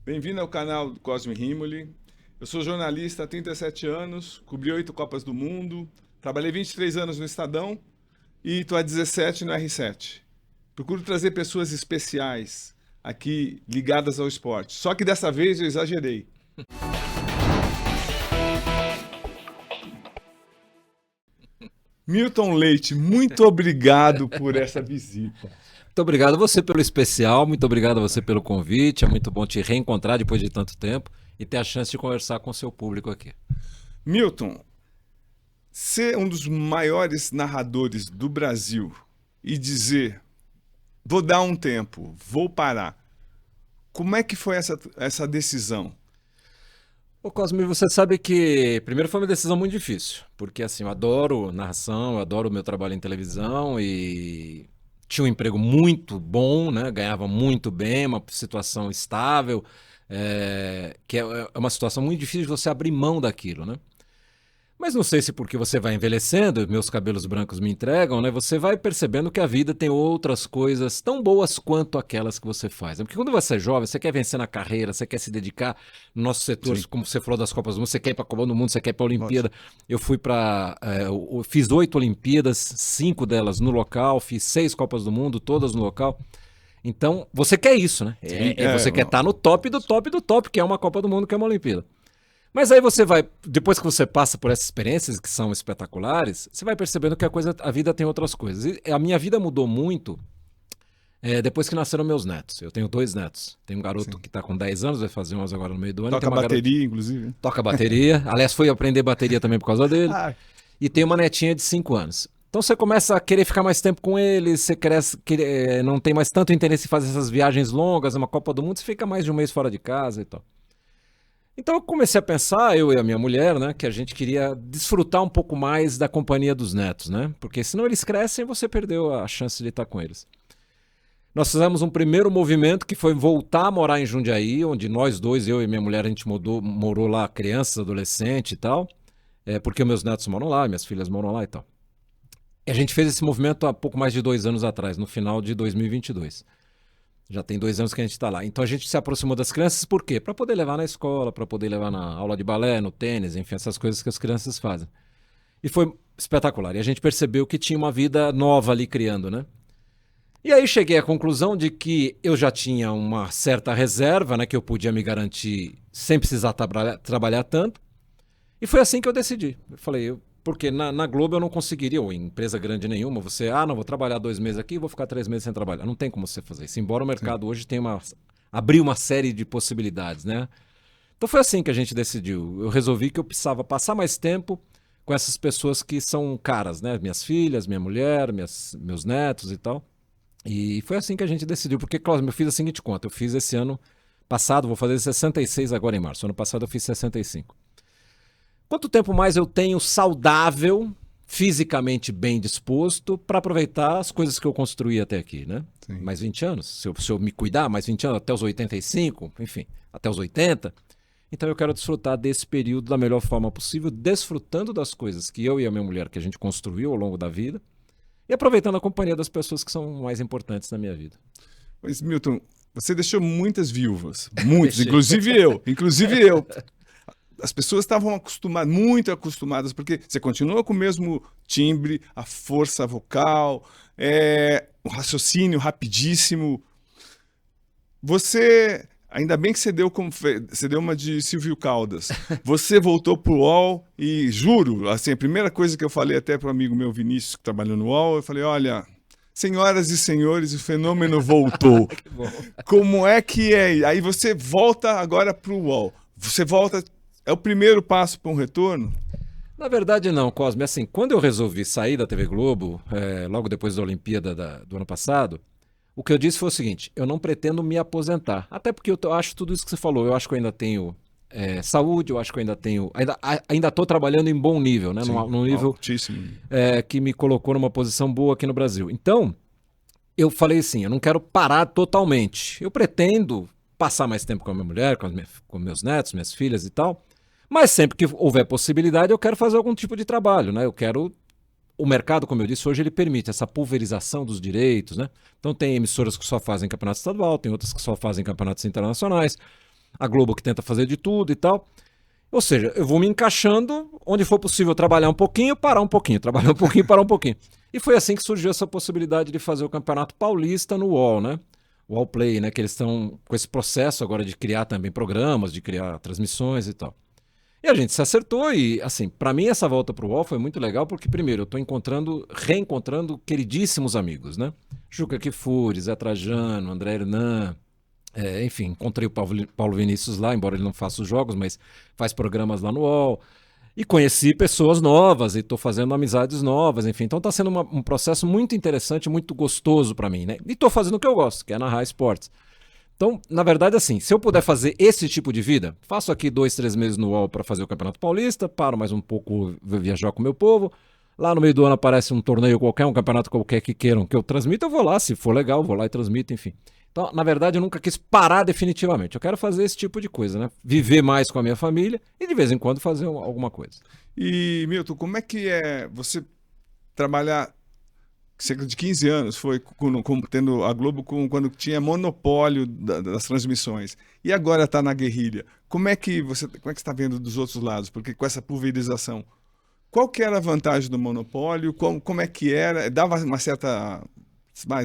Bem-vindo ao canal do Cosme Rimoli. Eu sou jornalista há 37 anos, cobri 8 Copas do Mundo, trabalhei 23 anos no Estadão e estou há 17 no R7. Procuro trazer pessoas especiais aqui ligadas ao esporte. Só que dessa vez eu exagerei. Milton Leite, muito obrigado por essa visita. Muito obrigado a você pelo especial, muito obrigado a você pelo convite. É muito bom te reencontrar depois de tanto tempo e ter a chance de conversar com o seu público aqui. Milton, ser um dos maiores narradores do Brasil e dizer, vou dar um tempo, vou parar. Como é que foi essa decisão? Ô Cosme, você sabe que primeiro foi uma decisão muito difícil, porque assim, eu adoro narração, eu adoro o meu trabalho em televisão e tinha um emprego muito bom, né? Ganhava muito bem, uma situação estável, que é uma situação muito difícil de você abrir mão daquilo, né? Mas não sei se porque você vai envelhecendo, meus cabelos brancos me entregam, né? Você vai percebendo que a vida tem outras coisas tão boas quanto aquelas que você faz. Porque quando você é jovem, você quer vencer na carreira, você quer se dedicar no nosso setor, Sim, como você falou das Copas do Mundo, você quer ir para a Copa do Mundo, você quer ir para a Olimpíada. lógico. Eu fui para. Eu fiz 8 Olimpíadas, 5 delas no local, fiz 6 Copas do Mundo, todas no local. Então, você quer isso, né? Sim, Você quer estar no top do top do top, que é uma Copa do Mundo, que é uma Olimpíada. Mas aí você vai, depois que você passa por essas experiências que são espetaculares, você vai percebendo que a vida tem outras coisas. E a minha vida mudou muito depois que nasceram meus netos. Eu tenho 2 netos. Tem um garoto Sim. que está com 10 anos, vai fazer 11 agora no meio do ano, e tem Toca uma garota bateria, inclusive. que toca bateria. Aliás, fui aprender bateria também por causa dele. Ah, E tem uma netinha de 5 anos. Então você começa a querer ficar mais tempo com eles, você não tem mais tanto interesse em fazer essas viagens longas, uma Copa do Mundo, você fica mais de um mês fora de casa e tal. Então eu comecei a pensar, eu e a minha mulher, né, que a gente queria desfrutar um pouco mais da companhia dos netos, né? Porque senão eles crescem e você perdeu a chance de estar com eles. Nós fizemos um primeiro movimento que foi voltar a morar em Jundiaí, onde nós dois, eu e minha mulher, a gente morou lá, crianças, adolescente e tal, porque meus netos moram lá, minhas filhas moram lá e tal. E a gente fez esse movimento há pouco mais de 2 anos atrás, no final de 2022. Já tem 2 anos que a gente está lá. Então a gente se aproximou das crianças por quê? Para poder levar na escola, para poder levar na aula de balé, no tênis, enfim, essas coisas que as crianças fazem. E foi espetacular. E a gente percebeu que tinha uma vida nova ali criando, né? E aí cheguei à conclusão de que eu já tinha uma certa reserva, né? Que eu podia me garantir sem precisar trabalhar tanto. E foi assim que eu decidi. Eu falei, porque na Globo eu não conseguiria, ou em empresa grande nenhuma, não, vou trabalhar 2 meses aqui e vou ficar 3 meses sem trabalhar. Não tem como você fazer isso. Embora o sim. mercado hoje abriu uma série de possibilidades, né? Então foi assim que a gente decidiu. Eu resolvi que eu precisava passar mais tempo com essas pessoas que são caras, né? Minhas filhas, minha mulher, meus netos e tal. E foi assim que a gente decidiu. Porque, Cláudio, eu fiz a seguinte conta. Eu fiz esse ano passado, vou fazer 66 agora em março. Ano passado eu fiz 65. Quanto tempo mais eu tenho saudável, fisicamente bem disposto, para aproveitar as coisas que eu construí até aqui, né? Sim. Mais 20 anos. Se eu me cuidar, mais 20 anos, até os 85, enfim, até os 80. Então eu quero desfrutar desse período da melhor forma possível, desfrutando das coisas que eu e a minha mulher, que a gente construiu ao longo da vida, e aproveitando a companhia das pessoas que são mais importantes na minha vida. Mas, Milton, você deixou muitas viúvas, muitas, Deixei. inclusive eu. Inclusive eu. As pessoas estavam acostumadas, muito acostumadas, porque você continua com o mesmo timbre, a força vocal, o raciocínio rapidíssimo. Você, ainda bem que você deu uma de Silvio Caldas. Você voltou pro UOL e juro, assim, a primeira coisa que eu falei até para o amigo meu Vinícius, que trabalhou no UOL, eu falei, olha, senhoras e senhores, o fenômeno voltou. Que bom. Como é que é? Aí você volta agora pro UOL. Você volta, é o primeiro passo para um retorno? Na verdade, não, Cosme. Assim, quando eu resolvi sair da TV Globo, logo depois da Olimpíada do ano passado, o que eu disse foi o seguinte: eu não pretendo me aposentar. Até porque eu acho tudo isso que você falou. Eu acho que eu ainda tenho saúde, eu acho que eu ainda tenho. Ainda estou trabalhando em bom nível, né? Sim, Num nível altíssimo. que me colocou numa posição boa aqui no Brasil. Então, eu falei assim: eu não quero parar totalmente. Eu pretendo passar mais tempo com a minha mulher, com meus netos, minhas filhas e tal. Mas sempre que houver possibilidade, eu quero fazer algum tipo de trabalho, né? Eu quero. O mercado, como eu disse, hoje ele permite essa pulverização dos direitos, né? Então tem emissoras que só fazem campeonato estadual, tem outras que só fazem campeonatos internacionais. A Globo que tenta fazer de tudo e tal. Ou seja, eu vou me encaixando onde for possível trabalhar um pouquinho, parar um pouquinho, trabalhar um pouquinho, parar um pouquinho. E foi assim que surgiu essa possibilidade de fazer o Campeonato Paulista no UOL, né? O UOL Play, né? Que eles estão com esse processo agora de criar também programas, de criar transmissões e tal. E a gente se acertou e, assim, para mim essa volta pro UOL foi muito legal porque, primeiro, eu tô reencontrando queridíssimos amigos, né? Juca Kfouri, Zé Trajano, André Hernan, enfim, encontrei o Paulo Vinícius lá, embora ele não faça os jogos, mas faz programas lá no UOL. E conheci pessoas novas e estou fazendo amizades novas, enfim. Então está sendo um processo muito interessante, muito gostoso para mim, né? E estou fazendo o que eu gosto, que é narrar esportes. Então, na verdade, assim, se eu puder fazer esse tipo de vida, faço aqui 2, 3 meses no UOL para fazer o Campeonato Paulista, paro mais um pouco, viajar com o meu povo. Lá no meio do ano aparece um torneio qualquer, um campeonato qualquer que queiram que eu transmita, eu vou lá, se for legal, vou lá e transmito, enfim. Então, na verdade, eu nunca quis parar definitivamente. Eu quero fazer esse tipo de coisa, né? Viver mais com a minha família e, de vez em quando, fazer alguma coisa. E, Milton, como é que é você trabalhar cerca de 15 anos, foi tendo a Globo quando tinha monopólio das transmissões, e agora está na guerrilha. Como é que você está vendo dos outros lados? Porque com essa pulverização, qual que era a vantagem do monopólio? Como é que era? Dava uma certa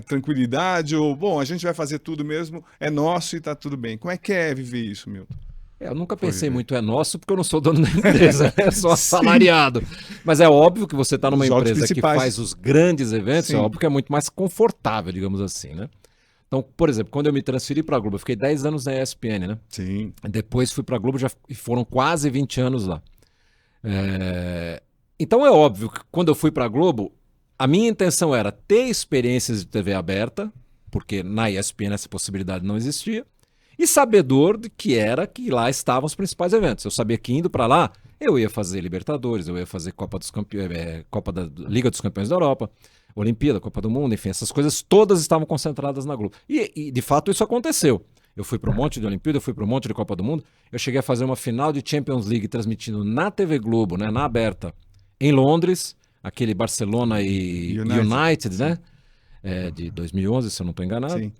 tranquilidade? Ou, bom, a gente vai fazer tudo mesmo, é nosso e está tudo bem. Como é que é viver isso, Milton? Eu nunca pensei muito é nosso, porque eu não sou dono da empresa, né? Sou assalariado. Mas é óbvio que você está numa empresa que faz os grandes eventos, é óbvio que é muito mais confortável, digamos assim, né? Então, por exemplo, quando eu me transferi para a Globo, eu fiquei 10 anos na ESPN, né? Sim. Depois fui para a Globo, já foram quase 20 anos lá. Então é óbvio que quando eu fui para a Globo, a minha intenção era ter experiências de TV aberta, porque na ESPN essa possibilidade não existia, e sabedor de que lá estavam os principais eventos. Eu sabia que indo para lá, eu ia fazer Libertadores, eu ia fazer Copa da Liga dos Campeões da Europa, Olimpíada, Copa do Mundo, enfim, essas coisas todas estavam concentradas na Globo. E de fato isso aconteceu. Eu fui para um monte de Olimpíada, eu fui para um monte de Copa do Mundo, eu cheguei a fazer uma final de Champions League transmitindo na TV Globo, né, na aberta, em Londres, aquele Barcelona e United, né? De 2011, se eu não estou enganado. Sim.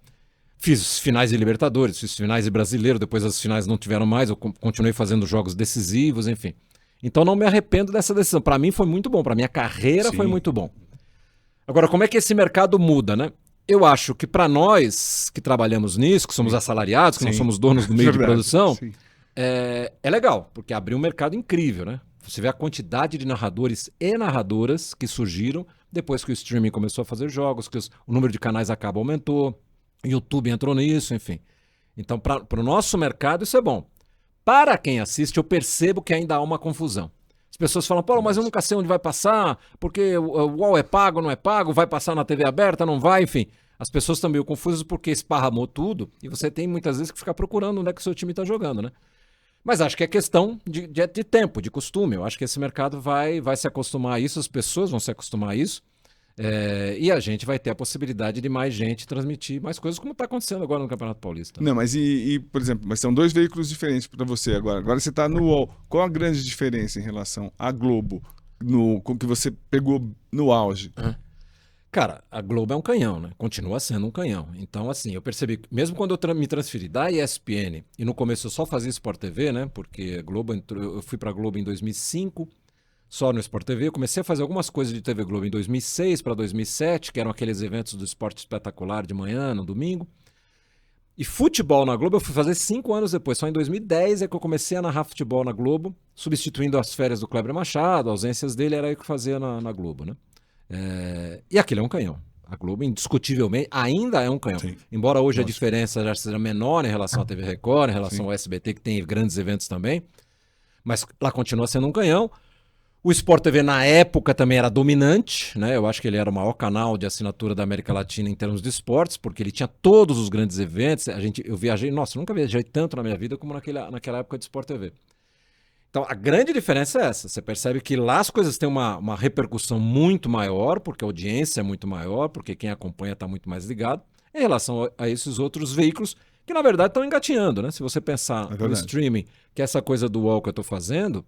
Fiz finais de Libertadores, fiz finais de Brasileiro, depois as finais não tiveram mais, eu continuei fazendo jogos decisivos, enfim. Então não me arrependo dessa decisão. Para mim foi muito bom, para minha carreira foi muito bom. Agora, como é que esse mercado muda, né? Eu acho que para nós que trabalhamos nisso, que somos assalariados, que não somos donos do meio de produção, é legal, porque abriu um mercado incrível, né? Você vê a quantidade de narradores e narradoras que surgiram depois que o streaming começou a fazer jogos, que o número de canais a cabo aumentou, YouTube entrou nisso, enfim. Então, para o nosso mercado, isso é bom. Para quem assiste, eu percebo que ainda há uma confusão. As pessoas falam, Paulo, mas eu nunca sei onde vai passar, porque o UOL é pago, não é pago, vai passar na TV aberta, não vai, enfim. As pessoas estão meio confusas porque esparramou tudo e você tem muitas vezes que ficar procurando onde é que o seu time está jogando, né? Mas acho que é questão de tempo, de costume. Eu acho que esse mercado vai se acostumar a isso, as pessoas vão se acostumar a isso. E a gente vai ter a possibilidade de mais gente transmitir mais coisas, como está acontecendo agora no Campeonato Paulista. Não, mas por exemplo, mas são dois veículos diferentes para você agora. Agora você está no UOL. Qual a grande diferença em relação à Globo, com que você pegou no auge? Cara, a Globo é um canhão, né? Continua sendo um canhão. Então, assim, eu percebi que mesmo quando eu me transferi da ESPN, e no começo eu só fazia Sport TV, né? Porque a Globo eu fui para a Globo em 2005, só no Sport TV. Eu comecei a fazer algumas coisas de TV Globo em 2006 para 2007, que eram aqueles eventos do esporte espetacular de manhã, no domingo. E futebol na Globo eu fui fazer 5 anos depois. Só em 2010 é que eu comecei a narrar futebol na Globo, substituindo as férias do Kleber Machado, ausências dele, era eu que fazia na Globo, né? E aquilo é um canhão. A Globo, indiscutivelmente, ainda é um canhão. Sim. Embora hoje a diferença já seja menor em relação à TV Record, em relação ao SBT, que tem grandes eventos também. Mas lá continua sendo um canhão. O Sport TV na época também era dominante, né? Eu acho que ele era o maior canal de assinatura da América Latina em termos de esportes, porque ele tinha todos os grandes eventos. Eu viajei, nossa, eu nunca viajei tanto na minha vida como naquela época de Sport TV. Então, a grande diferença é essa. Você percebe que lá as coisas têm uma repercussão muito maior, porque a audiência é muito maior, porque quem acompanha está muito mais ligado, em relação a esses outros veículos que, na verdade, estão engatinhando, né? Se você pensar no streaming, que essa coisa do UOL que eu estou fazendo,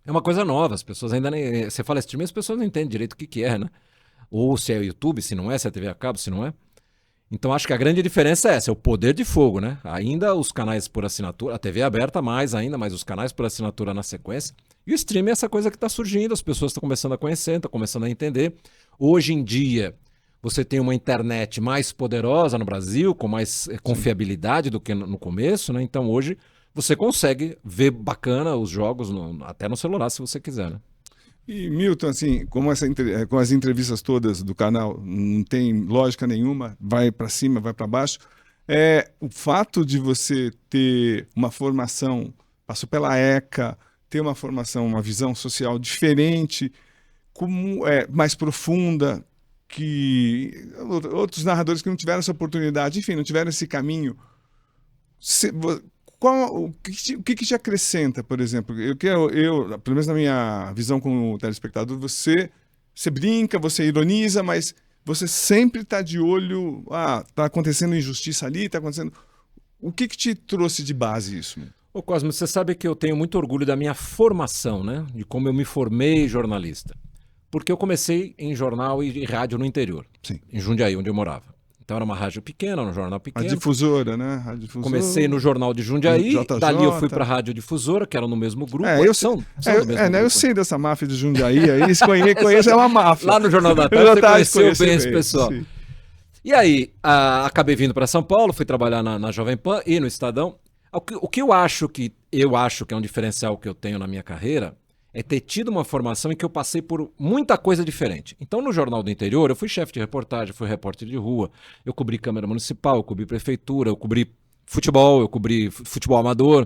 é uma coisa nova. As pessoas ainda nem... Você fala streaming, as pessoas não entendem direito o que é, né? Ou se é o YouTube, se não é, se é TV a cabo, se não é. Então acho que a grande diferença é essa, é o poder de fogo, né? Ainda os canais por assinatura, a TV é aberta mais ainda, mas os canais por assinatura na sequência. E o streaming é essa coisa que está surgindo, as pessoas estão começando a conhecer, estão começando a entender. Hoje em dia, você tem uma internet mais poderosa no Brasil, com mais confiabilidade do que no começo, né? Então hoje você consegue ver bacana os jogos até no celular, se você quiser, né? E, Milton, assim, como com as entrevistas todas do canal, não tem lógica nenhuma, vai para cima, vai para baixo, o fato de você ter uma formação, passou pela ECA, ter uma formação, uma visão social diferente, mais profunda, que outros narradores que não tiveram essa oportunidade, enfim, não tiveram esse caminho. O que te acrescenta, por exemplo? Pelo menos na minha visão como telespectador, você brinca, você ironiza, mas você sempre está de olho, está acontecendo injustiça ali, está acontecendo... O que te trouxe de base isso? Ô Cosmo, você sabe que eu tenho muito orgulho da minha formação, né? De como eu me formei jornalista. Porque eu comecei em jornal e rádio no interior, Sim. Em Jundiaí, onde eu morava. Então era uma rádio pequena, um jornal pequeno. A difusora, né? Rádio Difusora. Comecei no jornal de Jundiaí, JJ. Dali eu fui para a rádio difusora, que era no mesmo grupo. São do mesmo grupo. Eu sei dessa máfia de Jundiaí aí, conheço, é uma máfia. Lá no Jornal da Tarde você conheceu bem esse pessoal. Sim. E aí, acabei vindo para São Paulo, fui trabalhar na Jovem Pan e no Estadão. O que eu acho que é um diferencial que eu tenho na minha carreira é ter tido uma formação em que eu passei por muita coisa diferente. Então, no Jornal do Interior, eu fui chefe de reportagem, fui repórter de rua, eu cobri Câmara Municipal, eu cobri Prefeitura, eu cobri futebol, eu cobri futebol amador.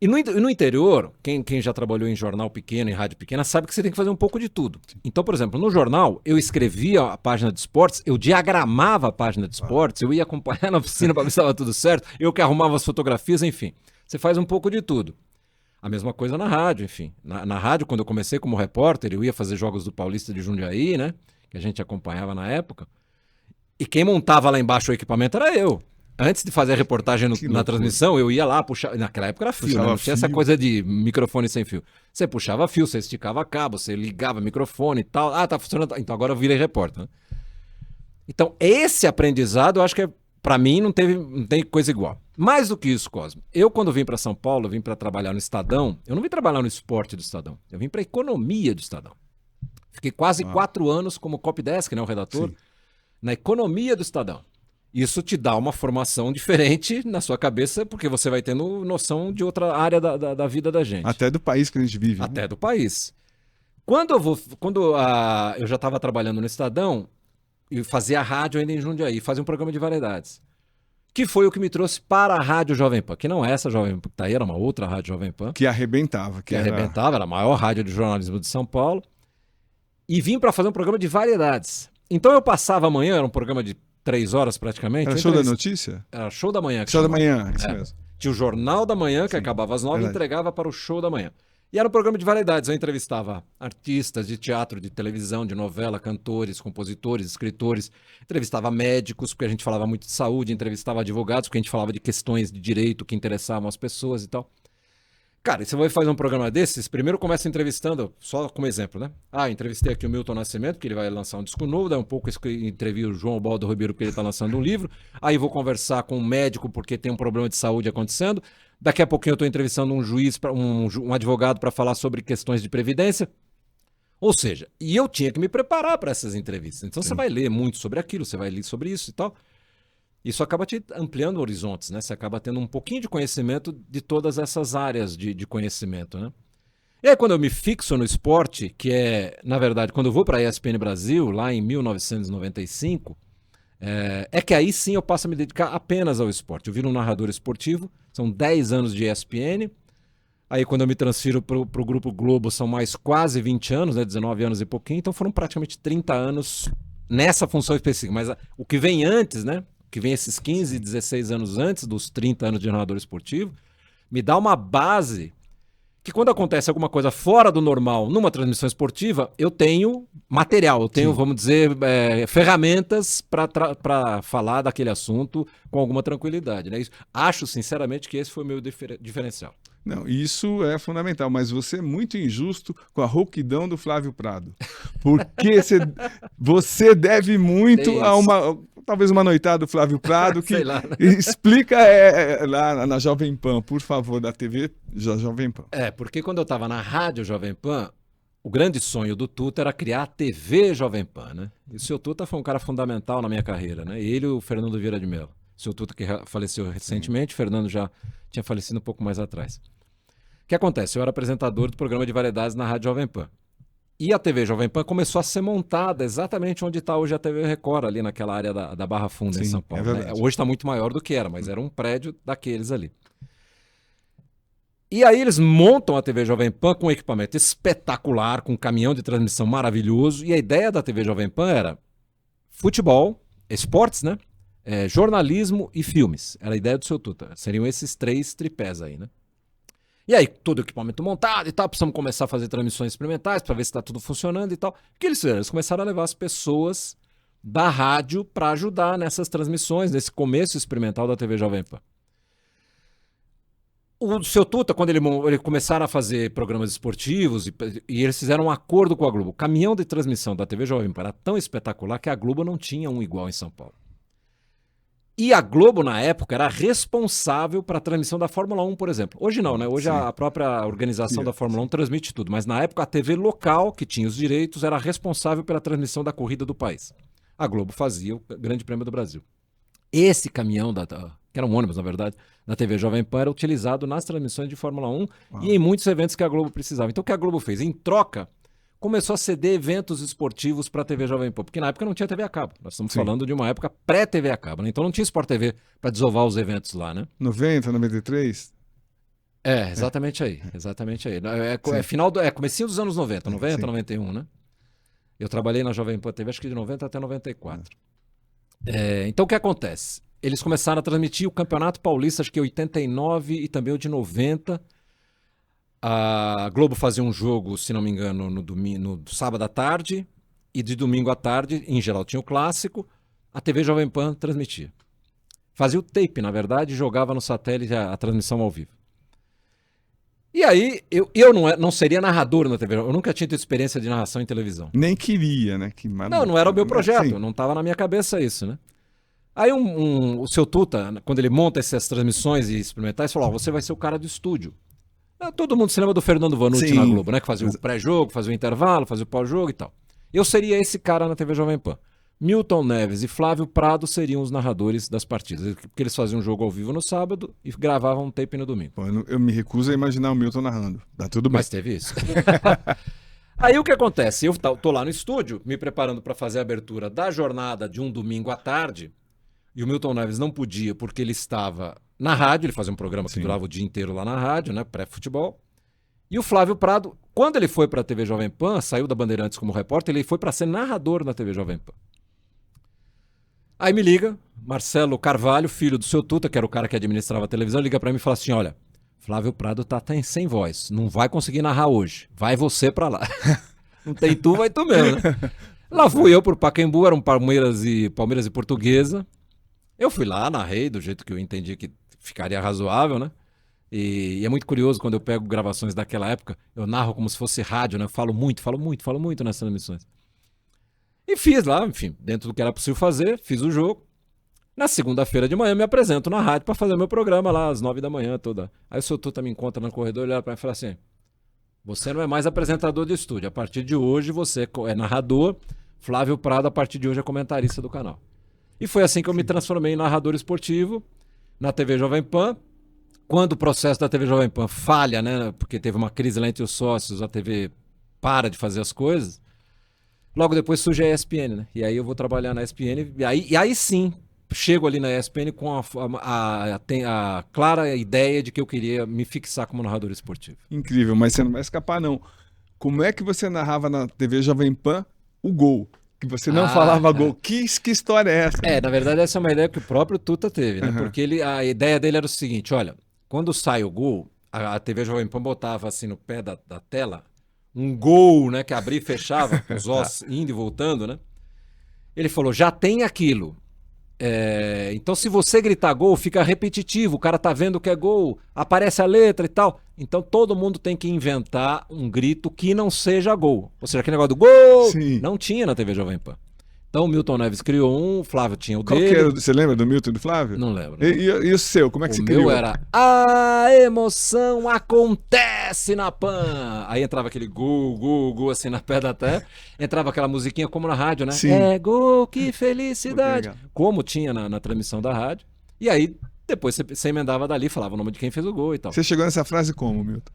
E no interior, quem já trabalhou em jornal pequeno, em rádio pequena, sabe que você tem que fazer um pouco de tudo. Então, por exemplo, no jornal, eu escrevia a página de esportes, eu diagramava a página de esportes, eu ia acompanhar na oficina para ver se estava tudo certo, eu que arrumava as fotografias, enfim. Você faz um pouco de tudo. A mesma coisa na rádio, enfim. Na rádio, quando eu comecei como repórter, eu ia fazer jogos do Paulista de Jundiaí, né? Que a gente acompanhava na época. E quem montava lá embaixo o equipamento era eu. Antes de fazer a reportagem na transmissão, eu ia lá puxar... Naquela época era fio, né? Não tinha essa coisa de microfone sem fio. Você puxava fio, você esticava cabo, você ligava microfone e tal. Tá funcionando. Então agora eu virei repórter, né? Então esse aprendizado, eu acho que para mim não tem coisa igual. Mais do que isso, Cosmo. Eu, quando vim para São Paulo, vim para trabalhar no Estadão. Eu não vim trabalhar no esporte do Estadão. Eu vim para a economia do Estadão. Fiquei quase 4 anos como copydesk, né, o redator, na economia do Estadão. Isso te dá uma formação diferente na sua cabeça, porque você vai tendo noção de outra área da vida da gente. Até do país que a gente vive. Até do país. Quando eu já estava trabalhando no Estadão, e fazia rádio ainda em Jundiaí, fazia um programa de variedades. Que foi o que me trouxe para a Rádio Jovem Pan, que não é essa Jovem Pan que tá aí, era uma outra Rádio Jovem Pan. Que arrebentava. Era a maior rádio de jornalismo de São Paulo. E vim para fazer um programa de variedades. Então eu passava a manhã, era um programa de 3 horas praticamente. Era show da notícia? Era show da manhã. Show da manhã, isso mesmo. Tinha o Jornal da Manhã, que acabava às 9 e entregava para o Show da Manhã. E era um programa de variedades. Eu entrevistava artistas de teatro, de televisão, de novela, cantores, compositores, escritores. Entrevistava médicos, porque a gente falava muito de saúde. Entrevistava advogados, porque a gente falava de questões de direito que interessavam as pessoas e tal. Cara, e você vai fazer um programa desses, primeiro começa entrevistando, só como exemplo, né? Entrevistei aqui o Milton Nascimento, que ele vai lançar um disco novo, daí um pouco entrevistei o João Baldo Ribeiro, porque ele está lançando um livro. Aí vou conversar com um médico, porque tem um problema de saúde acontecendo. Daqui a pouquinho eu estou entrevistando um juiz, um advogado para falar sobre questões de previdência. Ou seja, e eu tinha que me preparar para essas entrevistas. Então você vai ler muito sobre aquilo, você vai ler sobre isso e tal. Isso acaba te ampliando horizontes, né? Você acaba tendo um pouquinho de conhecimento de todas essas áreas de conhecimento, né? E aí quando eu me fixo no esporte, que é, na verdade, quando eu vou para a ESPN Brasil, lá em 1995, é que aí sim eu passo a me dedicar apenas ao esporte. Eu viro um narrador esportivo, são 10 anos de ESPN. Aí quando eu me transfiro para o Grupo Globo, são mais quase 20 anos, né? 19 anos e pouquinho. Então foram praticamente 30 anos nessa função específica. Mas o que vem antes, né? Que vem esses 15, 16 anos antes dos 30 anos de narrador esportivo, me dá uma base que quando acontece alguma coisa fora do normal numa transmissão esportiva, eu tenho material, eu tenho, vamos dizer, ferramentas para falar daquele assunto com alguma tranquilidade, né? Acho, sinceramente, que esse foi o meu diferencial. Não, isso é fundamental, mas você é muito injusto com a rouquidão do Flávio Prado. Porque você deve muito a uma... talvez uma noitada do Flávio Prado, que Sei lá, né? explica lá na Jovem Pan, por favor, da TV Jovem Pan. Porque quando eu estava na rádio Jovem Pan, o grande sonho do Tuta era criar a TV Jovem Pan, né? E o seu Tuta foi um cara fundamental na minha carreira, né? Ele e o Fernando Vieira de Mello. O seu Tuta que faleceu recentemente, o Fernando já tinha falecido um pouco mais atrás. O que acontece? Eu era apresentador do programa de variedades na rádio Jovem Pan. E a TV Jovem Pan começou a ser montada exatamente onde está hoje a TV Record, ali naquela área da Barra Funda, em São Paulo. É né? verdade. Hoje está muito maior do que era, mas era um prédio daqueles ali. E aí eles montam a TV Jovem Pan com um equipamento espetacular, com um caminhão de transmissão maravilhoso. E a ideia da TV Jovem Pan era futebol, esportes, né? Jornalismo e filmes. Era a ideia do seu Tuta. Seriam esses 3 tripés aí, né? E aí, todo o equipamento montado e tal, precisamos começar a fazer transmissões experimentais para ver se está tudo funcionando e tal. O que eles fizeram? Eles começaram a levar as pessoas da rádio para ajudar nessas transmissões, nesse começo experimental da TV Jovem Pan. O seu Tuta, quando ele começaram a fazer programas esportivos e eles fizeram um acordo com a Globo. O caminhão de transmissão da TV Jovem Pan era tão espetacular que a Globo não tinha um igual em São Paulo. E a Globo, na época, era responsável para a transmissão da Fórmula 1, por exemplo. Hoje não, né? Hoje a própria organização da Fórmula 1 transmite tudo. Mas na época a TV local, que tinha os direitos, era responsável pela transmissão da corrida do país. A Globo fazia o Grande Prêmio do Brasil. Esse caminhão, que era um ônibus, na verdade, da TV Jovem Pan, era utilizado nas transmissões de Fórmula 1 e em muitos eventos que a Globo precisava. Então o que a Globo fez? Em troca, começou a ceder eventos esportivos para a TV Jovem Pan, porque na época não tinha TV a cabo. Nós estamos falando de uma época pré-TV a cabo, né? Então não tinha Sport TV para desovar os eventos lá, né? 90, 93? Exatamente aí. Exatamente aí. Comecinho dos anos 90, 91, né? Eu trabalhei na Jovem Pan TV, acho que de 90 até 94. Então o que acontece? Eles começaram a transmitir o Campeonato Paulista, acho que 89 e também o de 90. A Globo fazia um jogo, se não me engano, no sábado à tarde e de domingo à tarde, em geral tinha o clássico, a TV Jovem Pan transmitia. Fazia o tape, na verdade, e jogava no satélite a transmissão ao vivo. E aí, eu não seria narrador na TV, eu nunca tinha tido experiência de narração em televisão. Nem queria, né? Não era o meu projeto, não estava na minha cabeça isso, né? Aí o seu Tuta, quando ele monta essas transmissões e experimentais, falou, você vai ser o cara do estúdio. Todo mundo se lembra do Fernando Vanucci na Globo, né? Que fazia o pré-jogo, fazia o intervalo, fazia o pós-jogo e tal. Eu seria esse cara na TV Jovem Pan. Milton Neves e Flávio Prado seriam os narradores das partidas, porque eles faziam um jogo ao vivo no sábado e gravavam um tape no domingo. Pô, eu me recuso a imaginar o Milton narrando. Tá tudo bem. Mas teve isso. Aí o que acontece? Eu tô lá no estúdio, me preparando para fazer a abertura da jornada de um domingo à tarde, e o Milton Neves não podia porque ele estava na rádio, ele fazia um programa que durava o dia inteiro lá na rádio, né, pré-futebol. E o Flávio Prado, quando ele foi para a TV Jovem Pan, saiu da Bandeirantes como repórter, ele foi para ser narrador na TV Jovem Pan. Aí me liga, Marcelo Carvalho, filho do seu Tuta, que era o cara que administrava a televisão, liga para mim e fala assim, olha, Flávio Prado tá sem voz, não vai conseguir narrar hoje, vai você para lá. Não tem tu, vai tu mesmo, né? Lá fui eu pro Pacaembu, era um Palmeiras e Portuguesa. Eu fui lá, narrei do jeito que eu entendi que ficaria razoável, né? E é muito curioso quando eu pego gravações daquela época, eu narro como se fosse rádio, né? Eu falo muito nessas emissões. E fiz lá, enfim, dentro do que era possível fazer, fiz o jogo. Na segunda-feira de manhã me apresento na rádio para fazer meu programa lá, às 9 da manhã toda. Aí o seu Tuta me encontra no corredor, ele olha para mim e fala assim, você não é mais apresentador de estúdio, a partir de hoje você é narrador, Flávio Prado a partir de hoje é comentarista do canal. E foi assim que eu me transformei em narrador esportivo na TV Jovem Pan. Quando o processo da TV Jovem Pan falha, né, porque teve uma crise lá entre os sócios, a TV para de fazer as coisas, logo depois surge a ESPN, né? E aí eu vou trabalhar na ESPN, e aí sim, chego ali na ESPN com a clara ideia de que eu queria me fixar como narrador esportivo. Incrível, mas você não vai escapar não. Como é que você narrava na TV Jovem Pan o gol? Que você não falava gol. Que história é essa? Na verdade essa é uma ideia que o próprio Tuta teve, né? Porque a ideia dele era o seguinte, olha, quando sai o gol, a TV Jovem Pan botava assim no pé da tela um gol, né, que abria e fechava, com os ossos indo e voltando, né? Ele falou, já tem aquilo. Então se você gritar gol, fica repetitivo, o cara tá vendo que é gol, aparece a letra e tal. Então todo mundo tem que inventar um grito que não seja gol. Ou seja, aquele negócio do gol, não tinha na TV Jovem Pan. Então o Milton Neves criou um, o Flávio tinha o Qual que dele. era? Você lembra do Milton e do Flávio? Não lembro. E o seu, como é que O você meu criou? era A emoção acontece na PAN. Aí entrava aquele gol, gol, gol assim na pedra até. Entrava aquela musiquinha como na rádio, né? Sim. É gol, que Pô, que felicidade. legal. Como tinha na transmissão da rádio. E aí depois você emendava dali, falava o nome de quem fez o gol e tal. Você chegou nessa frase como, Milton?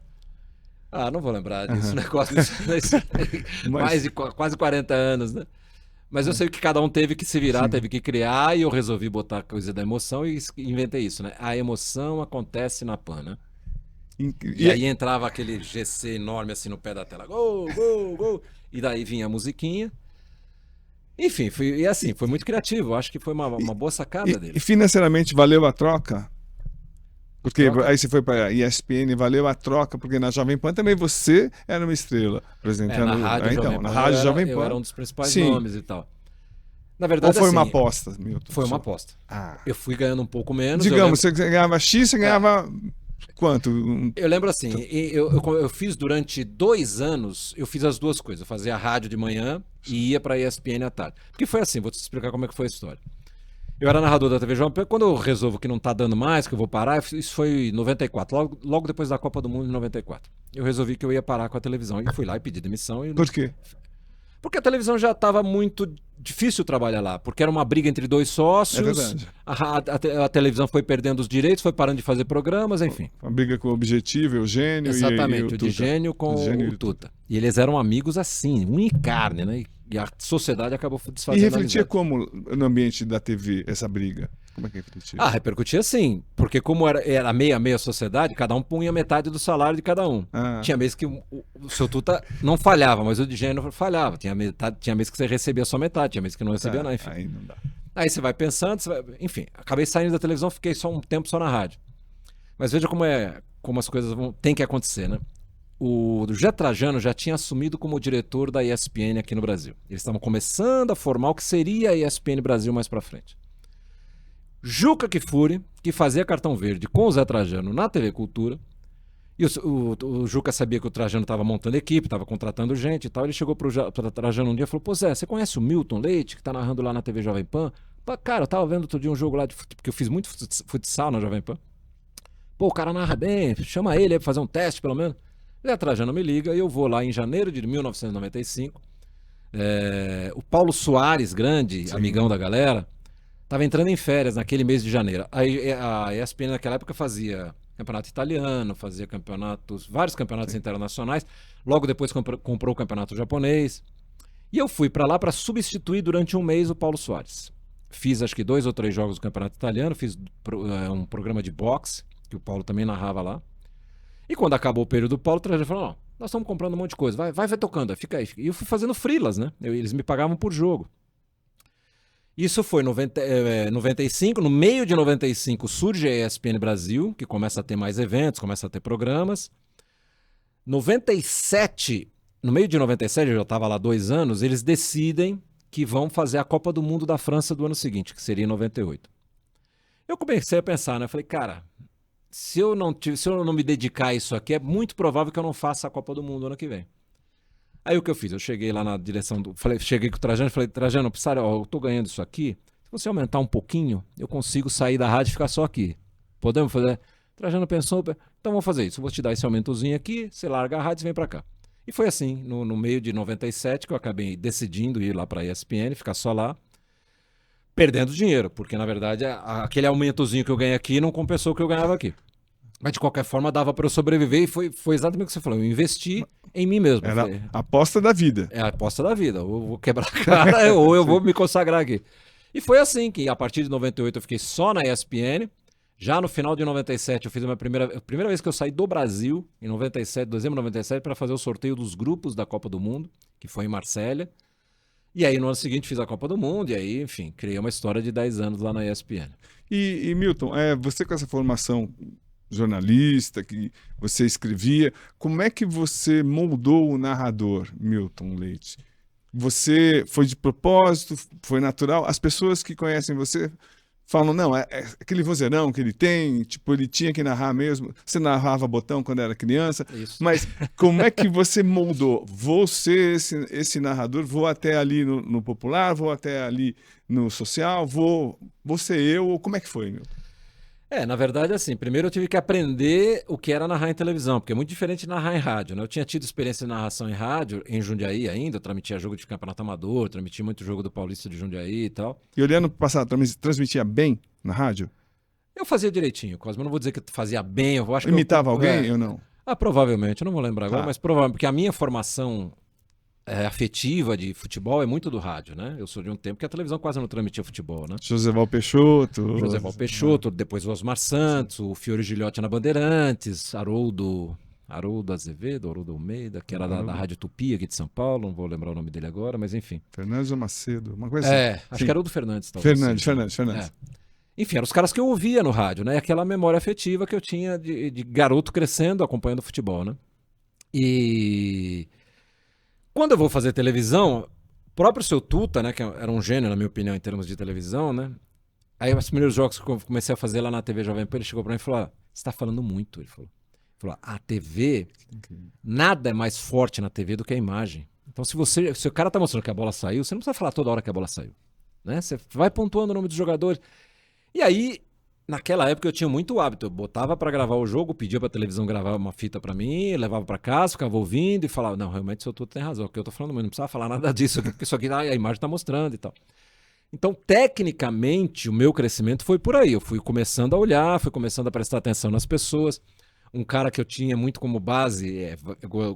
Ah, não vou lembrar disso, Aham. negócio desse, mais de quase 40 anos, né? Mas eu sei que cada um teve que se virar, Sim. teve que criar, e eu resolvi botar a coisa da emoção e inventei isso, né? A emoção acontece na PAN, né? E aí entrava aquele GC enorme assim no pé da tela, gol, gol, gol, e daí vinha a musiquinha. Enfim, e assim, foi muito criativo, eu acho que foi uma boa sacada E dele. financeiramente valeu a troca? Porque Troca? aí você foi para a ESPN, valeu a troca, porque na Jovem Pan também você era uma estrela apresentando. Na rádio Jovem Então, Pan, na rádio Jovem eu Pan. era um dos principais Sim. nomes e tal. Na Ou verdade, foi assim, uma aposta, Milton? foi uma aposta. Ah. Eu fui ganhando um pouco menos. eu Digamos, lembro- você ganhava X, você ganhava quanto? Eu lembro assim, eu fiz durante 2 anos, eu fiz as duas coisas. Eu fazia a rádio de manhã e ia para a ESPN à tarde. Porque foi assim, vou te explicar como é que foi a história. Eu era narrador da TV Jovem Pan, quando eu resolvo que não tá dando mais, que eu vou parar, isso foi em 94, logo depois da Copa do Mundo em 94. Eu resolvi que eu ia parar com a televisão e fui lá e pedi demissão. Por quê? Porque a televisão já estava muito difícil trabalhar lá, porque era uma briga entre dois É sócios, verdade. a televisão foi perdendo os direitos, foi parando de fazer programas, enfim. Uma briga com o Objetivo, Eugênio Exatamente, e o Tuta. Digênio com Digênio e o Tuta. E eles eram amigos assim, unha e carne, né? E a sociedade acabou E desfazendo a refletia amizade. como no ambiente da TV essa briga? Como é que refletia? Ah, repercutia sim, porque como era meia sociedade, cada um punha metade do salário de cada um. Ah. Tinha mês que o seu Tuta não falhava, mas o Digênio falhava. Tinha mês que você recebia só metade, tinha mês que não recebia nada, enfim. Aí não dá. Aí você vai pensando, enfim, acabei saindo da televisão, fiquei só um tempo só na rádio. Mas veja como as coisas têm que acontecer, né? O José Trajano já tinha assumido como diretor da ESPN aqui no Brasil. Eles estavam começando a formar o que seria a ESPN Brasil mais pra frente. Juca Kfouri, que fazia Cartão Verde com o Zé Trajano na TV Cultura, e o Juca sabia que o Trajano estava montando equipe, estava contratando gente e tal. Ele chegou pro Trajano um dia e falou: Pô, Zé, você conhece o Milton Leite, que tá narrando lá na TV Jovem Pan? Pô, cara, eu tava vendo outro dia um jogo lá, porque eu fiz muito futsal na Jovem Pan. Pô, o cara narra bem, chama ele aí pra fazer um teste pelo menos. Zé Trajano me liga e eu vou lá em janeiro de 1995. O Paulo Soares, grande, Sim. amigão da galera, tava entrando em férias naquele mês de janeiro. Aí a ESPN naquela época fazia campeonato italiano, fazia vários campeonatos internacionais. Logo depois comprou o campeonato japonês. E eu fui para lá para substituir durante um mês o Paulo Soares. Fiz acho que 2 ou 3 jogos do campeonato italiano, fiz um programa de boxe, que o Paulo também narrava lá. E quando acabou o período do Paulo, o Trajano falou: Ó, nós estamos comprando um monte de coisa, vai tocando, fica aí. E eu fui fazendo freelas, né? Eles me pagavam por jogo. Isso foi em 95, no meio de 95 surge a ESPN Brasil, que começa a ter mais eventos, começa a ter programas. 97, no meio de 97, eu já estava lá 2 anos, eles decidem que vão fazer a Copa do Mundo da França do ano seguinte, que seria em 98. Eu comecei a pensar, né? Eu falei, cara, se eu não me dedicar a isso aqui, é muito provável que eu não faça a Copa do Mundo ano que vem. Aí o que eu fiz? Eu cheguei lá na direção cheguei com o Trajano e falei: Trajano, eu tô ganhando isso aqui. Se você aumentar um pouquinho, eu consigo sair da rádio e ficar só aqui. Podemos fazer? Trajano pensou: então vamos fazer isso. Eu vou te dar esse aumentozinho aqui, você larga a rádio e vem pra cá. E foi assim, no meio de 97, que eu acabei decidindo ir lá pra ESPN, ficar só lá, perdendo dinheiro, porque na verdade aquele aumentozinho que eu ganhei aqui não compensou o que eu ganhava aqui. Mas de qualquer forma dava para eu sobreviver e foi exatamente o que você falou. Eu investi em mim mesmo. Era a aposta da vida. É a aposta da vida. Ou eu vou quebrar a cara ou eu vou me consagrar aqui. E foi assim que a partir de 98 eu fiquei só na ESPN. Já no final de 97 eu fiz a primeira vez que eu saí do Brasil, em 97, dezembro de 97, para fazer o sorteio dos grupos da Copa do Mundo, que foi em Marsella. E aí no ano seguinte fiz a Copa do Mundo e aí, enfim, criei uma história de 10 anos lá na ESPN. E Milton, você com essa formação jornalista, que você escrevia, como é que você moldou o narrador, Milton Leite? Você foi de propósito, foi natural? As pessoas que conhecem você falam, não, é aquele vozeirão que ele tem, tipo, ele tinha que narrar mesmo. Você narrava botão quando era criança, Isso. mas como é que você moldou? Vou ser esse narrador, vou até ali no popular, vou até ali no social, vou ser eu, como é que foi, meu? Na verdade, assim, primeiro eu tive que aprender o que era narrar em televisão, porque é muito diferente de narrar em rádio, né? Eu tinha tido experiência de narração em rádio, em Jundiaí ainda, eu transmitia jogo de campeonato amador, transmitia muito jogo do Paulista de Jundiaí e tal. E olhando para o passado, transmitia bem na rádio? Eu fazia direitinho, Cosmo, eu não vou dizer que eu fazia bem, eu acho que Imitava alguém ou não? provavelmente, eu não vou lembrar agora, Tá. mas provavelmente, porque a minha formação afetiva de futebol é muito do rádio, né? Eu sou de um tempo que a televisão quase não transmitia futebol, né? Joseval Peixoto. Joseval Peixoto, depois o Osmar Santos, o Fiore Gilhote na Bandeirantes, Haroldo Azevedo, Haroldo Almeida, que era da Rádio Tupi aqui de São Paulo, não vou lembrar o nome dele agora, mas enfim. Fernandes ou Macedo, uma coisa assim. Acho que era o do Fernandes, talvez. Fernandes. Enfim, eram os caras que eu ouvia no rádio, né? Aquela memória afetiva que eu tinha de garoto crescendo, acompanhando futebol, né? E quando eu vou fazer televisão, o próprio Seu Tuta, né, que era um gênio, na minha opinião, em termos de televisão, né? Aí, os primeiros jogos que eu comecei a fazer lá na TV Jovem Pan, ele chegou pra mim e falou: você tá falando muito. Ele falou, a TV, nada é mais forte na TV do que a imagem. Então, se o cara tá mostrando que a bola saiu, você não precisa falar toda hora que a bola saiu, né? Você vai pontuando o nome dos jogadores. E aí, naquela época eu tinha muito hábito, eu botava pra gravar o jogo, pedia pra televisão gravar uma fita pra mim, levava pra casa, ficava ouvindo e falava, não, realmente o Seu Tuta tem razão, o que eu tô falando, mas não precisava falar nada disso, porque isso aqui a imagem tá mostrando e tal. Então, tecnicamente, o meu crescimento foi por aí, eu fui começando a olhar, fui começando a prestar atenção nas pessoas. Um cara que eu tinha muito como base,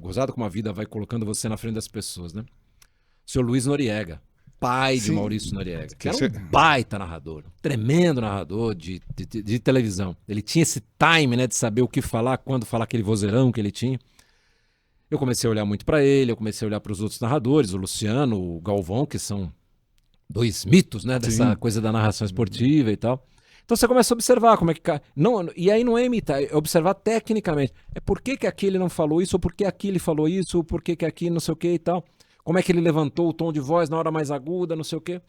gozado como a vida vai colocando você na frente das pessoas, né? O seu Luiz Noriega, pai de Maurício Noriega, que era um baita narrador, um tremendo narrador de televisão. Ele tinha esse time, né, de saber o que falar, quando falar, aquele vozeirão que ele tinha. Eu comecei a olhar muito para ele, eu comecei a olhar para os outros narradores, o Luciano, o Galvão, que são dois mitos, né, dessa coisa da narração esportiva e tal. Então você começa a observar como é que... Não, e aí não é imitar, é observar tecnicamente. É por que aqui ele não falou isso, ou por que aqui ele falou isso, ou por que aqui não sei o que e tal. Como é que ele levantou o tom de voz na hora mais aguda, não sei o quê.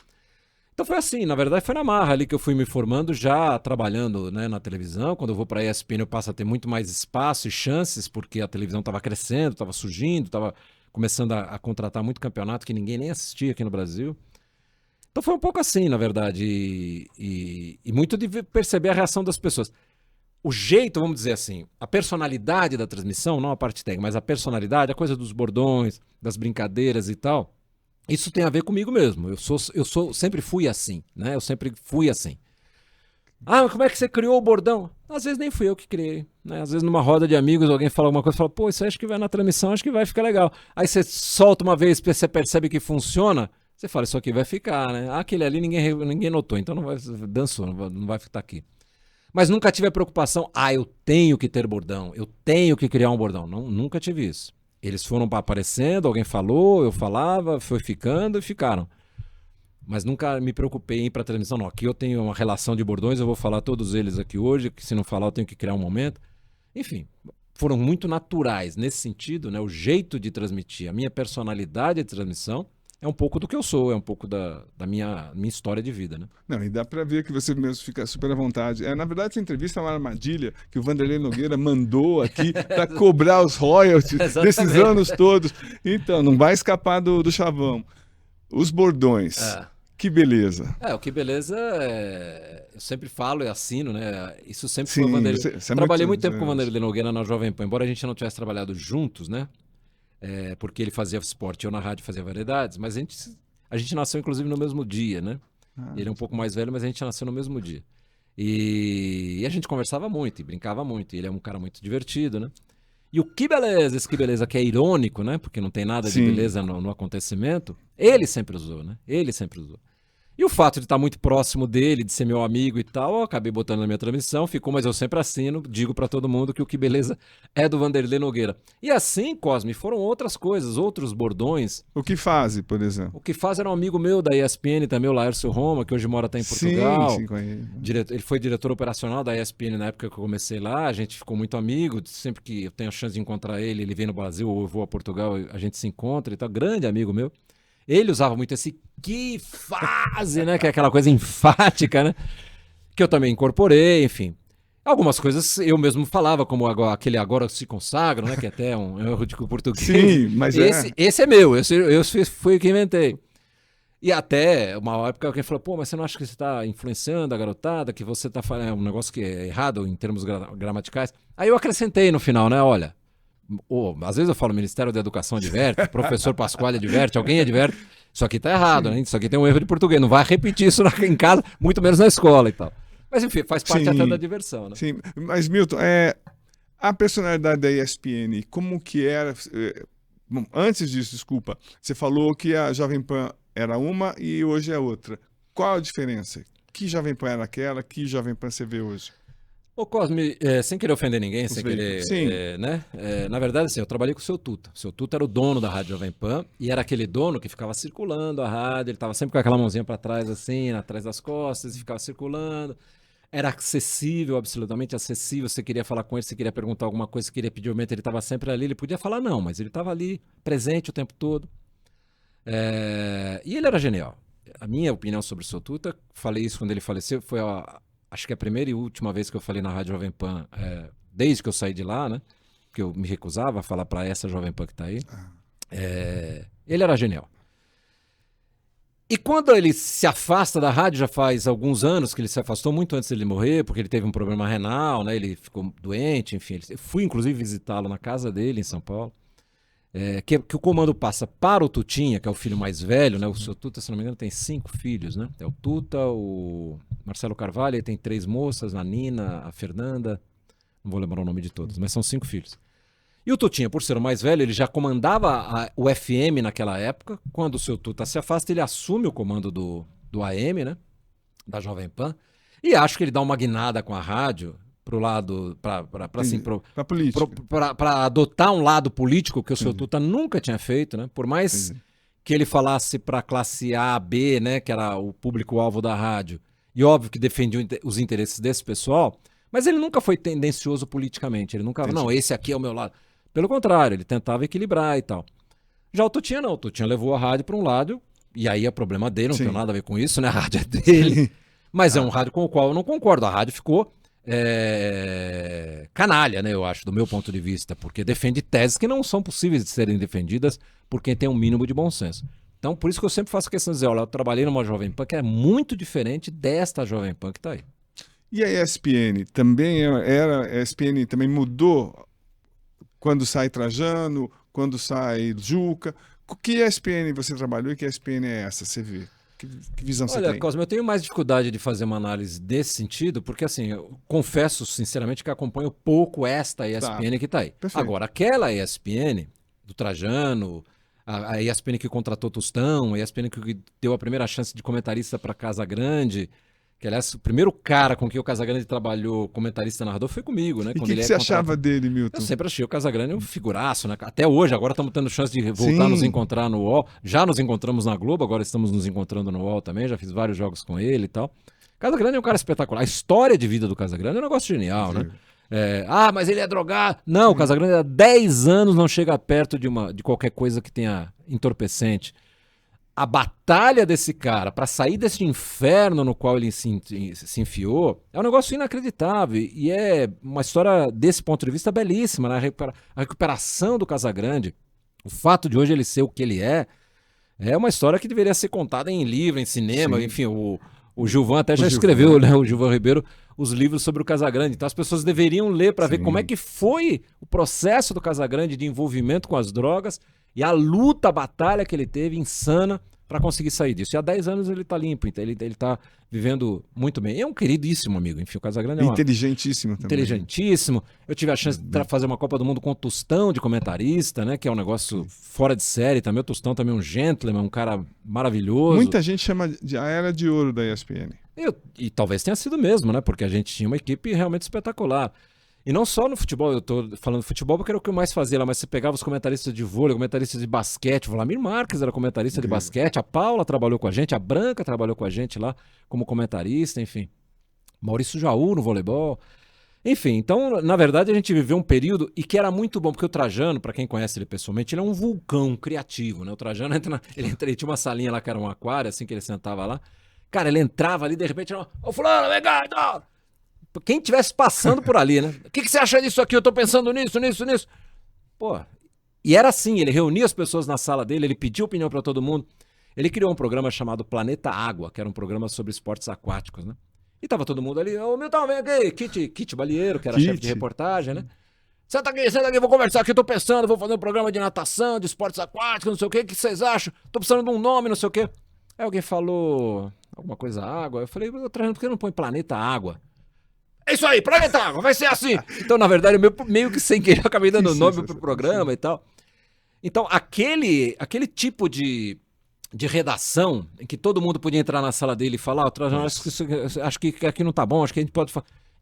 Então foi assim, na verdade foi na marra ali que eu fui me formando, já trabalhando, né, na televisão. Quando eu vou para a ESPN eu passo a ter muito mais espaço e chances, porque a televisão estava crescendo, estava surgindo, estava começando a contratar muito campeonato que ninguém nem assistia aqui no Brasil. Então foi um pouco assim, na verdade, e muito de perceber a reação das pessoas. O jeito, vamos dizer assim, a personalidade da transmissão, não a parte técnica, mas a personalidade, a coisa dos bordões, das brincadeiras e tal, isso tem a ver comigo mesmo. Sempre fui assim, né? Eu sempre fui assim. Ah, mas como é que você criou o bordão? Às vezes nem fui eu que criei, né? Às vezes numa roda de amigos alguém fala alguma coisa e fala, pô, isso aí acho que vai na transmissão, acho que vai ficar legal. Aí você solta uma vez, você percebe que funciona, você fala, isso aqui vai ficar, né? Ah, aquele ali ninguém notou, então não vai, dançou, não vai ficar aqui. Mas nunca tive a preocupação, eu tenho que ter bordão, eu tenho que criar um bordão. Não, nunca tive isso. Eles foram aparecendo, alguém falou, eu falava, foi ficando e ficaram. Mas nunca me preocupei em ir para a transmissão, não. Aqui eu tenho uma relação de bordões, eu vou falar todos eles aqui hoje, que se não falar eu tenho que criar um momento. Enfim, foram muito naturais nesse sentido, né? O jeito de transmitir, a minha personalidade de transmissão, é um pouco do que eu sou, é um pouco da minha história de vida, né? Não, e dá pra ver que você mesmo fica super à vontade. Na verdade, essa entrevista é uma armadilha que o Vanderlei Nogueira mandou aqui para cobrar os royalties desses anos todos. Então, não vai escapar do chavão. Os bordões, que beleza. O que beleza eu sempre falo e assino, né? Isso sempre foi o Vanderlei. Trabalhei muito tempo com o Vanderlei Nogueira na Jovem Pan, embora a gente não tivesse trabalhado juntos, né? Porque ele fazia esporte, eu na rádio fazia variedades, mas a gente nasceu inclusive no mesmo dia, né? Ele é um pouco mais velho, mas a gente nasceu no mesmo dia. E a gente conversava muito e brincava muito, e ele é um cara muito divertido, né? E o que beleza, esse que beleza que é irônico, né? Porque não tem nada de beleza no acontecimento, ele sempre usou, né? Ele sempre usou. E o fato de estar muito próximo dele, de ser meu amigo e tal, eu acabei botando na minha transmissão, ficou, mas eu sempre assino, digo pra todo mundo que o que beleza é do Vanderlei Nogueira. E assim, Cosme, foram outras coisas, outros bordões. O que faz, por exemplo? O que faz era um amigo meu da ESPN também, o Laércio Roma, que hoje mora até em Portugal. Sim, ele foi diretor operacional da ESPN na época que eu comecei lá, a gente ficou muito amigo, sempre que eu tenho a chance de encontrar ele vem no Brasil ou eu vou a Portugal, a gente se encontra e tal, grande amigo meu. Ele usava muito esse que fase, né? Que é aquela coisa enfática, né? que eu também incorporei, enfim. Algumas coisas eu mesmo falava, como aquele agora se consagram, né? Que é até um erro de português. Sim, mas esse é meu, eu fui o que inventei. E até uma época alguém falou, pô, mas você não acha que você está influenciando a garotada, que você está falando um negócio que é errado em termos gramaticais? Aí eu acrescentei no final, né? Olha, às vezes eu falo Ministério da Educação adverte, professor Pasquale adverte, alguém adverte. Isso aqui tá errado, né? Isso aqui tem um erro de português. Não vai repetir isso em casa, muito menos na escola e tal. Mas enfim, faz parte até da diversão, né? Sim, mas Milton, a personalidade da ESPN, como que era... Bom, antes disso, desculpa, você falou que a Jovem Pan era uma e hoje é outra. Qual a diferença? Que Jovem Pan era aquela, que Jovem Pan você vê hoje? Ô Cosme, sem querer ofender ninguém, sem querer, né? Na verdade, assim, eu trabalhei com o seu Tuta. O seu Tuta era o dono da Rádio Jovem Pan e era aquele dono que ficava circulando a rádio, ele estava sempre com aquela mãozinha para trás, assim, atrás das costas, e ficava circulando. Era acessível, absolutamente acessível. Você queria falar com ele, você queria perguntar alguma coisa, você queria pedir aumento, ele estava sempre ali. Ele podia falar não, mas ele estava ali, presente o tempo todo. E ele era genial. A minha opinião sobre o seu Tuta, falei isso quando ele faleceu, foi acho que a primeira e última vez que eu falei na Rádio Jovem Pan, desde que eu saí de lá, né? Que eu me recusava a falar para essa Jovem Pan que está aí. Ele era genial. E quando ele se afasta da rádio, já faz alguns anos que ele se afastou, muito antes dele morrer, porque ele teve um problema renal, né? Ele ficou doente, enfim. Eu fui, inclusive, visitá-lo na casa dele, em São Paulo. Que o comando passa para o Tutinha, que é o filho mais velho, né? O seu Tuta, se não me engano, tem 5 filhos, né? É o Tuta, o Marcelo Carvalho, ele tem 3 moças, a Nina, a Fernanda, não vou lembrar o nome de todos, mas são 5 filhos. E o Tutinha, por ser o mais velho, ele já comandava o FM naquela época. Quando o seu Tuta se afasta, ele assume o comando do AM, né? Da Jovem Pan. E acho que ele dá uma guinada com a rádio pro lado, para adotar um lado político que o seu Tuta nunca tinha feito, né? Por mais que ele falasse para a classe A, B, né? Que era o público-alvo da rádio. E óbvio que defendia os interesses desse pessoal, mas ele nunca foi tendencioso politicamente. Ele nunca, não, esse aqui é o meu lado. Pelo contrário, ele tentava equilibrar e tal. Já o Tutinha não, o Tutinha levou a rádio para um lado, e aí é problema dele, não tem nada a ver com isso, né? A rádio é dele. Mas é um rádio com o qual eu não concordo. A rádio ficou canalha, né? Eu acho, do meu ponto de vista, porque defende teses que não são possíveis de serem defendidas por quem tem um mínimo de bom senso. Então, por isso que eu sempre faço questão de dizer, olha, eu trabalhei numa Jovem Pan que é muito diferente desta Jovem Pan que está aí. E a ESPN também a ESPN também mudou quando sai Trajano, quando sai Juca. Que ESPN você trabalhou e que ESPN é essa? Você vê? Que visão você tem? Olha, Cosme, eu tenho mais dificuldade de fazer uma análise desse sentido, porque assim, eu confesso sinceramente que acompanho pouco esta ESPN que está aí. Perfeito. Agora, aquela ESPN do Trajano, a ESPN que contratou Tostão, a ESPN que deu a primeira chance de comentarista para Casagrande, que aliás, o primeiro cara com quem o Casagrande trabalhou comentarista narrador foi comigo, né? E o que você achava dele, Milton? Eu sempre achei o Casagrande um figuraço, né? Até hoje, agora estamos tendo chance de voltar a nos encontrar no UOL. Já nos encontramos na Globo, agora estamos nos encontrando no UOL também, já fiz vários jogos com ele e tal. Casagrande é um cara espetacular. A história de vida do Casagrande é um negócio genial, né? Mas ele é drogado. Não, o Casagrande há 10 anos não chega perto de qualquer coisa que tenha entorpecente. A batalha desse cara para sair desse inferno no qual ele se enfiou é um negócio inacreditável e é uma história desse ponto de vista belíssima, né? A recuperação do Casagrande, o fato de hoje ele ser o que ele é uma história que deveria ser contada em livro, em cinema. Sim. Enfim, o Gilvan até já escreveu, né? O Gilvan Ribeiro, os livros sobre o Casagrande. Então as pessoas deveriam ler para ver como é que foi o processo do Casagrande de envolvimento com as drogas e a luta, a batalha que ele teve, insana, para conseguir sair disso. E há 10 anos ele tá limpo, então ele tá vivendo muito bem. E é um queridíssimo amigo, enfim, o Casagrande é inteligentíssimo também. Inteligentíssimo. Eu tive a chance de fazer uma Copa do Mundo com o Tostão de comentarista, né, que é um negócio fora de série também. O Tostão também é um gentleman, um cara maravilhoso. Muita gente chama de a era de ouro da ESPN. E talvez tenha sido mesmo, né, porque a gente tinha uma equipe realmente espetacular. E não só no futebol, eu tô falando de futebol porque era o que eu mais fazia lá, mas você pegava os comentaristas de vôlei, comentaristas de basquete, o Vladimir Marques era comentarista de basquete, a Paula trabalhou com a gente, a Branca trabalhou com a gente lá como comentarista, enfim. Maurício Jaú no voleibol. Enfim, então, na verdade, a gente viveu um período e que era muito bom, porque o Trajano, para quem conhece ele pessoalmente, ele é um vulcão criativo, né? O Trajano ele tinha uma salinha lá que era um aquário, assim que ele sentava lá. Cara, ele entrava ali, de repente, ô fulano, vem cá, então. Quem tivesse passando por ali, né? O que você acha disso aqui? Eu tô pensando nisso. Pô, e era assim, ele reunia as pessoas na sala dele, ele pedia opinião pra todo mundo. Ele criou um programa chamado Planeta Água, que era um programa sobre esportes aquáticos, né? E tava todo mundo ali, ô Milton, vem aqui, Kit Balieiro, que era chefe de reportagem, né? Senta aqui, vou conversar aqui, tô pensando, vou fazer um programa de natação, de esportes aquáticos, não sei o quê, o que vocês acham? Tô precisando de um nome, não sei o quê. Aí alguém falou alguma coisa água, eu falei, por que não põe Planeta Água? É isso aí, Planeta Água, vai ser assim. Então, na verdade, meio que sem querer, eu acabei dando nome pro programa e tal. Então, aquele tipo de redação, em que todo mundo podia entrar na sala dele e falar, acho que aqui não tá bom, acho que a gente pode...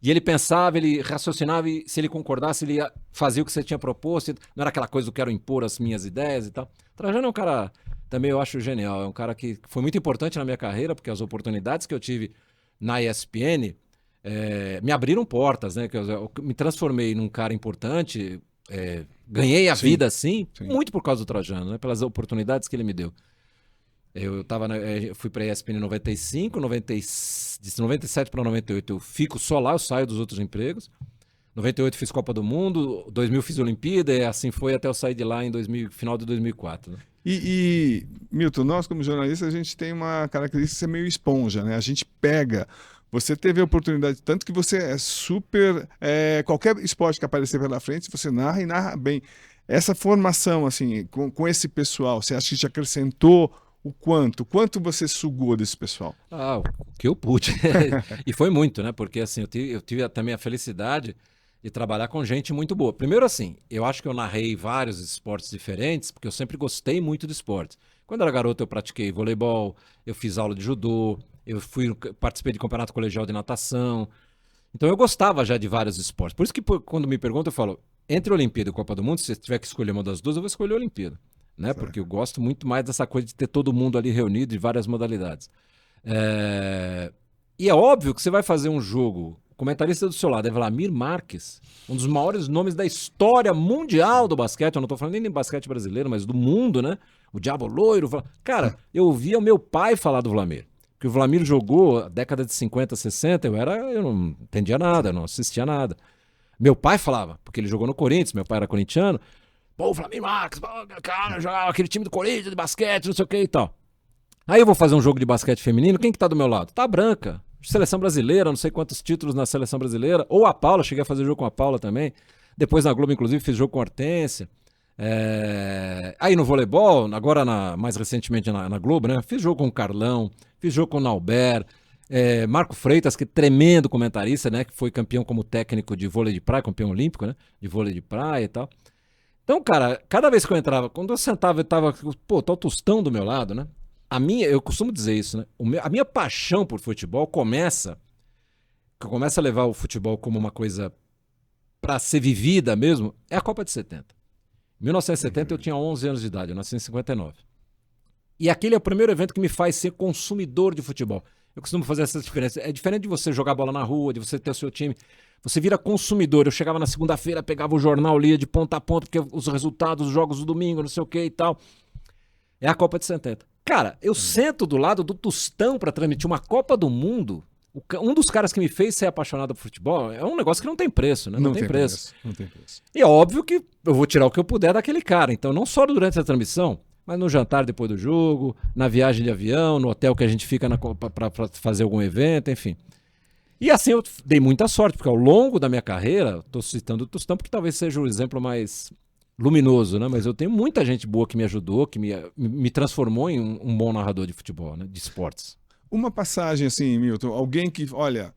E ele pensava, ele raciocinava, e se ele concordasse, ele ia fazer o que você tinha proposto. Não era aquela coisa do quero impor as minhas ideias e tal. Trajano é um cara, também eu acho genial, é um cara que foi muito importante na minha carreira, porque as oportunidades que eu tive na ESPN me abriram portas, né? Eu me transformei num cara importante, ganhei a vida assim, muito por causa do Trajano, né? Pelas oportunidades que ele me deu. Eu fui para a ESPN em 95, de 97 para 98 eu fico só lá, eu saio dos outros empregos. 98 fiz Copa do Mundo, 2000 fiz Olimpíada, e assim foi até eu sair de lá em final de 2004. Né? Milton, nós como jornalistas, a gente tem uma característica de ser meio esponja, né? A gente pega... Você teve a oportunidade, tanto que você é super... qualquer esporte que aparecer pela frente, você narra e narra bem. Essa formação, assim, com esse pessoal, você acha que te acrescentou o quanto? Quanto você sugou desse pessoal? O que eu pude. E foi muito, né? Porque assim, eu tive também a felicidade de trabalhar com gente muito boa. Primeiro assim, eu acho que eu narrei vários esportes diferentes, porque eu sempre gostei muito de esportes. Quando eu era garoto eu pratiquei voleibol, eu fiz aula de judô, participei de campeonato colegial de natação. Então eu gostava já de vários esportes. Por isso que quando me perguntam eu falo, entre Olimpíada e Copa do Mundo, se você tiver que escolher uma das duas, eu vou escolher a Olimpíada. Né? Porque eu gosto muito mais dessa coisa de ter todo mundo ali reunido de várias modalidades. E é óbvio que você vai fazer um jogo, o comentarista do seu lado é Vlamir Marques, um dos maiores nomes da história mundial do basquete, eu não estou falando nem de basquete brasileiro, mas do mundo, né? O Diabo Loiro. Cara, eu ouvia o meu pai falar do Vlamir. Porque o Vlamir jogou década de 50, 60, eu não entendia nada, eu não assistia nada. Meu pai falava, porque ele jogou no Corinthians, meu pai era corintiano. Pô, o Vlamir Marques, cara, jogava aquele time do Corinthians de basquete, não sei o que e tal. Aí eu vou fazer um jogo de basquete feminino, quem que tá do meu lado? Tá a Branca, seleção brasileira, não sei quantos títulos na seleção brasileira. Ou a Paula, cheguei a fazer jogo com a Paula também. Depois na Globo, inclusive, fiz jogo com a Hortência. Aí no voleibol, agora mais recentemente na Globo, né? Fiz jogo com o Carlão, fiz jogo com o Nauber. Marco Freitas, que é tremendo comentarista, né? Que foi campeão como técnico de vôlei de praia, campeão olímpico, né? De vôlei de praia e tal. Então, cara, cada vez que eu entrava, quando eu sentava, eu tava, tá o Tostão do meu lado, né? Eu costumo dizer isso, né? A minha paixão por futebol começa a levar o futebol como uma coisa pra ser vivida mesmo, é a Copa de 70. Em 1970 eu tinha 11 anos de idade, eu nasci em 59. E aquele é o primeiro evento que me faz ser consumidor de futebol. Eu costumo fazer essa diferença. É diferente de você jogar bola na rua, de você ter o seu time. Você vira consumidor. Eu chegava na segunda-feira, pegava o jornal, lia de ponta a ponta, porque os resultados, os jogos do domingo, não sei o que e tal. É a Copa de 70. Cara, eu sento do lado do Tostão pra transmitir uma Copa do Mundo. Um dos caras que me fez ser apaixonado por futebol é um negócio que não tem preço, né? Não tem preço. Não tem preço. E é óbvio que eu vou tirar o que eu puder daquele cara. Então, não só durante a transmissão, mas no jantar depois do jogo, na viagem de avião, no hotel que a gente fica para fazer algum evento, enfim. E assim eu dei muita sorte, porque ao longo da minha carreira, estou citando o Tostão porque talvez seja o exemplo mais luminoso, né? Mas eu tenho muita gente boa que me ajudou, que me transformou em um bom narrador de futebol, né? De esportes. Uma passagem assim, Milton, alguém que, olha,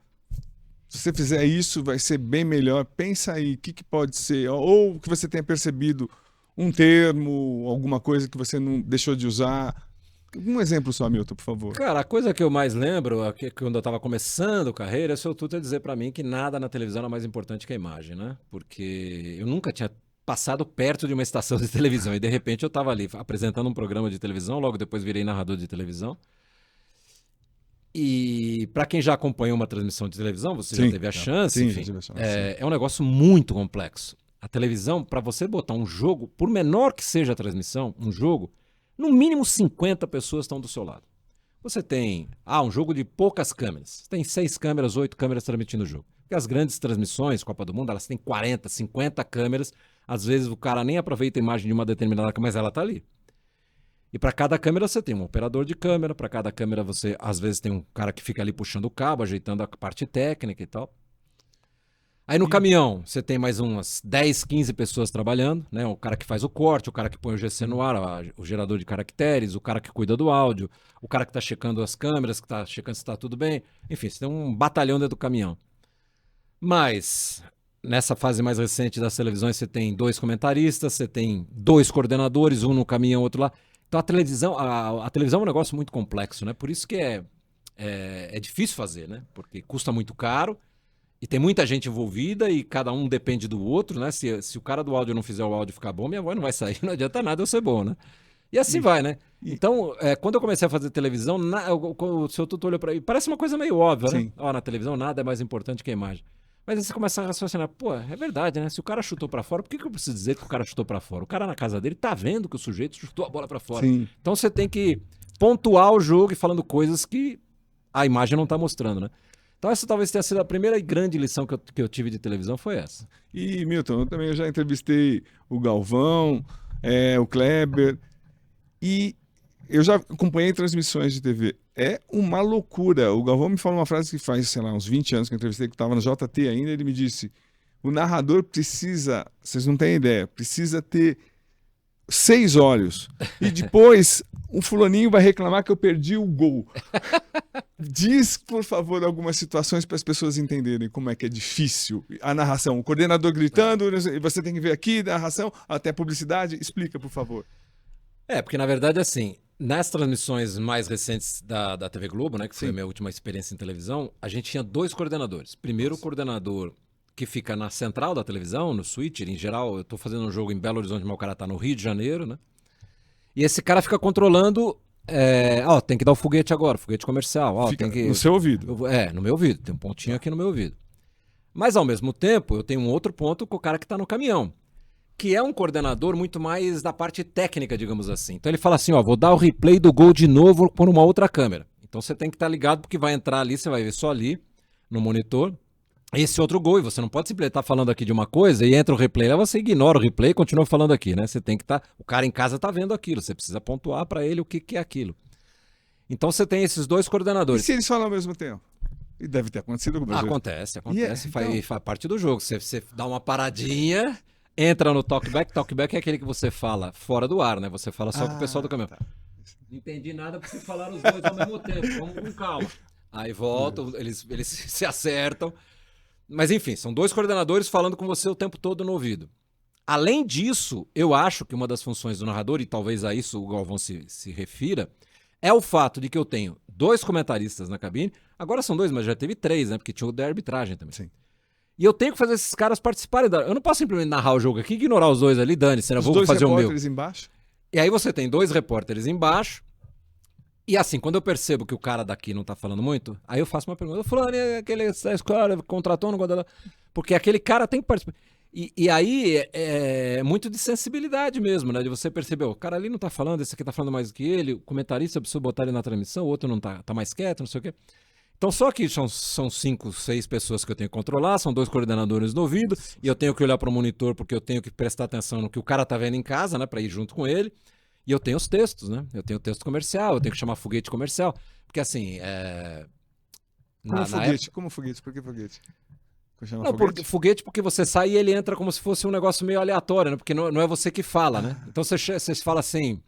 se você fizer isso vai ser bem melhor, pensa aí, o que pode ser, ou que você tenha percebido um termo, alguma coisa que você não deixou de usar. Um exemplo só, Milton, por favor. Cara, a coisa que eu mais lembro, quando eu estava começando a carreira, é o seu Tuta dizer para mim que nada na televisão é mais importante que a imagem, né? Porque eu nunca tinha passado perto de uma estação de televisão e de repente eu estava ali apresentando um programa de televisão, logo depois virei narrador de televisão. E para quem já acompanhou uma transmissão de televisão, você já teve a chance, enfim, é um negócio muito complexo. A televisão, para você botar um jogo, por menor que seja a transmissão, um jogo, no mínimo 50 pessoas estão do seu lado. Você tem um jogo de poucas câmeras. Você tem 6 câmeras, 8 câmeras transmitindo o jogo. Porque as grandes transmissões, Copa do Mundo, elas têm 40, 50 câmeras. Às vezes o cara nem aproveita a imagem de uma determinada câmera, mas ela tá ali. E para cada câmera você tem um operador de câmera, para cada câmera você, às vezes, tem um cara que fica ali puxando o cabo, ajeitando a parte técnica e tal. Aí no caminhão, você tem mais umas 10, 15 pessoas trabalhando, né? O cara que faz o corte, o cara que põe o GC no ar, o gerador de caracteres, o cara que cuida do áudio, o cara que tá checando as câmeras, que tá checando se tá tudo bem. Enfim, você tem um batalhão dentro do caminhão. Mas, nessa fase mais recente das televisões, você tem 2 comentaristas, você tem 2 coordenadores, um no caminhão, outro lá. Então a televisão é um negócio muito complexo, né? Por isso que é difícil fazer, né? Porque custa muito caro. E tem muita gente envolvida e cada um depende do outro, né? Se o cara do áudio não fizer o áudio ficar bom, minha voz não vai sair, não adianta nada eu ser bom, né? E assim vai, né? Então, quando eu comecei a fazer televisão, o seu tutor olhou pra mim, parece uma coisa meio óbvia, né? Na televisão nada é mais importante que a imagem. Mas aí você começa a raciocinar, pô, é verdade, né? Se o cara chutou pra fora, por que eu preciso dizer que o cara chutou pra fora? O cara na casa dele tá vendo que o sujeito chutou a bola pra fora. Sim. Então você tem que pontuar o jogo e falando coisas que a imagem não tá mostrando, né? Então essa talvez tenha sido a primeira grande lição que eu tive de televisão, foi essa. E, Milton, eu também já entrevistei o Galvão, o Kleber, e eu já acompanhei transmissões de TV. É uma loucura. O Galvão me falou uma frase que faz, sei lá, uns 20 anos que eu entrevistei, que estava no JT ainda, ele me disse, o narrador precisa, vocês não têm ideia, precisa ter 6 olhos. E depois o fulaninho vai reclamar que eu perdi o gol. Diz, por favor, algumas situações para as pessoas entenderem como é que é difícil a narração. O coordenador gritando, você tem que ver aqui, narração, até publicidade. Explica, por favor. Porque na verdade, assim, nas transmissões mais recentes da TV Globo, né, que foi a minha última experiência em televisão, a gente tinha 2 coordenadores. Primeiro, o coordenador que fica na central da televisão, no switcher, em geral, eu tô fazendo um jogo em Belo Horizonte, mas o cara tá no Rio de Janeiro, né? E esse cara fica controlando, tem que dar o foguete agora, foguete comercial. Fica tem que... no seu ouvido. No meu ouvido, tem um pontinho aqui no meu ouvido. Mas ao mesmo tempo, eu tenho um outro ponto com o cara que tá no caminhão, que é um coordenador muito mais da parte técnica, digamos assim. Então ele fala assim, vou dar o replay do gol de novo por uma outra câmera. Então você tem que estar ligado, porque vai entrar ali, você vai ver só ali, no monitor, esse outro gol, e você não pode simplesmente estar falando aqui de uma coisa e entra o replay, lá você ignora o replay e continua falando aqui, né? Você tem que estar... O cara em casa está vendo aquilo, você precisa pontuar para ele o que é aquilo. Então você tem esses 2 coordenadores. E se eles falam ao mesmo tempo? E deve ter acontecido com o Brasil. Acontece, Então... faz parte do jogo. Você dá uma paradinha, entra no talkback. Talkback é aquele que você fala fora do ar, né? Você fala só com o pessoal do caminhão. Tá. Não entendi nada porque falaram os 2 ao mesmo tempo, vamos com calma. Aí voltam, eles se acertam. Mas enfim, são 2 coordenadores falando com você o tempo todo no ouvido. Além disso, eu acho que uma das funções do narrador, e talvez a isso o Galvão se refira, é o fato de que eu tenho 2 comentaristas na cabine, agora são 2, mas já teve 3, né? Porque tinha o da arbitragem também. Sim. E eu tenho que fazer esses caras participarem. Eu não posso simplesmente narrar o jogo aqui e ignorar os 2 ali, dane-se, eu vou fazer o meu. Os 2 repórteres embaixo? E aí você tem 2 repórteres embaixo. E assim, quando eu percebo que o cara daqui não tá falando muito, aí eu faço uma pergunta. Fulano, aquele cara contratou no Guadalajara. Porque aquele cara tem que participar. E aí é muito de sensibilidade mesmo, né? De você perceber, o cara ali não tá falando, esse aqui tá falando mais do que ele, o comentarista precisa botar ele na transmissão, o outro não tá mais quieto, não sei o quê. Então só que são 5, 6 pessoas que eu tenho que controlar, são 2 coordenadores no ouvido, e eu tenho que olhar para o monitor porque eu tenho que prestar atenção no que o cara tá vendo em casa, né? Para ir junto com ele. E eu tenho os textos, né? Eu tenho o texto comercial, eu tenho que chamar foguete comercial. Porque assim, Como foguete? Por que foguete? Foguete porque você sai e ele entra como se fosse um negócio meio aleatório, né? Porque não é você que fala, né? Então você fala assim...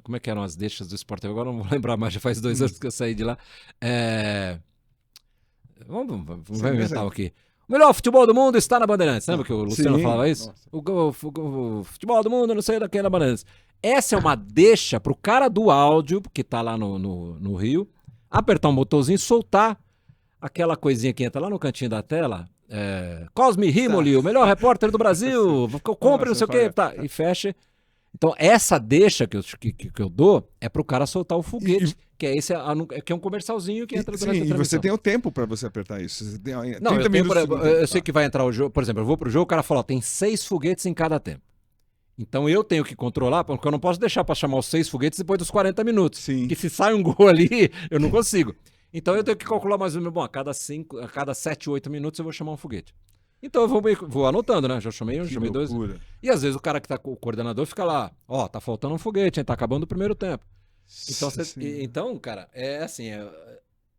como é que eram as deixas do Sport TV? Agora não vou lembrar mais, já faz 2 anos que eu saí de lá. Vamos inventar aqui. O melhor futebol do mundo está na Bandeirantes. Lembra que o Luciano falava isso? O futebol do mundo, não sei daquele na Bandeirantes. Essa é uma deixa pro cara do áudio, que tá lá no Rio, apertar um botãozinho e soltar aquela coisinha que entra lá no cantinho da tela. Cosme Rimoli, o melhor repórter do Brasil. Compre não sei o quê. Tá, e fecha. Então, essa deixa que eu dou é pro cara soltar o foguete, que é um comercialzinho que entra durante a transmissão. E você tem o tempo para você apertar isso. Você tem eu sei que vai entrar o jogo. Por exemplo, eu vou pro jogo, o cara fala, tem 6 foguetes em cada tempo. Então eu tenho que controlar, porque eu não posso deixar para chamar os 6 foguetes depois dos 40 minutos. Sim. Que se sai um gol ali, eu não consigo. Então eu tenho que calcular mais ou menos, bom, a cada 7, 8 minutos eu vou chamar um foguete. Então eu vou anotando, né? Já chamei um, Que chamei dois. loucura. E às vezes o cara que tá com o coordenador fica lá, ó, tá faltando um foguete, hein? Tá acabando o primeiro tempo. Então, Sim. então cara, é assim,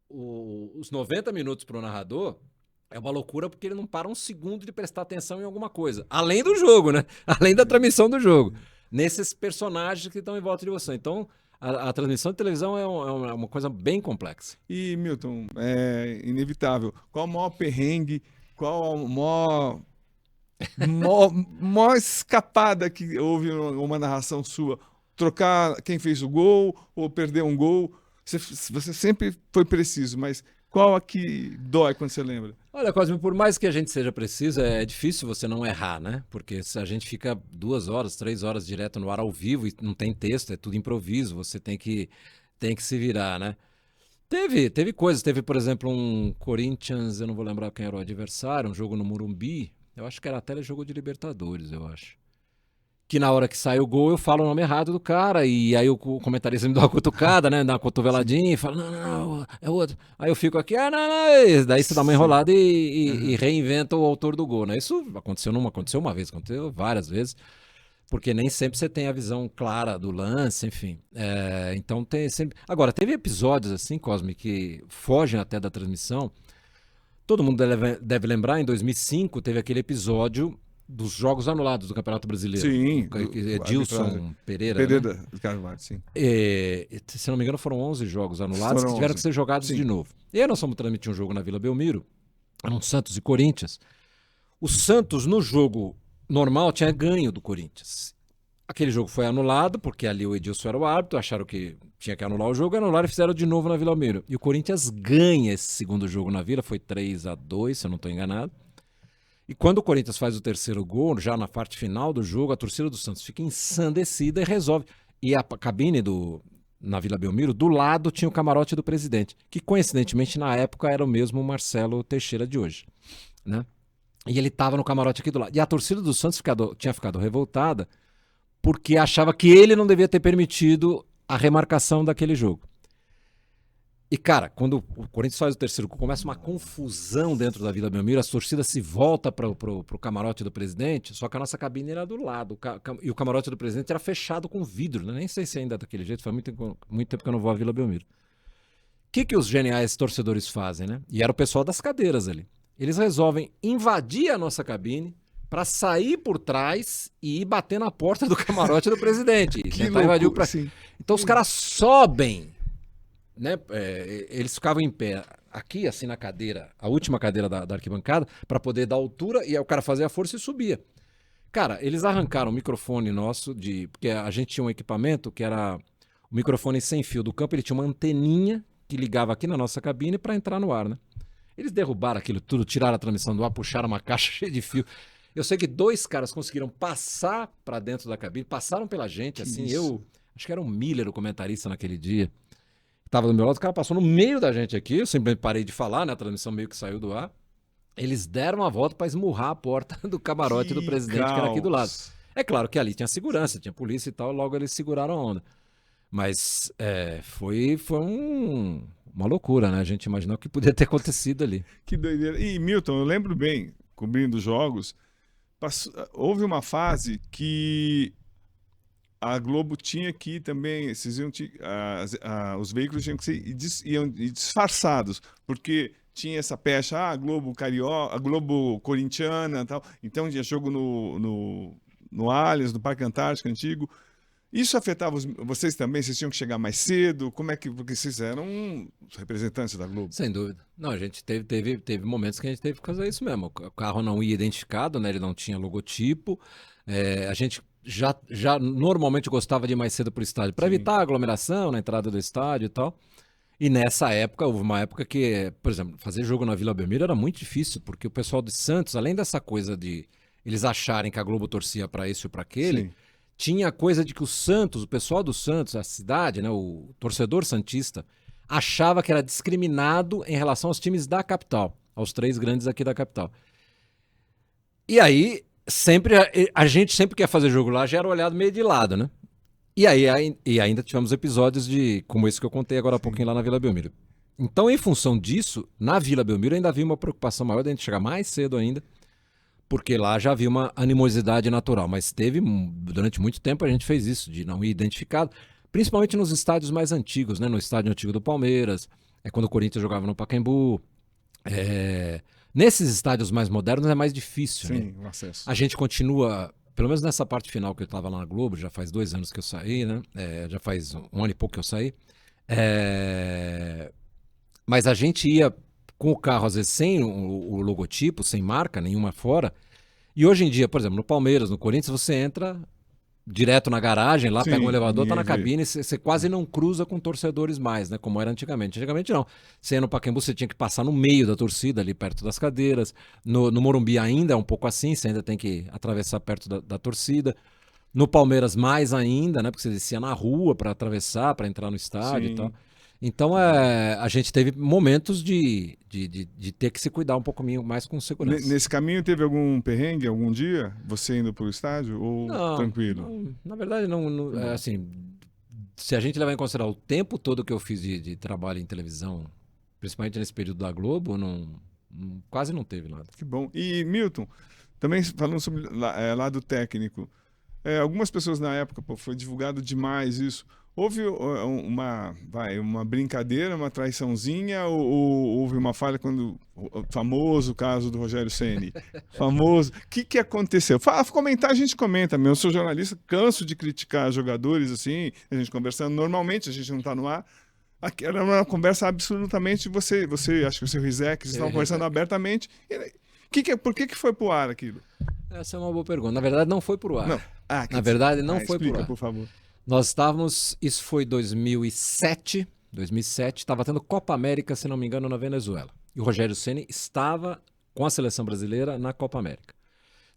os 90 minutos pro narrador é uma loucura porque ele não para um segundo de prestar atenção em alguma coisa. Além do jogo, né? Além da transmissão do jogo. Nesses personagens que estão em volta de você. Então, a transmissão de televisão é uma coisa bem complexa. E, Milton, é inevitável. Qual o maior perrengue? Qual a maior escapada que houve uma narração sua? Trocar quem fez o gol ou perder um gol? Você sempre foi preciso, mas qual a que dói quando você lembra? Olha, Cosme, por mais que a gente seja preciso, é difícil você não errar, né? Porque se a gente fica 2 horas, 3 horas direto no ar ao vivo e não tem texto, é tudo improviso, você tem que se virar, né? Teve coisas, teve, por exemplo, um Corinthians, eu não vou lembrar quem era o adversário, um jogo no Morumbi, eu acho que era até jogo de Libertadores, eu acho. Que na hora que sai o gol eu falo o nome errado do cara, e aí o comentarista me dá uma cutucada, né, dá uma cotoveladinha e fala, não, é outro. Aí eu fico aqui, não, daí você dá uma enrolada e reinventa o autor do gol, né? Isso aconteceu uma vez, aconteceu várias vezes, porque nem sempre você tem a visão clara do lance, enfim. Então tem sempre... Agora, teve episódios assim, Cosme, que fogem até da transmissão. Todo mundo deve lembrar, em 2005 teve aquele episódio dos jogos anulados do Campeonato Brasileiro. Sim. Edilson Pereira, né? do Carvalho, sim. Se não me engano, foram 11 jogos anulados Foram que tiveram 11. que ser jogados Sim. de novo. E aí nós fomos transmitir um jogo na Vila Belmiro, era um Santos e Corinthians. O Santos, no jogo normal, tinha ganho do Corinthians. Aquele jogo foi anulado, porque ali o Edilson era o árbitro, acharam que tinha que anular o jogo, anularam e fizeram de novo na Vila Belmiro. E o Corinthians ganha esse segundo jogo na Vila, foi 3-2, se eu não estou enganado. E quando o Corinthians faz o terceiro gol, já na parte final do jogo, a torcida do Santos fica ensandecida e resolve. E a cabine na Vila Belmiro, do lado tinha o camarote do presidente, que coincidentemente na época era o mesmo Marcelo Teixeira de hoje, né? E ele estava no camarote aqui do lado. E a torcida do Santos tinha ficado revoltada porque achava que ele não devia ter permitido a remarcação daquele jogo. E, cara, quando o Corinthians faz o terceiro gol, começa uma confusão dentro da Vila Belmiro, a torcida se volta pro camarote do presidente, só que a nossa cabine era do lado, e o camarote do presidente era fechado com vidro, né? Nem sei se ainda é daquele jeito, faz muito tempo que eu não vou à Vila Belmiro. O que os geniais torcedores fazem, né? E era o pessoal das cadeiras ali. Eles resolvem invadir a nossa cabine para sair por trás e ir bater na porta do camarote do presidente. E tentar invadir Então os caras sobem, né? Eles ficavam em pé aqui, assim, na cadeira, a última cadeira da arquibancada, para poder dar altura, e aí o cara fazia a força e subia. Cara, eles arrancaram o microfone nosso, porque a gente tinha um equipamento que era o microfone sem fio do campo, ele tinha uma anteninha que ligava aqui na nossa cabine para entrar no ar, né? Eles derrubaram aquilo tudo, tiraram a transmissão do ar, puxaram uma caixa cheia de fio. Eu sei que 2 caras conseguiram passar para dentro da cabine, passaram pela gente, assim, acho que era o Miller, o comentarista naquele dia, estava do meu lado, o cara passou no meio da gente aqui, eu simplesmente parei de falar, né? A transmissão meio que saiu do ar. Eles deram a volta para esmurrar a porta do camarote do presidente, que era aqui do lado. É claro que ali tinha segurança, tinha polícia e tal, logo eles seguraram a onda. Mas foi uma loucura, né? A gente imaginou o que podia ter acontecido ali. Que doideira. E, Milton, eu lembro bem, cobrindo jogos, houve uma fase que a Globo tinha que também, os veículos tinham que ser iam disfarçados, porque tinha essa pecha, a Globo carioca, a Globo corintiana e tal, então tinha jogo no Allianz, no Parque Antártico Antigo. Isso afetava vocês também? Vocês tinham que chegar mais cedo? Como é que... Porque vocês eram os representantes da Globo. Sem dúvida. Não, a gente teve momentos que a gente teve que fazer isso mesmo. O carro não ia identificado, né? Ele não tinha logotipo. A gente já normalmente gostava de ir mais cedo para o estádio, para evitar a aglomeração na entrada do estádio e tal. E nessa época, houve uma época que, por exemplo, fazer jogo na Vila Belmiro era muito difícil, porque o pessoal de Santos, além dessa coisa de eles acharem que a Globo torcia para esse ou para aquele... Sim. Tinha a coisa de que o pessoal do Santos, a cidade, né, o torcedor santista, achava que era discriminado em relação aos times da capital, aos 3 grandes aqui da capital. E aí, sempre a gente sempre quer fazer jogo lá, já era olhado meio de lado, né? E ainda tivemos episódios como esse que eu contei agora há pouquinho lá na Vila Belmiro. Então, em função disso, na Vila Belmiro ainda havia uma preocupação maior de a gente chegar mais cedo ainda, porque lá já havia uma animosidade natural. Mas durante muito tempo a gente fez isso, de não ir identificado, principalmente nos estádios mais antigos, né? No estádio antigo do Palmeiras, quando o Corinthians jogava no Pacaembu. Nesses estádios mais modernos é mais difícil, Sim, né? o acesso. A gente continua, pelo menos nessa parte final que eu estava lá na Globo, já faz 2 anos que eu saí, né? Já faz 1 ano e pouco que eu saí. Mas a gente ia com o carro, às vezes, sem o logotipo, sem marca nenhuma fora. E hoje em dia, por exemplo, no Palmeiras, no Corinthians, você entra direto na garagem, lá pega um Sim, elevador, tá na ninguém vê. cabine, você quase não cruza com torcedores mais, né? Como era antigamente. Antigamente não. Você ia no Pacaembu, você tinha que passar no meio da torcida, ali perto das cadeiras. No Morumbi ainda é um pouco assim, você ainda tem que atravessar perto da torcida. No Palmeiras mais ainda, né? Porque você descia na rua para atravessar, para entrar no estádio Sim. e tal. Então a gente teve momentos de ter que se cuidar um pouco mais com segurança. Nesse caminho teve algum perrengue algum dia? Você indo pro estádio ou Não, tranquilo? na verdade, assim, se a gente levar em consideração o tempo todo que eu fiz de trabalho em televisão, principalmente nesse período da Globo, quase não teve nada. Que bom. E Milton, também falando sobre lado técnico, algumas pessoas na época, foi divulgado demais isso. Houve uma brincadeira, uma traiçãozinha, ou houve uma falha quando o famoso caso do Rogério Ceni? Famoso. O que aconteceu? Comentar, a gente comenta mesmo. Eu sou jornalista, canso de criticar jogadores assim, a gente conversando normalmente, a gente não está no ar. Aqui era uma conversa absolutamente você acho que o seu Rizek, vocês estavam conversando abertamente. Por que foi pro ar aquilo? Essa é uma boa pergunta. Na verdade, não foi pro ar. Não. Na verdade, não foi explica, pro ar. por favor. Nós estávamos, isso foi 2007, estava tendo Copa América, se não me engano, na Venezuela. E o Rogério Ceni estava com a seleção brasileira na Copa América.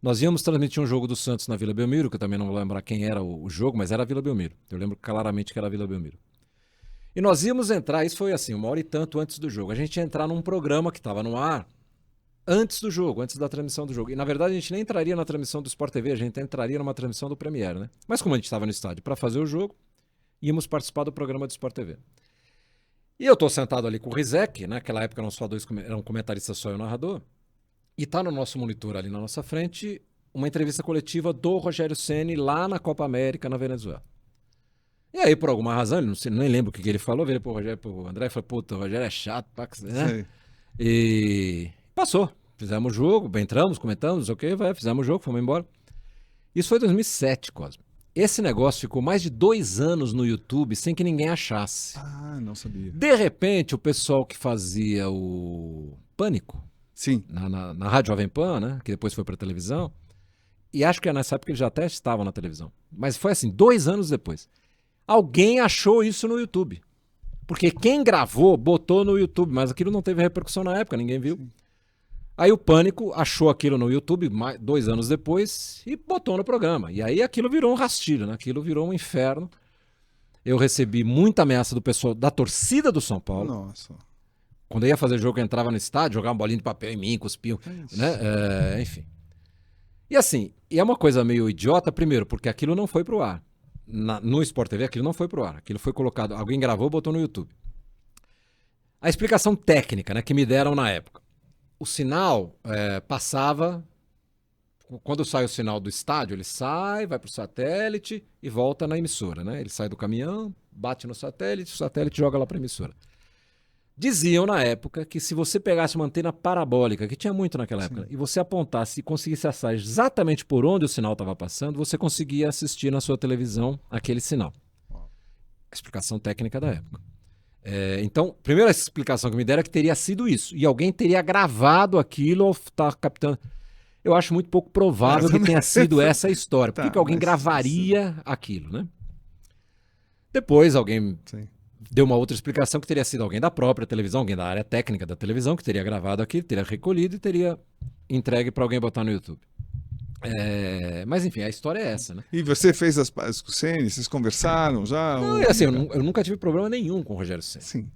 Nós íamos transmitir um jogo do Santos na Vila Belmiro, que eu também não vou lembrar quem era o jogo, mas era a Vila Belmiro. Eu lembro claramente que era a Vila Belmiro. E nós íamos entrar, isso foi assim, 1 hora e tanto antes do jogo. A gente ia entrar num programa que estava no ar antes do jogo, antes da transmissão do jogo. E na verdade a gente nem entraria na transmissão do Sport TV, a gente entraria numa transmissão do Premiere, né? Mas como a gente estava no estádio para fazer o jogo, íamos participar do programa do Sport TV. E eu tô sentado ali com o Rizek, naquela época eram só eram comentaristas só e o narrador, e tá no nosso monitor ali na nossa frente uma entrevista coletiva do Rogério Ceni lá na Copa América, na Venezuela. E aí, por alguma razão, ele nem lembro o que ele falou, veio pro André e falou, puta, o Rogério é chato, né? Sei. E passou. Fizemos o jogo, entramos, comentamos, não sei o que, fizemos o jogo, fomos embora. Isso foi em 2007, Cosmo. Esse negócio ficou mais de 2 anos no YouTube sem que ninguém achasse. Ah, não sabia. De repente, o pessoal que fazia o Pânico, Sim. na Rádio Jovem Pan, né, que depois foi para televisão, e acho que nessa época ele já até estava na televisão, mas foi assim, 2 anos depois. Alguém achou isso no YouTube. Porque quem gravou, botou no YouTube, mas aquilo não teve repercussão na época, ninguém viu. Sim. Aí o Pânico achou aquilo no YouTube 2 anos depois e botou no programa. E aí aquilo virou um rastilho, né? Aquilo virou um inferno. Eu recebi muita ameaça do pessoal da torcida do São Paulo. Nossa. Quando eu ia fazer jogo, eu entrava no estádio, jogava uma bolinha de papel em mim, cuspiam, né? Enfim. E assim, é uma coisa meio idiota, primeiro, porque aquilo não foi pro ar. No Sport TV, aquilo não foi pro ar. Aquilo foi colocado, alguém gravou e botou no YouTube. A explicação técnica, né, que me deram na época. O sinal passava, quando sai o sinal do estádio, ele sai, vai para o satélite e volta na emissora, né? Ele sai do caminhão, bate no satélite, o satélite joga lá para a emissora. Diziam na época que se você pegasse uma antena parabólica, que tinha muito naquela época, e você apontasse e conseguisse acessar exatamente por onde o sinal estava passando, você conseguia assistir na sua televisão aquele sinal. A explicação técnica da época. Então, a primeira explicação que me deram é que teria sido isso. E alguém teria gravado aquilo ou tá captando. Eu acho muito pouco provável que tenha sido essa a história. Por que alguém gravaria aquilo, né? Depois alguém deu uma outra explicação que teria sido alguém da própria televisão, alguém da área técnica da televisão, que teria gravado aquilo, teria recolhido e teria entregue para alguém botar no YouTube. Mas enfim, a história é essa, né? E você fez as pazes com o Ceni? Vocês conversaram já? Não, assim, eu nunca tive problema nenhum com o Rogério Ceni. Sim.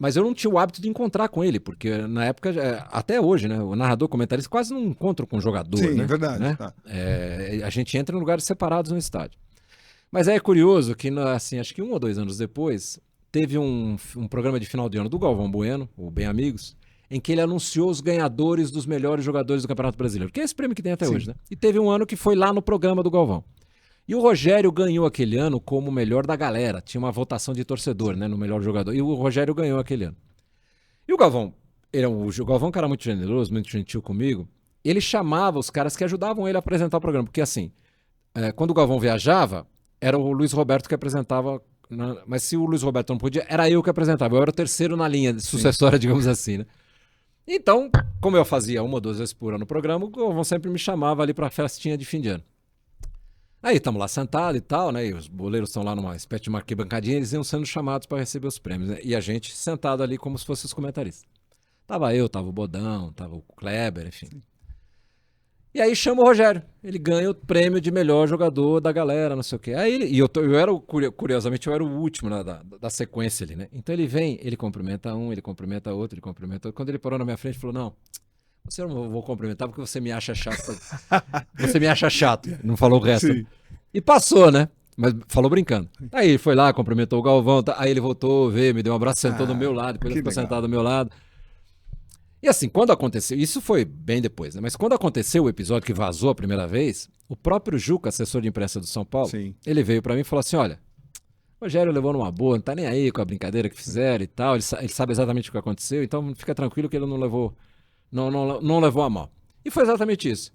Mas eu não tinha o hábito de encontrar com ele, porque na época, até hoje, né? O narrador, comentarista quase não encontra com o jogador, Sim, né? é verdade. Né? Tá. A gente entra em lugares separados no estádio. Mas é curioso que, assim, acho que 1 ou 2 anos depois, teve um programa de final de ano do Galvão Bueno, o Bem Amigos, em que ele anunciou os ganhadores dos melhores jogadores do Campeonato Brasileiro, que é esse prêmio que tem até hoje, né? E teve um ano que foi lá no programa do Galvão. E o Rogério ganhou aquele ano como o melhor da galera. Tinha uma votação de torcedor, né, no melhor jogador. E o Rogério ganhou aquele ano. E o Galvão, o Galvão, um cara muito generoso, muito gentil comigo, ele chamava os caras que ajudavam ele a apresentar o programa. Porque assim, quando o Galvão viajava, era o Luiz Roberto que apresentava. Mas se o Luiz Roberto não podia, era eu que apresentava. Eu era o terceiro na linha sucessória, digamos assim, né? Então, como eu fazia 1 ou 2 vezes por ano o programa, o Galvão sempre me chamava ali pra festinha de fim de ano. Aí estamos lá sentados e tal, né? E os boleiros estão lá numa espécie de uma arquibancadinha, eles iam sendo chamados para receber os prêmios, né? E a gente sentado ali como se fossem os comentaristas. Tava eu, tava o Bodão, tava o Kleber, enfim. E aí chama o Rogério. Ele ganha o prêmio de melhor jogador da galera, não sei o quê. Aí eu era, curiosamente, eu era o último, né, da sequência ali, né? Então ele vem, ele cumprimenta um, ele cumprimenta outro, ele cumprimenta outro. Quando ele parou na minha frente, ele falou, não, você não vou cumprimentar porque você me acha chato. Você me acha chato. Não falou o resto. Sim. E passou, né? Mas falou brincando. Aí ele foi lá, cumprimentou o Galvão, aí ele voltou, veio, me deu um abraço, sentou do meu lado, depois ele ficou sentado do meu lado. E assim, quando aconteceu, isso foi bem depois, né? Mas quando aconteceu o episódio que vazou a primeira vez, o próprio Juca, assessor de imprensa do São Paulo, ele veio pra mim e falou assim, olha, o Rogério levou numa boa, não tá nem aí com a brincadeira que fizeram e tal, ele sabe exatamente o que aconteceu, então fica tranquilo que ele não levou a mal. E foi exatamente isso.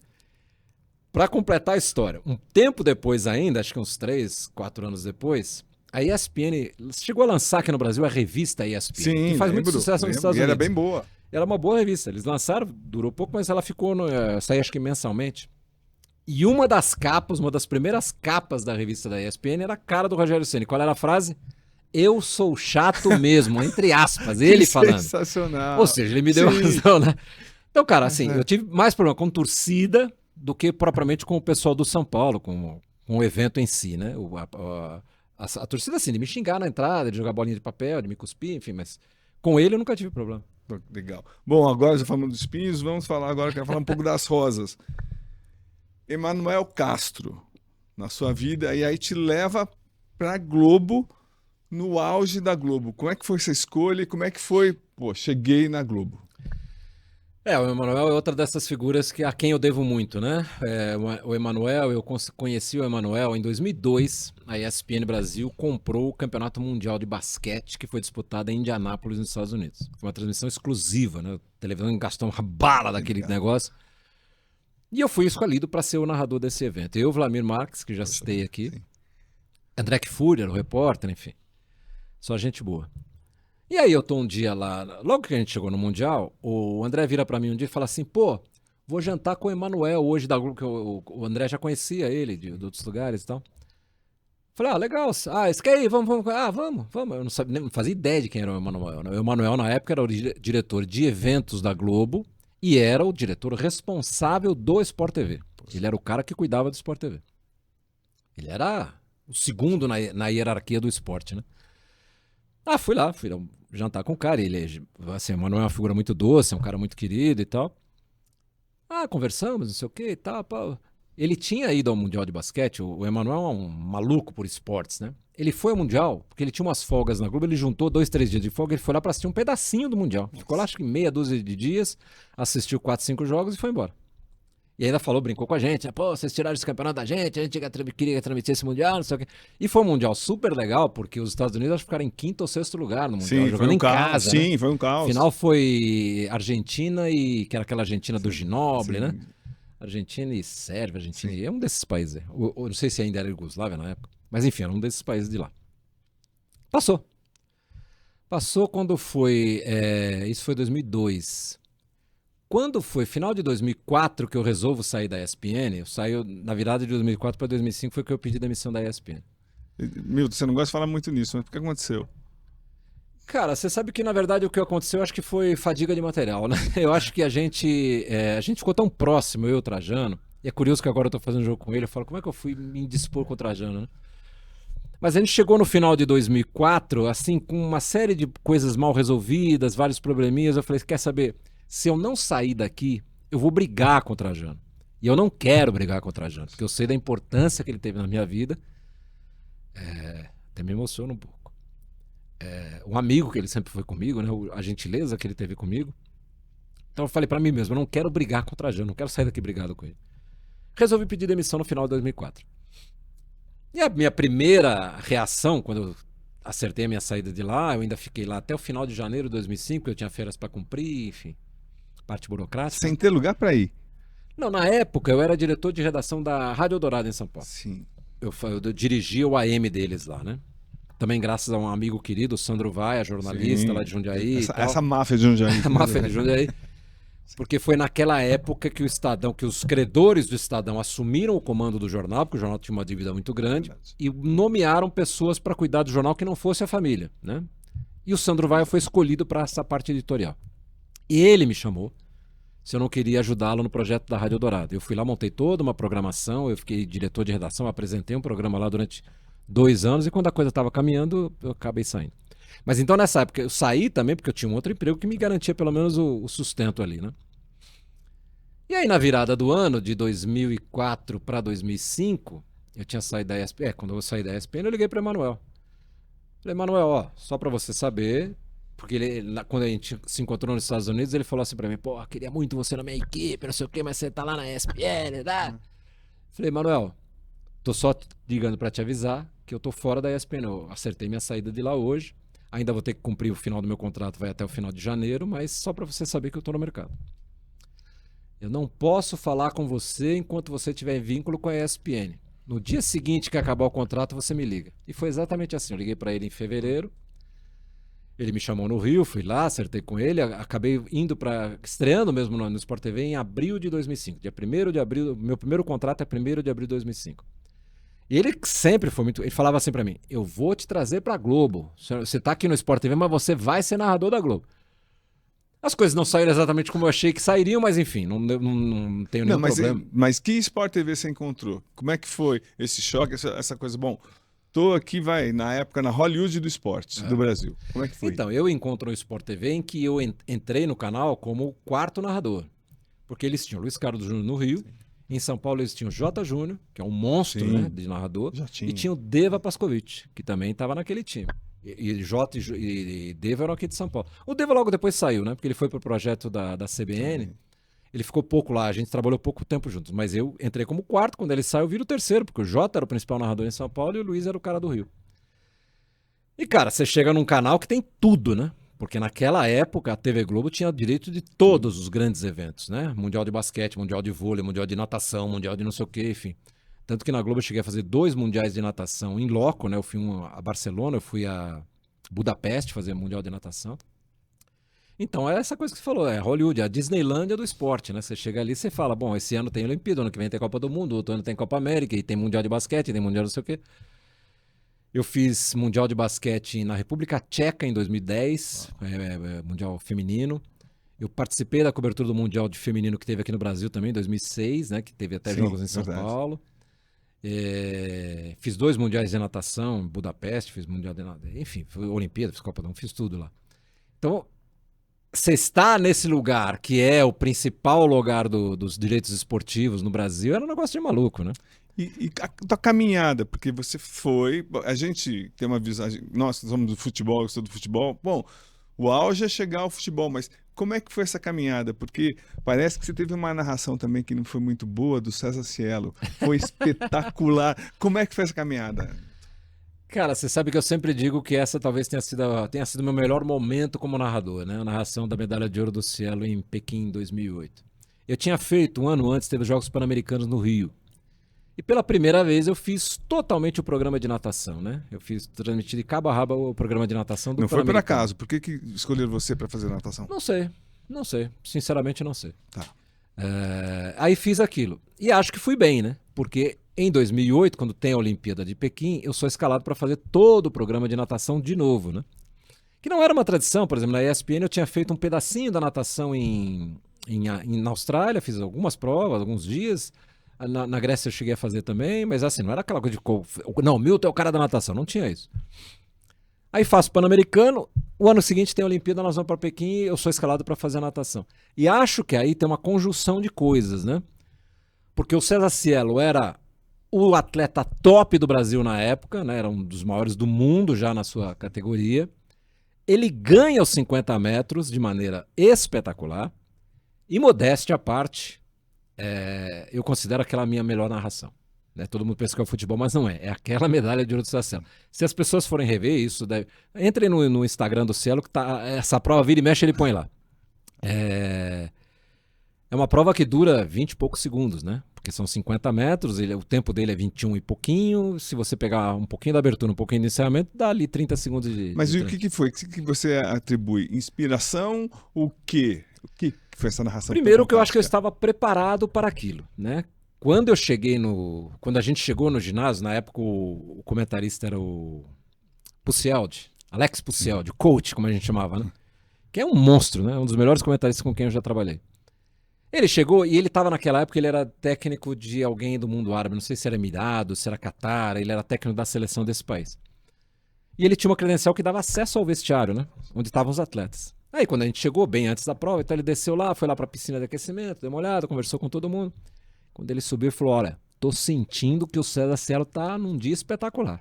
Para completar a história, um tempo depois ainda, acho que uns 3, 4 anos depois, a ESPN chegou a lançar aqui no Brasil a revista ESPN, que faz muito sucesso nos Estados Unidos. E era bem boa. Era uma boa revista. Eles lançaram, durou pouco, mas ela ficou, saiu acho que mensalmente. E uma das capas, uma das primeiras capas da revista da ESPN era a cara do Rogério Ceni. Qual era a frase? Eu sou chato mesmo, entre aspas, ele falando. Sensacional. Ou seja, ele me deu razão, né? Então, cara, assim, eu tive mais problema com torcida do que propriamente com o pessoal do São Paulo, com o evento em si, né? A torcida, assim, de me xingar na entrada, de jogar bolinha de papel, de me cuspir, enfim, mas com ele eu nunca tive problema. Legal. Bom, agora já falamos dos espinhos, vamos falar agora, quero falar um pouco das rosas. Emanuel Castro, na sua vida, e aí te leva pra Globo, no auge da Globo. Como é que foi essa escolha e como é que foi? Pô, cheguei na Globo. O Emanuel é outra dessas figuras a quem eu devo muito, né? O Emanuel, eu conheci o Emanuel em 2002. A ESPN Brasil comprou o Campeonato Mundial de Basquete, que foi disputado em Indianápolis, nos Estados Unidos. Foi uma transmissão exclusiva, né? A televisão gastou uma bala daquele negócio. E eu fui escolhido para ser o narrador desse evento. Eu, Vlamir Marques, que já citei aqui. Sim. André Kfourier, o repórter, enfim. Só gente boa. E aí eu tô um dia lá, logo que a gente chegou no Mundial, o André vira pra mim um dia e fala assim, pô, vou jantar com o Emanuel hoje da Globo, que o André já conhecia ele de outros lugares e tal. Falei, legal, isso que aí, vamos. Eu não sabia, nem fazia ideia de quem era o Emanuel, né? O Emanuel na época era o diretor de eventos da Globo e era o diretor responsável do Sport TV. Ele era o cara que cuidava do Sport TV. Ele era o segundo na hierarquia do esporte, né? Fui jantar com o cara, ele, assim, o Emanuel é uma figura muito doce, é um cara muito querido e tal. Conversamos, não sei o que e tal. Ele tinha ido ao Mundial de Basquete, o Emanuel é um maluco por esportes, né? Ele foi ao Mundial, porque ele tinha umas folgas na Globo, ele juntou 2, 3 dias de folga, ele foi lá pra assistir um pedacinho do Mundial. Ficou lá, acho que meia dúzia de dias, assistiu 4, 5 jogos e foi embora. E ainda brincou com a gente, pô, vocês tiraram esse campeonato da gente, a gente queria transmitir esse Mundial, não sei o quê. E foi um Mundial super legal, porque os Estados Unidos acho que ficaram em 5º ou 6º lugar no Mundial, jogando em casa. Sim, né? Foi um caos. Final foi Argentina que era aquela Argentina do Ginóbili, né? Argentina e Sérvia, é um desses países. Eu não sei se ainda era Iugoslávia na época, mas enfim, era um desses países de lá. Passou quando foi, isso foi 2002. Quando foi final de 2004 que eu resolvo sair da ESPN, eu saí na virada de 2004 para 2005 foi que eu pedi demissão da ESPN. Milton, você não gosta de falar muito nisso, mas o que aconteceu? Cara, você sabe que na verdade o que aconteceu acho que foi fadiga de material, né? Eu acho que a gente ficou tão próximo, eu e o Trajano, e é curioso que agora eu tô fazendo jogo com ele, eu falo, como é que eu fui me indispor com o Trajano, né? Mas a gente chegou no final de 2004, assim, com uma série de coisas mal resolvidas, vários probleminhas. Eu falei, quer saber? Se eu não sair daqui, eu vou brigar com o Trajano. E eu não quero brigar com o Trajano, porque eu sei da importância que ele teve na minha vida. Até me emociona um pouco. Um amigo que ele sempre foi comigo, né? A gentileza que ele teve comigo. Então eu falei pra mim mesmo, eu não quero brigar com o Trajano, não quero sair daqui brigado com ele. Resolvi pedir demissão no final de 2004. E a minha primeira reação, quando eu acertei a minha saída de lá, eu ainda fiquei lá até o final de janeiro de 2005, eu tinha férias pra cumprir, enfim, parte burocrática. Sem ter lugar para ir. Não, na época eu era diretor de redação da Rádio Eldorado em São Paulo. Sim. Eu dirigia o AM deles lá, né? Também graças a um amigo querido, o Sandro Vaia, jornalista Sim. lá de Jundiaí. Essa máfia de Jundiaí. A máfia de Jundiaí. Porque foi naquela época que o Estadão, que os credores do Estadão assumiram o comando do jornal, porque o jornal tinha uma dívida muito grande, e nomearam pessoas para cuidar do jornal que não fosse a família, né? E o Sandro Vaia foi escolhido para essa parte editorial. E ele me chamou se eu não queria ajudá-lo no projeto da Rádio Eldorado. Eu fui lá, montei toda uma programação, eu fiquei diretor de redação, apresentei um programa lá durante 2 anos, e quando a coisa estava caminhando, eu acabei saindo. Mas então nessa época eu saí também porque eu tinha um outro emprego que me garantia pelo menos o sustento ali, né? E aí na virada do ano, de 2004 para 2005, eu tinha saído da ESPN. Quando eu saí da ESPN, eu liguei para Emanuel. Falei, Emanuel, ó, só para você saber, porque quando a gente se encontrou nos Estados Unidos, ele falou assim para mim, pô, queria muito você na minha equipe, não sei o quê, mas você tá lá na ESPN, tá? Falei, Emanuel, tô só ligando para te avisar que eu tô fora da ESPN. Eu acertei minha saída de lá hoje. Ainda vou ter que cumprir o final do meu contrato, vai até o final de janeiro, mas só para você saber que eu tô no mercado. Eu não posso falar com você enquanto você tiver em vínculo com a ESPN. No dia seguinte que acabar o contrato, você me liga. E foi exatamente assim. Eu liguei para ele em fevereiro. Ele me chamou no Rio, fui lá, acertei com ele. Acabei estreando mesmo no Sport TV em abril de 2005. Dia 1º de abril, meu primeiro contrato é 1º de abril de 2005. E ele sempre foi muito... Ele falava assim para mim, eu vou te trazer para Globo. Você tá aqui no Sport TV, mas você vai ser narrador da Globo. As coisas não saíram exatamente como eu achei que sairiam, mas enfim, não tenho nenhum problema. Mas que Sport TV você encontrou? Como é que foi esse choque, essa coisa? Bom, tô aqui, na época, na Hollywood do esporte do Brasil. Como é que foi? Então, eu encontro o Sport TV em que eu entrei no canal como 4º narrador. Porque eles tinham Luiz Carlos Júnior no Rio, em São Paulo eles tinham Jota Júnior, que é um monstro, né, de narrador, e tinha o Deva Pascovitch, que também estava naquele time. E Jota e Deva eram aqui de São Paulo. O Deva logo depois saiu, né? Porque ele foi pro projeto da CBN. Ele ficou pouco lá, a gente trabalhou pouco tempo juntos. Mas eu entrei como 4º, quando ele saiu eu viro o 3º, porque o Jota era o principal narrador em São Paulo e o Luiz era o cara do Rio. E, cara, você chega num canal que tem tudo, né? Porque naquela época a TV Globo tinha direito de todos os grandes eventos, né? Mundial de basquete, mundial de vôlei, mundial de natação, mundial de não sei o quê, enfim. Tanto que na Globo eu cheguei a fazer 2 mundiais de natação em loco, né? Eu fui a Barcelona, eu fui a Budapeste fazer mundial de natação. Então é essa coisa que você falou, é Hollywood, a Disneylândia do esporte, né? Você chega ali e você fala, bom, esse ano tem Olimpíada, ano que vem tem Copa do Mundo, outro ano tem Copa América, e tem mundial de basquete, tem mundial não sei o quê. Eu fiz mundial de basquete na República Tcheca em 2010, mundial feminino. Eu participei da cobertura do mundial de feminino que teve aqui no Brasil também, em 2006, né? Que teve até jogos em São Paulo. Fiz 2 mundiais de natação em Budapeste, fiz mundial de natação, enfim, Olimpíada, fiz Copa do Mundo, fiz tudo lá. Então, você está nesse lugar que é o principal lugar dos direitos esportivos no Brasil, era um negócio de maluco, né? E a tua caminhada, porque você foi... A gente tem uma visão... Nós somos do futebol, eu sou do futebol. Bom, o auge é chegar ao futebol, mas como é que foi essa caminhada? Porque parece que você teve uma narração também que não foi muito boa, do César Cielo. Foi espetacular. Como é que foi essa caminhada? Cara, você sabe que eu sempre digo que essa talvez tenha sido o meu melhor momento como narrador, né? A narração da medalha de ouro do Cielo em Pequim, em 2008. Eu tinha feito, um ano antes, teve os Jogos Pan-Americanos no Rio. E pela primeira vez eu fiz totalmente o programa de natação, né? Eu transmiti de cabo a rabo o programa de natação do Pan-Americano. Não foi por acaso? Por que escolheram você para fazer natação? Não sei. Sinceramente não sei. Tá. Aí fiz aquilo. E acho que fui bem, né? Porque em 2008, quando tem a Olimpíada de Pequim, eu sou escalado para fazer todo o programa de natação de novo, né? Que não era uma tradição, por exemplo, na ESPN eu tinha feito um pedacinho da natação na Austrália, fiz algumas provas, alguns dias. Na Grécia eu cheguei a fazer também, mas assim, não era aquela coisa de... Não, o Milton é o cara da natação, não tinha isso. Aí faço Pan-Americano, o ano seguinte tem a Olimpíada, nós vamos para Pequim e eu sou escalado para fazer a natação. E acho que aí tem uma conjunção de coisas, né? Porque o César Cielo era o atleta top do Brasil na época, né? Era um dos maiores do mundo já na sua categoria. Ele ganha os 50 metros de maneira espetacular. E modéstia à parte, eu considero aquela a minha melhor narração. Né? Todo mundo pensa que é o futebol, mas não é. É aquela medalha de ouro do César Cielo. Se as pessoas forem rever isso, entrem no Instagram do Cielo, que tá, essa prova vira e mexe, ele põe lá. É uma prova que dura 20 e poucos segundos, né? Porque são 50 metros, o tempo dele é 21 e pouquinho. Se você pegar um pouquinho da abertura, um pouquinho do encerramento, dá ali 30 segundos de... Mas e o que foi? O que você atribui? Inspiração? O quê? O que foi essa narração? Primeiro que eu acho que eu estava preparado para aquilo, né? Quando a gente chegou no ginásio, na época o comentarista era o Pucialdi, Alex Pucialdi, o coach, como a gente chamava, né? Que é um monstro, né? Um dos melhores comentaristas com quem eu já trabalhei. Ele chegou e ele estava naquela época, ele era técnico de alguém do mundo árabe, não sei se era Emirado, se era Catar, ele era técnico da seleção desse país. E ele tinha uma credencial que dava acesso ao vestiário, né? Onde estavam os atletas. Aí quando a gente chegou, bem antes da prova, então ele desceu lá, foi lá para a piscina de aquecimento, deu uma olhada, conversou com todo mundo. Quando ele subiu, ele falou, olha, tô sentindo que o César Cielo tá num dia espetacular.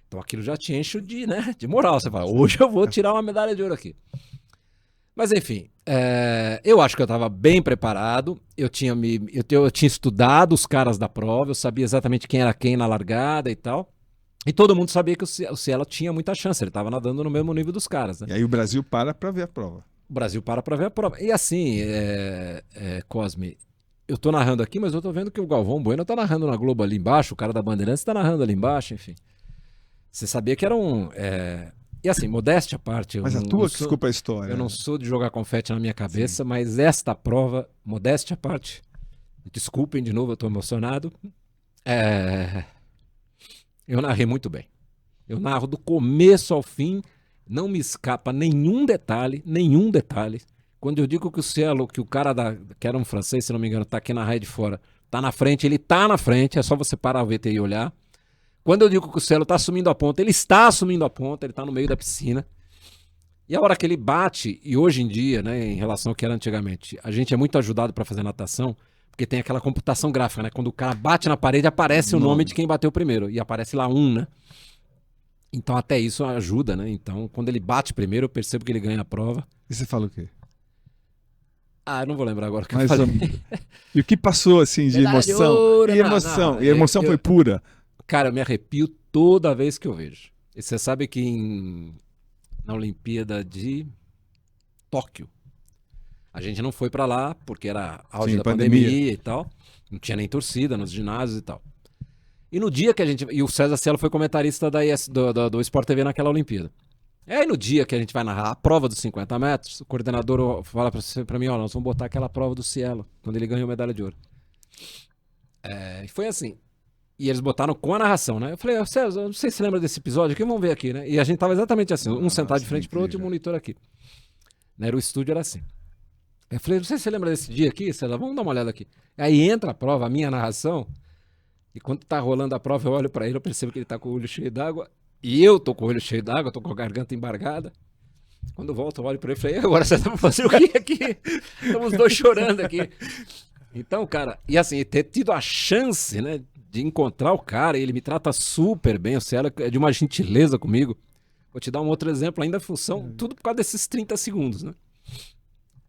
Então aquilo já te enche de moral. Você fala, hoje eu vou tirar uma medalha de ouro aqui. Mas enfim, eu acho que eu estava bem preparado, eu tinha estudado os caras da prova, eu sabia exatamente quem era quem na largada e tal. E todo mundo sabia que o Cielo tinha muita chance, ele estava nadando no mesmo nível dos caras. Né? E aí o Brasil para ver a prova. O Brasil para ver a prova. E assim, Cosme, eu tô narrando aqui, mas eu tô vendo que o Galvão Bueno tá narrando na Globo ali embaixo, o cara da Bandeirantes tá narrando ali embaixo, enfim. Você sabia que era um... E assim, modéstia à parte... Mas desculpa a história. Eu não sou de jogar confete na minha cabeça, sim, mas esta prova, modéstia à parte, desculpem de novo, eu tô emocionado, eu narrei muito bem. Eu narro do começo ao fim, não me escapa nenhum detalhe. Quando eu digo que o Cielo, que o cara que era um francês, se não me engano, tá aqui na raia de fora, tá na frente, ele tá na frente, é só você parar o VT e olhar. Quando eu digo que o Cielo tá assumindo a ponta, ele está assumindo a ponta, ele tá no meio da piscina. E a hora que ele bate, e hoje em dia, né, em relação ao que era antigamente, a gente é muito ajudado para fazer natação, porque tem aquela computação gráfica, né? Quando o cara bate na parede, aparece o nome de quem bateu primeiro, e aparece lá 1, né? Então até isso ajuda, né? Então quando ele bate primeiro, eu percebo que ele ganha a prova. E você fala o quê? Eu não vou lembrar agora o que eu falei. E o que passou, assim, de emoção? E emoção? E a emoção foi pura? Cara, eu me arrepio toda vez que eu vejo. E você sabe que na Olimpíada de Tóquio, a gente não foi pra lá porque era auge da pandemia e tal. Não tinha nem torcida nos ginásios e tal. E no dia que a gente... E o César Cielo foi comentarista do Sport TV naquela Olimpíada. E aí no dia que a gente vai narrar a prova dos 50 metros, o coordenador fala pra mim, nós vamos botar aquela prova do Cielo, quando ele ganhou medalha de ouro. E foi assim. E eles botaram com a narração, né? Eu falei, César, eu não sei se você lembra desse episódio aqui, vamos ver aqui, né? E a gente tava exatamente assim, um sentado de frente pro outro e o monitor aqui. Né? O estúdio era assim. Eu falei, não sei se você lembra desse dia aqui, César, vamos dar uma olhada aqui. Aí entra a prova, a minha narração, e quando tá rolando a prova, eu olho pra ele, eu percebo que ele tá com o olho cheio d'água, e eu tô com o olho cheio d'água, tô com a garganta embargada. Quando eu volto, eu olho pra ele e falei, agora você tá fazendo o que aqui? Estamos os dois chorando aqui. Então, cara, e assim, ter tido a chance, né, de encontrar o cara, ele me trata super bem, o Cielo é de uma gentileza comigo. Vou te dar um outro exemplo, ainda em função, tudo por causa desses 30 segundos, né?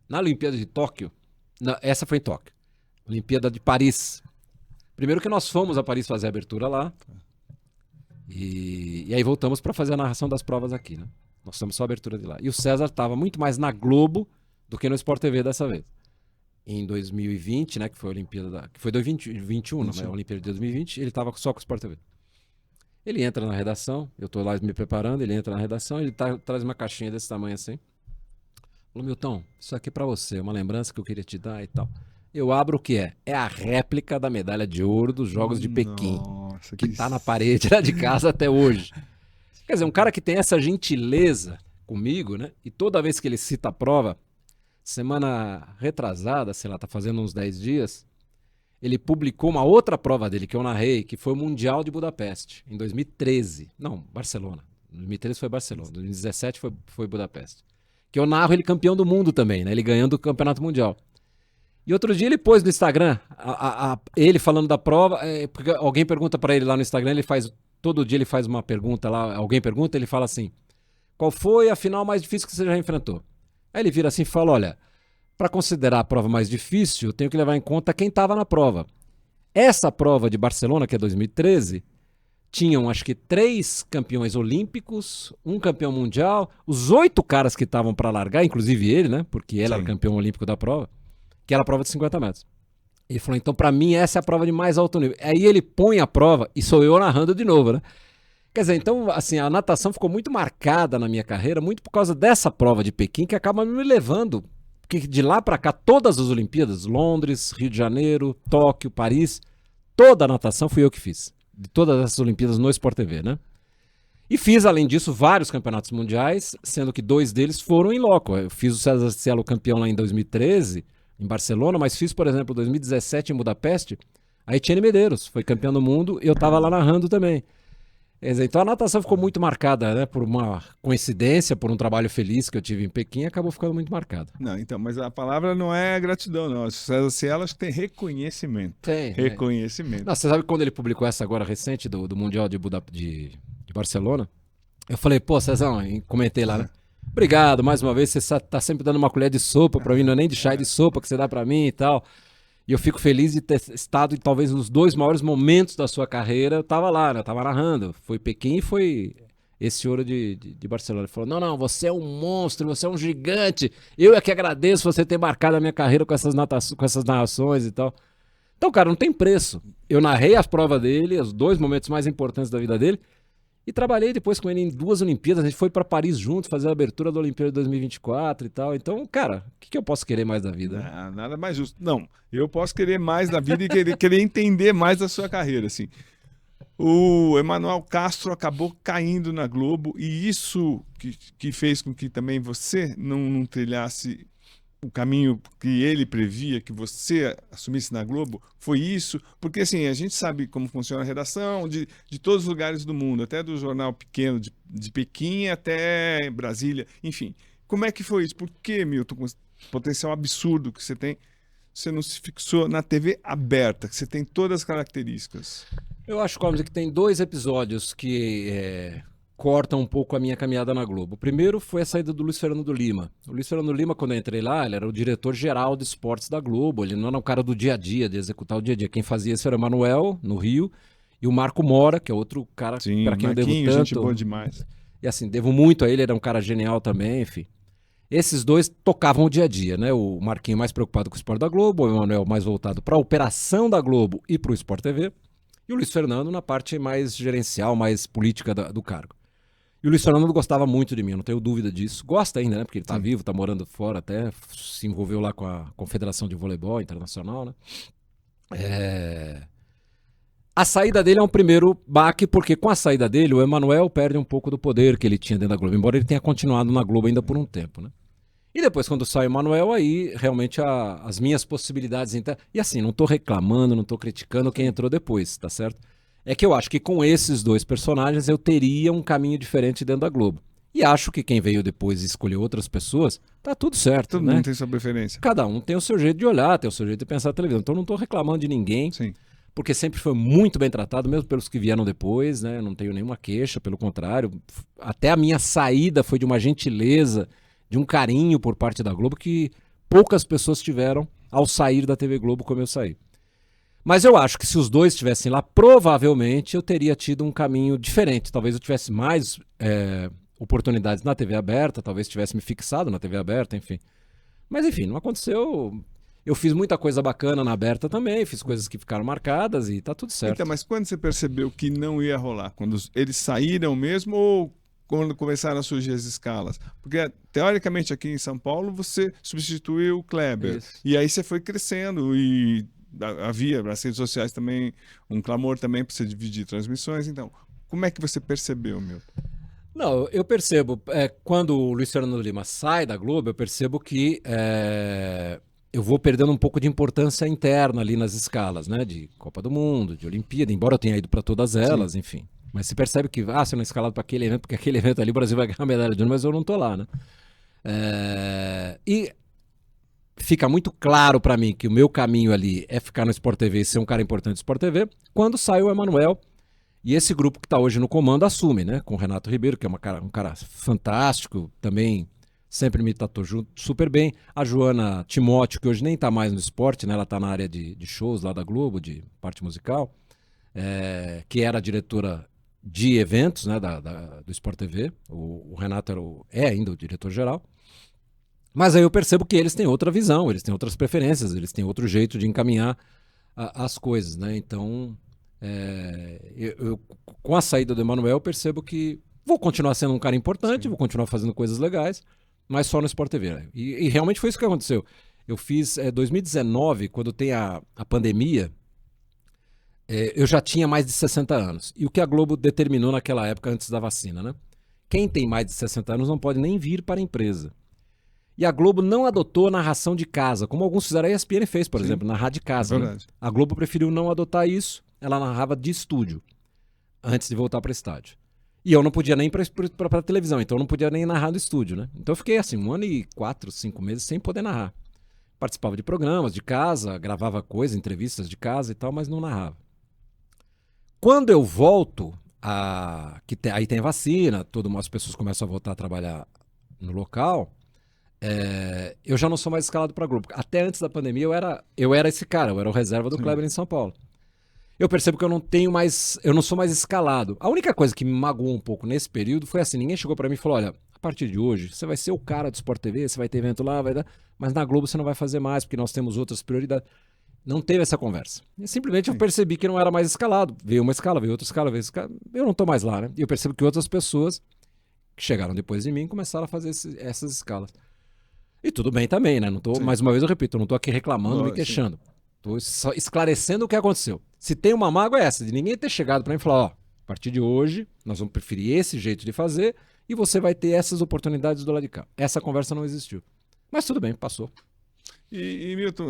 Na Olimpíada de Tóquio, essa foi em Tóquio, Olimpíada de Paris. Primeiro que nós fomos a Paris fazer a abertura lá, e aí voltamos para fazer a narração das provas aqui, né? Nós fomos só a abertura de lá. E o César estava muito mais na Globo do que no Sport TV dessa vez. Em 2020, né, que foi a Olimpíada que foi 2021, né, a Olimpíada de 2020, ele estava só com o Sport TV. Ele entra na redação, eu estou lá me preparando, ele entra na redação, ele traz uma caixinha desse tamanho assim. Falou, Milton, isso aqui é pra você, uma lembrança que eu queria te dar e tal. Eu abro o que é? É a réplica da medalha de ouro dos Jogos de Pequim, que tá na parede lá de casa até hoje. Quer dizer, um cara que tem essa gentileza comigo, né? E toda vez que ele cita a prova, semana retrasada, sei lá, tá fazendo uns 10 dias, ele publicou uma outra prova dele que eu narrei, que foi o Mundial de Budapeste, em 2013. Não, Barcelona. 2013 foi Barcelona, 2017 foi Budapeste. Que eu narro ele campeão do mundo também, né? Ele ganhando o Campeonato Mundial. E outro dia ele pôs no Instagram, ele falando da prova, porque alguém pergunta pra ele lá no Instagram, todo dia ele faz uma pergunta lá, alguém pergunta, ele fala assim, qual foi a final mais difícil que você já enfrentou? Aí ele vira assim e fala, olha, para considerar a prova mais difícil, eu tenho que levar em conta quem estava na prova. Essa prova de Barcelona, que é 2013, tinham acho que 3 campeões olímpicos, um campeão mundial, os 8 caras que estavam para largar, inclusive ele, né? Porque ele era campeão olímpico da prova, que era a prova de 50 metros. Ele falou, então para mim essa é a prova de mais alto nível. Aí ele põe a prova e sou eu narrando de novo, né? Quer dizer, então, assim, a natação ficou muito marcada na minha carreira, muito por causa dessa prova de Pequim, que acaba me levando, porque de lá para cá, todas as Olimpíadas, Londres, Rio de Janeiro, Tóquio, Paris, toda a natação fui eu que fiz. De todas essas Olimpíadas no Sport TV, né? E fiz, além disso, vários campeonatos mundiais, sendo que 2 deles foram em loco. Eu fiz o César Cielo campeão lá em 2013, em Barcelona, mas fiz, por exemplo, 2017 em Budapeste, a Etienne Medeiros foi campeã do mundo e eu estava lá narrando também. Então a natação ficou muito marcada, né? Por uma coincidência, por um trabalho feliz que eu tive em Pequim, acabou ficando muito marcada. Não, então, mas a palavra não é gratidão, não. O César Cielo acho que tem reconhecimento. Tem. Reconhecimento. Não, você sabe quando ele publicou essa agora recente do Mundial de Barcelona? Eu falei, pô, Cezão, comentei lá, né? Obrigado, mais uma vez, você tá sempre dando uma colher de sopa pra mim, não é nem de chá de sopa que você dá pra mim e tal. E eu fico feliz de ter estado, talvez, nos 2 maiores momentos da sua carreira. Eu tava lá, né? Eu tava narrando. Foi Pequim e foi esse ouro de Barcelona. Ele falou, não, você é um monstro, você é um gigante. Eu é que agradeço você ter marcado a minha carreira com essas narrações e tal. Então, cara, não tem preço. Eu narrei as provas dele, os 2 momentos mais importantes da vida dele. E trabalhei depois com ele em 2 Olimpíadas. A gente foi pra Paris junto, fazer a abertura da Olimpíada de 2024 e tal. Então, cara, o que eu posso querer mais da vida? Né? Nada mais justo. Não, eu posso querer mais da vida e querer entender mais da sua carreira, assim. O Emanuel Castro acabou caindo na Globo e isso que fez com que também você não trilhasse o caminho que ele previa que você assumisse na Globo, foi isso? Porque assim, a gente sabe como funciona a redação de todos os lugares do mundo, até do jornal pequeno de Pequim até Brasília, enfim. Como é que foi isso? Por que, Milton, com o potencial absurdo que você tem, você não se fixou na TV aberta, que você tem todas as características? Eu acho, Comes, que tem 2 episódios que cortam um pouco a minha caminhada na Globo. O primeiro foi a saída do Luiz Fernando Lima. O Luiz Fernando Lima, quando eu entrei lá, ele era o diretor-geral de esportes da Globo. Ele não era um cara do dia a dia, de executar o dia a dia. Quem fazia isso era o Emanuel, no Rio, e o Marco Mora, que é outro cara para quem eu devo tanto. Gente boa demais. E assim, devo muito a ele, era um cara genial também, enfim. Esses 2 tocavam o dia a dia, né? O Marquinho mais preocupado com o esporte da Globo, o Emanuel mais voltado para a operação da Globo e para o Sport TV, e o Luiz Fernando na parte mais gerencial, mais política do cargo. E o Luiz Fernando gostava muito de mim, eu não tenho dúvida disso. Gosta ainda, né? Porque ele tá vivo, tá morando fora até, se envolveu lá com a Confederação de Voleibol Internacional, né? A saída dele é um primeiro baque, porque com a saída dele, o Emanuel perde um pouco do poder que ele tinha dentro da Globo, embora ele tenha continuado na Globo ainda por um tempo, né? E depois, quando sai o Emanuel, aí realmente as minhas possibilidades... E assim, não tô reclamando, não tô criticando quem entrou depois, tá certo? É que eu acho que com esses 2 personagens eu teria um caminho diferente dentro da Globo. E acho que quem veio depois e escolheu outras pessoas, tá tudo certo, Todo né? mundo tem sua preferência. Cada um tem o seu jeito de olhar, tem o seu jeito de pensar a televisão. Então não tô reclamando de ninguém. Sim. Porque sempre foi muito bem tratado, mesmo pelos que vieram depois, né? Não tenho nenhuma queixa, pelo contrário. Até a minha saída foi de uma gentileza, de um carinho por parte da Globo que poucas pessoas tiveram ao sair da TV Globo como eu saí. Mas eu acho que se os 2 estivessem lá, provavelmente eu teria tido um caminho diferente. Talvez eu tivesse mais oportunidades na TV aberta, talvez tivesse me fixado na TV aberta, enfim. Mas enfim, não aconteceu. Eu fiz muita coisa bacana na aberta também, fiz coisas que ficaram marcadas e tá tudo certo. Então, mas quando você percebeu que não ia rolar? Quando eles saíram mesmo ou quando começaram a surgir as escalas? Porque, teoricamente, aqui em São Paulo, você substituiu o Kleber. Isso. E aí você foi crescendo e havia nas redes sociais também um clamor também para você dividir transmissões. Então, como é que você percebeu, Milton? Não, eu percebo, quando o Luiz Fernando Lima sai da Globo, eu percebo que eu vou perdendo um pouco de importância interna ali nas escalas, né? De Copa do Mundo, de Olimpíada, embora eu tenha ido para todas elas, sim, enfim. Mas você percebe que, se eu não escalado para aquele evento, porque aquele evento ali o Brasil vai ganhar medalha de ouro, mas eu não tô lá, né? E fica muito claro para mim que o meu caminho ali é ficar no Sport TV e ser um cara importante do Sport TV, quando sai o Emanuel e esse grupo que está hoje no comando assume, né? Com o Renato Ribeiro, que é um cara fantástico, também sempre me tratou super bem. A Joana Timóteo, que hoje nem está mais no esporte, né? Ela está na área de shows lá da Globo, de parte musical, que era a diretora de eventos, né? Do Sport TV. O Renato é ainda o diretor-geral. Mas aí eu percebo que eles têm outra visão, eles têm outras preferências, eles têm outro jeito de encaminhar as coisas, né? Então, com a saída do Emanuel, eu percebo que vou continuar sendo um cara importante, sim, vou continuar fazendo coisas legais, mas só no Sport TV. Né? E realmente foi isso que aconteceu. Eu fiz 2019, quando tem a pandemia, eu já tinha mais de 60 anos. E o que a Globo determinou naquela época, antes da vacina, né? Quem tem mais de 60 anos não pode nem vir para a empresa. E a Globo não adotou a narração de casa, como alguns fizeram. A ESPN fez, por exemplo, narrar de casa. Né? A Globo preferiu não adotar isso, ela narrava de estúdio, antes de voltar para o estádio. E eu não podia nem ir para a televisão, então eu não podia nem narrar do estúdio. Né? Então eu fiquei assim, 1 ano e 4, 5 meses sem poder narrar. Participava de programas de casa, gravava coisas, entrevistas de casa e tal, mas não narrava. Quando eu volto, aí tem vacina, as pessoas começam a voltar a trabalhar no local... eu já não sou mais escalado para Globo. Até antes da pandemia eu era esse cara, eu era o reserva do Kleber em São Paulo. Eu percebo que eu não sou mais escalado. A única coisa que me magoou um pouco nesse período foi assim, ninguém chegou para mim e falou, olha, a partir de hoje você vai ser o cara do Sport TV, você vai ter evento lá, mas na Globo você não vai fazer mais, porque nós temos outras prioridades. Não teve essa conversa. E simplesmente eu percebi que não era mais escalado. Veio uma escala, veio outra escala, eu não tô mais lá, né? E eu percebo que outras pessoas que chegaram depois de mim começaram a fazer essas escalas. E tudo bem também, né? Não tô, mais uma vez eu repito, eu não tô aqui reclamando, me queixando. Tô só esclarecendo o que aconteceu. Se tem uma mágoa é essa, de ninguém ter chegado para mim e falar, a partir de hoje, nós vamos preferir esse jeito de fazer e você vai ter essas oportunidades do lado de cá. Essa conversa não existiu. Mas tudo bem, passou. E Milton,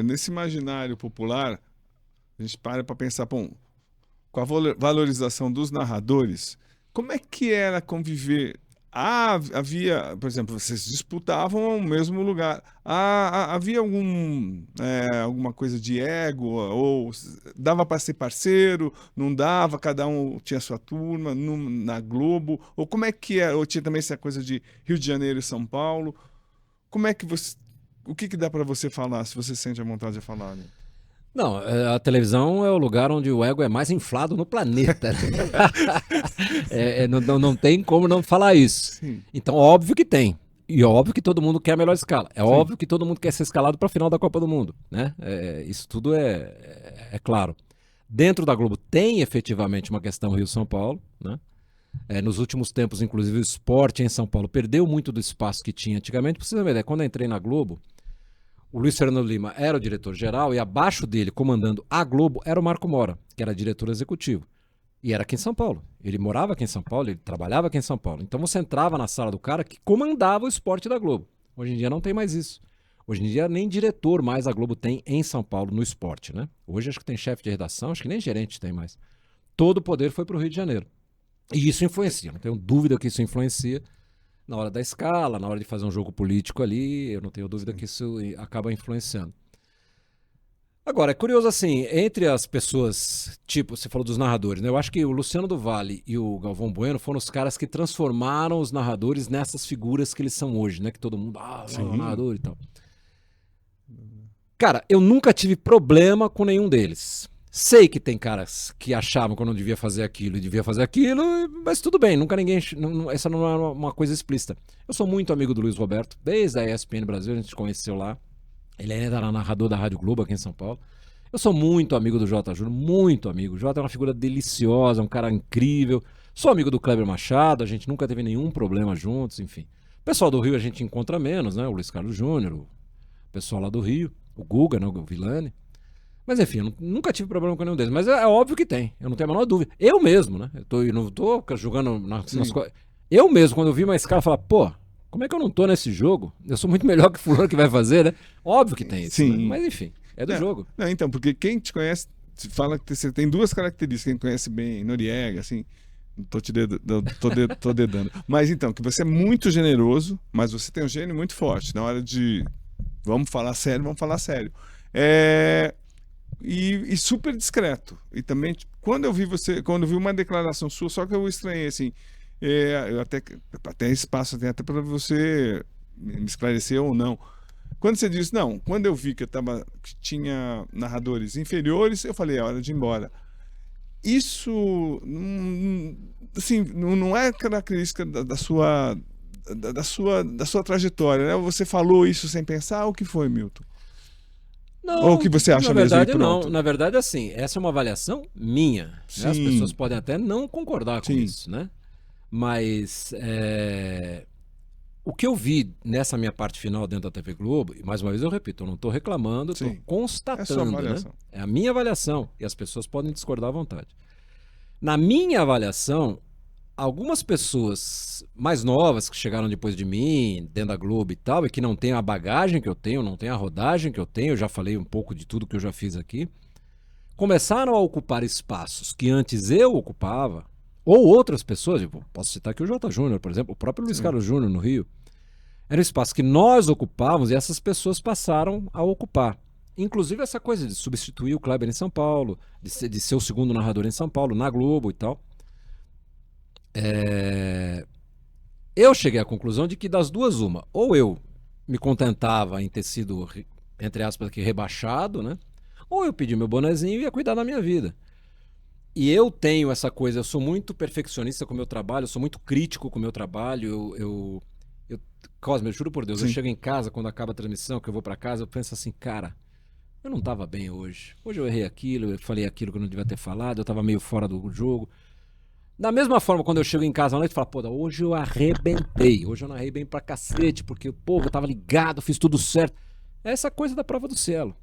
nesse imaginário popular, a gente para pensar, bom, com a valorização dos narradores, como é que era conviver? Havia, por exemplo, vocês disputavam o mesmo lugar. Havia alguma coisa de ego? Ou dava para ser parceiro? Não dava? Cada um tinha sua turma na Globo? Ou como é que é? Ou tinha também essa coisa de Rio de Janeiro e São Paulo? Como é que você... O que dá para você falar, se você sente a vontade de falar? Né? Não, a televisão é o lugar onde o ego é mais inflado no planeta. Não tem como não falar isso. Sim. Então, óbvio que tem. E óbvio que todo mundo quer a melhor escala. Sim. Óbvio que todo mundo quer ser escalado para a final da Copa do Mundo. Né? Isso tudo é claro. Dentro da Globo tem efetivamente uma questão Rio-São Paulo. Né? Nos últimos tempos, inclusive, o esporte em São Paulo perdeu muito do espaço que tinha antigamente. Pra você ter uma ideia, quando eu entrei na Globo, o Luiz Fernando Lima era o diretor-geral e abaixo dele, comandando a Globo, era o Marco Mora, que era diretor executivo. E era aqui em São Paulo. Ele morava aqui em São Paulo, ele trabalhava aqui em São Paulo. Então você entrava na sala do cara que comandava o esporte da Globo. Hoje em dia não tem mais isso. Hoje em dia nem diretor mais a Globo tem em São Paulo no esporte, né? Hoje acho que tem chefe de redação, acho que nem gerente tem mais. Todo o poder foi para o Rio de Janeiro. E isso influencia, não tenho dúvida que isso influencia na hora da escala, na hora de fazer um jogo político ali, eu não tenho dúvida que isso acaba influenciando. Agora, é curioso assim, entre as pessoas, tipo, você falou dos narradores, né? Eu acho que o Luciano do Vale e o Galvão Bueno foram os caras que transformaram os narradores nessas figuras que eles são hoje, né? Que todo mundo, narrador e tal. Cara, eu nunca tive problema com nenhum deles. Sei que tem caras que achavam que eu não devia fazer aquilo e devia fazer aquilo, mas tudo bem, nunca ninguém... essa não é uma coisa explícita. Eu sou muito amigo do Luiz Roberto, desde a ESPN Brasil, a gente se conheceu lá. Ele ainda era narrador da Rádio Globo aqui em São Paulo. Eu sou muito amigo do Jota Júnior, muito amigo. O Jota é uma figura deliciosa, um cara incrível. Sou amigo do Kleber Machado, a gente nunca teve nenhum problema juntos, enfim. O pessoal do Rio a gente encontra menos, né? O Luiz Carlos Júnior, o pessoal lá do Rio, o Guga, né? O Villani. Mas enfim, eu nunca tive problema com nenhum deles. Mas é óbvio que tem, eu não tenho a menor dúvida. Eu mesmo, né? Eu não tô jogando nas coisas. Eu mesmo, quando eu vi uma escala, eu falava, pô, Como é que eu não tô nesse jogo? Eu sou muito melhor que fulano que vai fazer, né? Óbvio que tem isso, Sim. né? Mas enfim, é do jogo. Não, então, porque quem te conhece fala que você tem duas características. Quem conhece bem Noriega, assim, tô dedando. Mas então, que você é muito generoso, mas você tem um gênio muito forte. Na hora de vamos falar sério. E super discreto. E também, tipo, quando eu vi uma declaração sua, só que eu estranhei, assim, eu até espaço tem até para você me esclarecer ou não. Quando você disse, não, quando eu vi que que tinha narradores inferiores, eu falei, é hora de ir embora. Isso, assim, não é característica da sua trajetória, né? Você falou isso sem pensar, o que foi, Milton? Não, Ou o que você acha na mesmo e verdade pronto? não. Na verdade, assim, essa é uma avaliação minha, né? As Sim, pessoas podem até não concordar com sim, isso, né? Mas o que eu vi nessa minha parte final dentro da TV Globo, e mais uma vez eu repito, eu não estou reclamando, eu estou sim. É a sua constatando, né? avaliação. É a minha avaliação, e as pessoas podem discordar à vontade. Na minha avaliação, algumas pessoas mais novas que chegaram depois de mim, dentro da Globo e tal, e que não têm a bagagem que eu tenho, não têm a rodagem que eu tenho, eu já falei um pouco de tudo que eu já fiz aqui, começaram a ocupar espaços que antes eu ocupava, ou outras pessoas, tipo, posso citar aqui o J. Júnior, por exemplo, o próprio Luiz Sim. Carlos Júnior no Rio, era um espaço que nós ocupávamos e essas pessoas passaram a ocupar. Inclusive essa coisa de substituir o Kleber em São Paulo, de ser o segundo narrador em São Paulo, na Globo e tal. Eu cheguei à conclusão de que das duas uma, ou eu me contentava em ter sido, entre aspas, aqui, rebaixado, né? Ou eu pedi meu bonezinho e ia cuidar da minha vida. E eu tenho essa coisa, eu sou muito perfeccionista com o meu trabalho, eu sou muito crítico com o meu trabalho. Cosme, eu juro por Deus, eu Sim. chego em casa, quando acaba a transmissão, que eu vou pra casa, eu penso assim, cara, eu não tava bem hoje. Hoje eu errei aquilo, eu falei aquilo que eu não devia ter falado, eu tava meio fora do jogo. Da mesma forma, quando eu chego em casa à noite, eu falo, pô, hoje eu arrebentei, hoje eu narrei bem pra cacete, porque, pô, eu tava ligado, fiz tudo certo. É essa coisa da prova do cielo.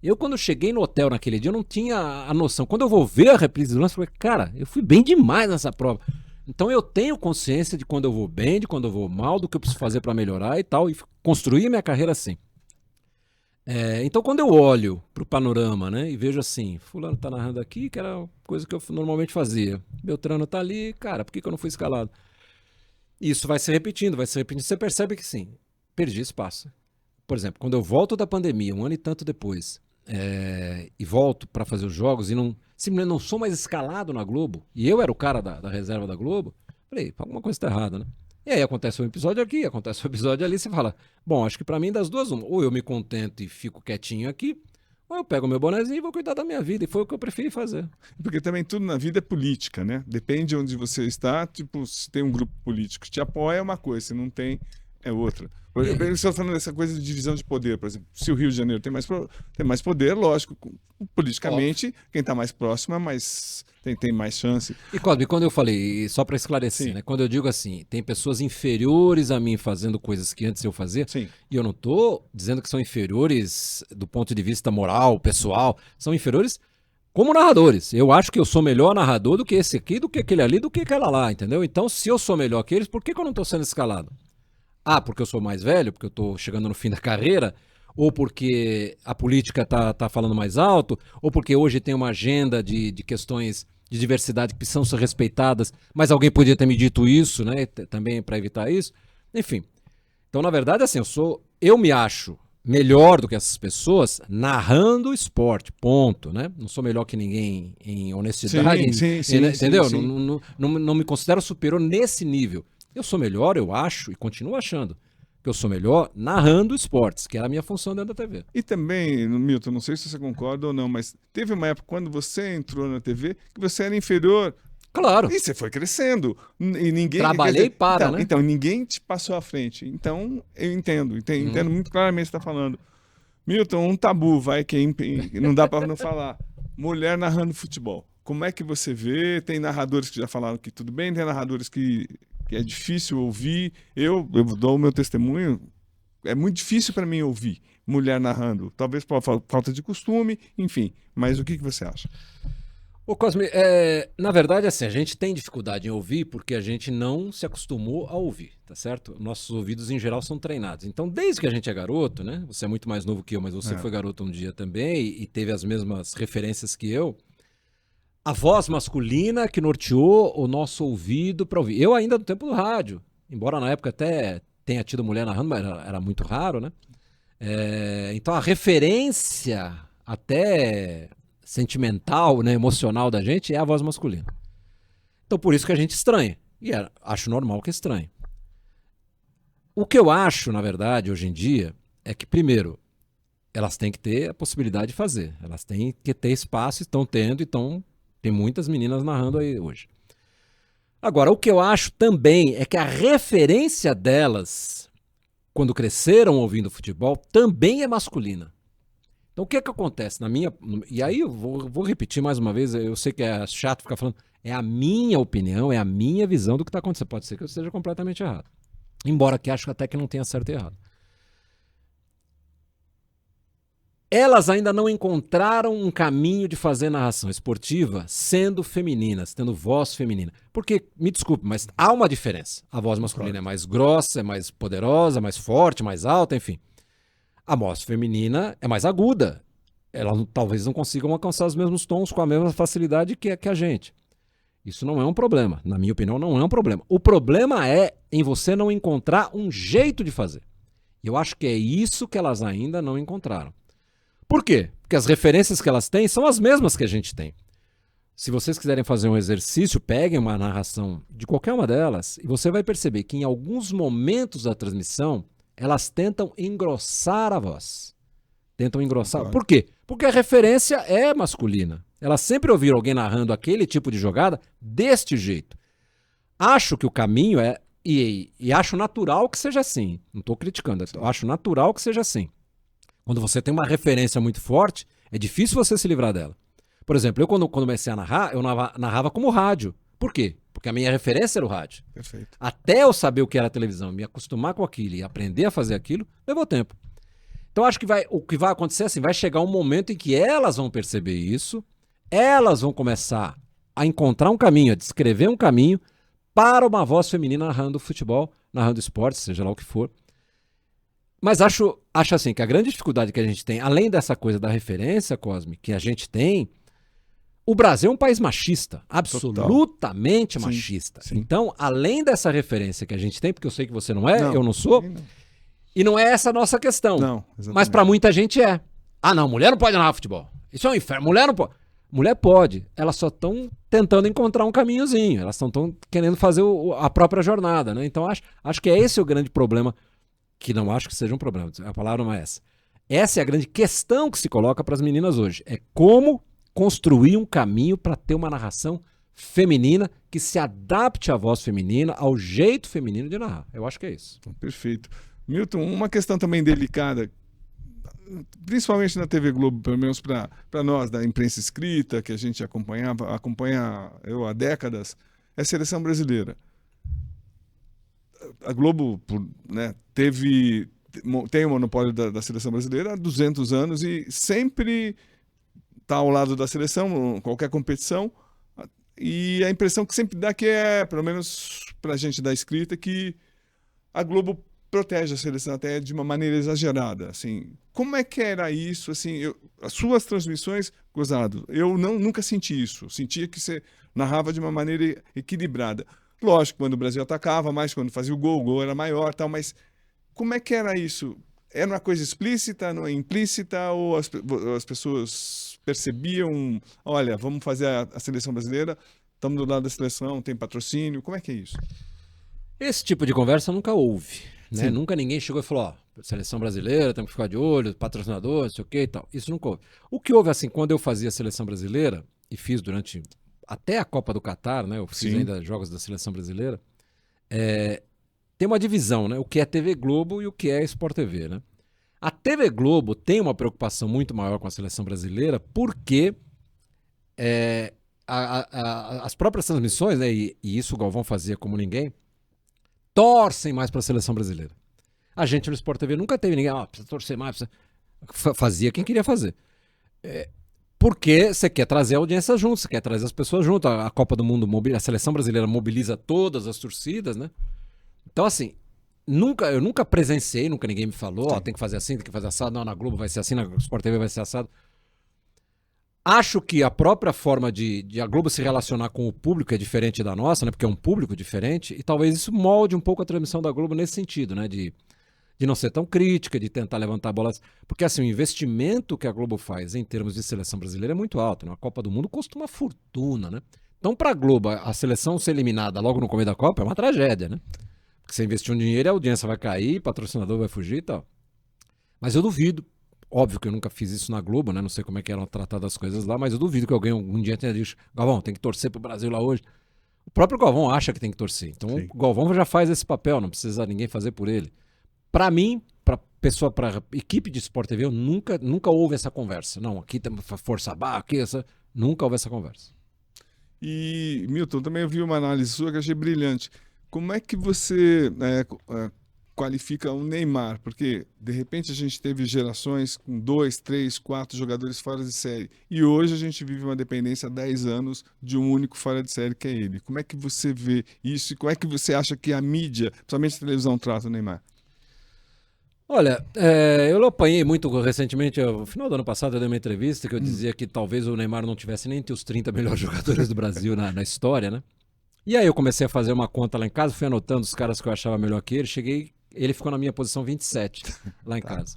Eu, quando cheguei no hotel naquele dia, eu não tinha a noção. Quando eu vou ver a reprise do lance, eu falei, cara, eu fui bem demais nessa prova. Então eu tenho consciência de quando eu vou bem, de quando eu vou mal, do que eu preciso fazer pra melhorar e tal, e construir minha carreira assim. Então quando eu olho pro panorama, né, e vejo assim, fulano tá narrando aqui, que era coisa que eu normalmente fazia. Beltrano tá ali, cara, por que eu não fui escalado? Isso vai se repetindo, vai se repetindo. Você percebe que sim, perdi espaço. Por exemplo, quando eu volto da pandemia, um ano e tanto depois, e volto para fazer os jogos e simplesmente não sou mais escalado na Globo, e eu era o cara da reserva da Globo, falei, alguma coisa tá errada, né? E aí acontece um episódio aqui, acontece um episódio ali, você fala, bom, acho que para mim das duas uma, ou eu me contento e fico quietinho aqui, ou eu pego meu bonezinho e vou cuidar da minha vida, e foi o que eu preferi fazer. Porque também tudo na vida é política, né? Depende de onde você está, tipo, se tem um grupo político que te apoia é uma coisa, se não tem, é outra. Eu estou falando dessa coisa de divisão de poder, por exemplo, se o Rio de Janeiro tem mais poder, lógico, politicamente, quem está mais próximo tem mais chance. E Cosme, quando eu falei, só para esclarecer, Sim. né, quando eu digo assim, tem pessoas inferiores a mim fazendo coisas que antes eu fazia, Sim. e eu não estou dizendo que são inferiores do ponto de vista moral, pessoal, são inferiores como narradores. Eu acho que eu sou melhor narrador do que esse aqui, do que aquele ali, do que aquela lá, entendeu? Então, se eu sou melhor que eles, por que eu não estou sendo escalado? Ah, porque eu sou mais velho, porque eu estou chegando no fim da carreira, ou porque a política tá falando mais alto, ou porque hoje tem uma agenda de questões de diversidade que precisam ser respeitadas, mas alguém podia ter me dito isso, né? Também para evitar isso. Enfim. Então, na verdade, assim, eu me acho melhor do que essas pessoas narrando esporte, ponto, né? Não sou melhor que ninguém em honestidade, Sim, entendeu? sim. Não me considero superior nesse nível. Eu sou melhor, eu acho, e continuo achando, que eu sou melhor narrando esportes, que era a minha função dentro da TV. E também, Milton, não sei se você concorda ou não, mas teve uma época quando você entrou na TV que você era inferior. Claro. E você foi crescendo. E ninguém. Trabalhei para, né? Então, ninguém te passou à frente. Então, eu entendo muito claramente o que você está falando. Milton, um tabu, vai, que não dá para não falar. Mulher narrando futebol. Como é que você vê? Tem narradores que já falaram que tudo bem, tem narradores que é difícil ouvir. Eu dou o meu testemunho. É muito difícil para mim ouvir mulher narrando. Talvez por falta de costume, enfim. Mas o que você acha? Ô Cosme, na verdade, assim, a gente tem dificuldade em ouvir porque a gente não se acostumou a ouvir, tá certo? Nossos ouvidos, em geral, são treinados. Então, desde que a gente é garoto, né? Você é muito mais novo que eu, mas você foi garoto um dia também e teve as mesmas referências que eu. A voz masculina que norteou o nosso ouvido para ouvir. Eu ainda no tempo do rádio, embora na época até tenha tido mulher narrando, mas era muito raro, né? Então, a referência até sentimental, né, emocional da gente é a voz masculina. Então por isso que a gente estranha. E acho normal que estranhe. O que eu acho, na verdade, hoje em dia, é que, primeiro, elas têm que ter a possibilidade de fazer. Elas têm que ter espaço, estão tendo, então tem muitas meninas narrando aí hoje. Agora, o que eu acho também é que a referência delas, quando cresceram ouvindo futebol, também é masculina. Então o que acontece? E aí eu vou repetir mais uma vez, eu sei que é chato ficar falando, é a minha opinião, é a minha visão do que está acontecendo. Pode ser que eu esteja completamente errado. Embora que acho até que não tenha certo e errado. Elas ainda não encontraram um caminho de fazer narração esportiva sendo femininas, tendo voz feminina. Porque, me desculpe, mas há uma diferença. A voz masculina é mais grossa, é mais poderosa, mais forte, mais alta, enfim. A voz feminina é mais aguda. Elas talvez não consigam alcançar os mesmos tons com a mesma facilidade que a gente. Isso não é um problema. Na minha opinião, não é um problema. O problema é em você não encontrar um jeito de fazer. E eu acho que é isso que elas ainda não encontraram. Por quê? Porque as referências que elas têm são as mesmas que a gente tem. Se vocês quiserem fazer um exercício, peguem uma narração de qualquer uma delas e você vai perceber que em alguns momentos da transmissão elas tentam engrossar a voz. Tentam engrossar. Claro. Por quê? Porque a referência é masculina. Elas sempre ouviram alguém narrando aquele tipo de jogada deste jeito. Acho que o caminho é... E acho natural que seja assim. Não estou criticando. Eu acho natural que seja assim. Quando você tem uma referência muito forte, é difícil você se livrar dela. Por exemplo, eu quando comecei a narrar, eu narrava como rádio. Por quê? Porque a minha referência era o rádio. Perfeito. Até eu saber o que era a televisão, me acostumar com aquilo e aprender a fazer aquilo, levou tempo. Então acho que o que vai acontecer assim, vai chegar um momento em que elas vão perceber isso, elas vão começar a encontrar um caminho, a descrever um caminho para uma voz feminina narrando futebol, narrando esporte, seja lá o que for. Mas acho assim, que a grande dificuldade que a gente tem, além dessa coisa da referência, Cosme, que a gente tem, o Brasil é um país machista, absolutamente Total. machista. Sim. Então, além dessa referência que a gente tem, porque eu sei que você não é, eu não sou, Não. e não é essa a nossa questão. Não, exatamente. Mas para muita gente é. Ah, não, mulher não pode narrar futebol. Isso é um inferno, mulher não pode. Mulher pode, elas só estão tentando encontrar um caminhozinho, elas estão querendo fazer a própria jornada, né? Então acho que é esse o grande problema, que não acho que seja um problema, a palavra não é essa. Essa é a grande questão que se coloca para as meninas hoje, é como construir um caminho para ter uma narração feminina que se adapte à voz feminina, ao jeito feminino de narrar. Eu acho que é isso. Perfeito. Milton, uma questão também delicada, principalmente na TV Globo, pelo menos para nós da imprensa escrita, que a gente acompanha eu há décadas, é a seleção brasileira. A Globo, né, tem o monopólio da seleção brasileira há 200 anos e sempre está ao lado da seleção, em qualquer competição, e a impressão que sempre dá que é, pelo menos para a gente da escrita, que a Globo protege a seleção até de uma maneira exagerada. Assim, como é que era isso? Assim, as suas transmissões, gozado, eu nunca senti isso. Sentia que você narrava de uma maneira equilibrada. Lógico, quando o Brasil atacava mais, quando fazia o gol era maior, tal, mas como é que era isso? Era uma coisa explícita, não é implícita, ou as pessoas percebiam, olha, vamos fazer a seleção brasileira, estamos do lado da seleção, tem patrocínio, como é que é isso? Esse tipo de conversa nunca houve, né? Nunca ninguém chegou e falou, ó, seleção brasileira, temos que ficar de olho, patrocinador, não sei o que e tal. Isso nunca houve. O que houve, assim, quando eu fazia a seleção brasileira, e fiz durante até a Copa do Catar, né? Eu fiz ainda jogos da seleção brasileira, tem uma divisão, né? O que é TV Globo e o que é Sport TV, né? A TV Globo tem uma preocupação muito maior com a seleção brasileira porque as próprias transmissões, né, e isso o Galvão fazia como ninguém, torcem mais para a seleção brasileira. A gente no Sport TV nunca teve ninguém, precisa torcer mais, fazia quem queria fazer. Porque você quer trazer a audiência junto, você quer trazer as pessoas junto. A Copa do Mundo, a seleção brasileira mobiliza todas as torcidas, né? Então, assim, eu nunca presenciei, nunca ninguém me falou, ó, tem que fazer assim, tem que fazer assado, não, na Globo vai ser assim, na Sport TV vai ser assado. Acho que a própria forma de a Globo se relacionar com o público é diferente da nossa, né? Porque é um público diferente, e talvez isso molde um pouco a transmissão da Globo nesse sentido, né? De não ser tão crítica, de tentar levantar bolas. Porque, assim, o investimento que a Globo faz em termos de seleção brasileira é muito alto, né? A Copa do Mundo custa uma fortuna, né? Então, para a Globo, a seleção ser eliminada logo no começo da Copa é uma tragédia, né? Porque você investiu um dinheiro e a audiência vai cair, patrocinador vai fugir e tal. Mas eu duvido. Óbvio que eu nunca fiz isso na Globo, né? Não sei como é que eram tratadas as coisas lá, mas eu duvido que alguém algum dia tenha dito, Galvão, tem que torcer pro Brasil lá hoje. O próprio Galvão acha que tem que torcer. Então, sim, o Galvão já faz esse papel, não precisa ninguém fazer por ele. Para mim, para equipe de Sport TV, eu nunca houve essa conversa. Não, aqui tem força barra, aqui nunca houve essa conversa. E, Milton, também eu vi uma análise sua que eu achei brilhante. Como é que você qualifica o Neymar? Porque, de repente, a gente teve gerações com 2, 3, 4 jogadores fora de série. E hoje a gente vive uma dependência há 10 anos de um único fora de série, que é ele. Como é que você vê isso? E como é que você acha que a mídia, principalmente a televisão, trata o Neymar? Olha, eu apanhei muito recentemente, no final do ano passado eu dei uma entrevista que eu dizia que talvez o Neymar não tivesse nem entre os 30 melhores jogadores do Brasil na história, né? E aí eu comecei a fazer uma conta lá em casa, fui anotando os caras que eu achava melhor que ele, ele ficou na minha posição 27 lá em casa.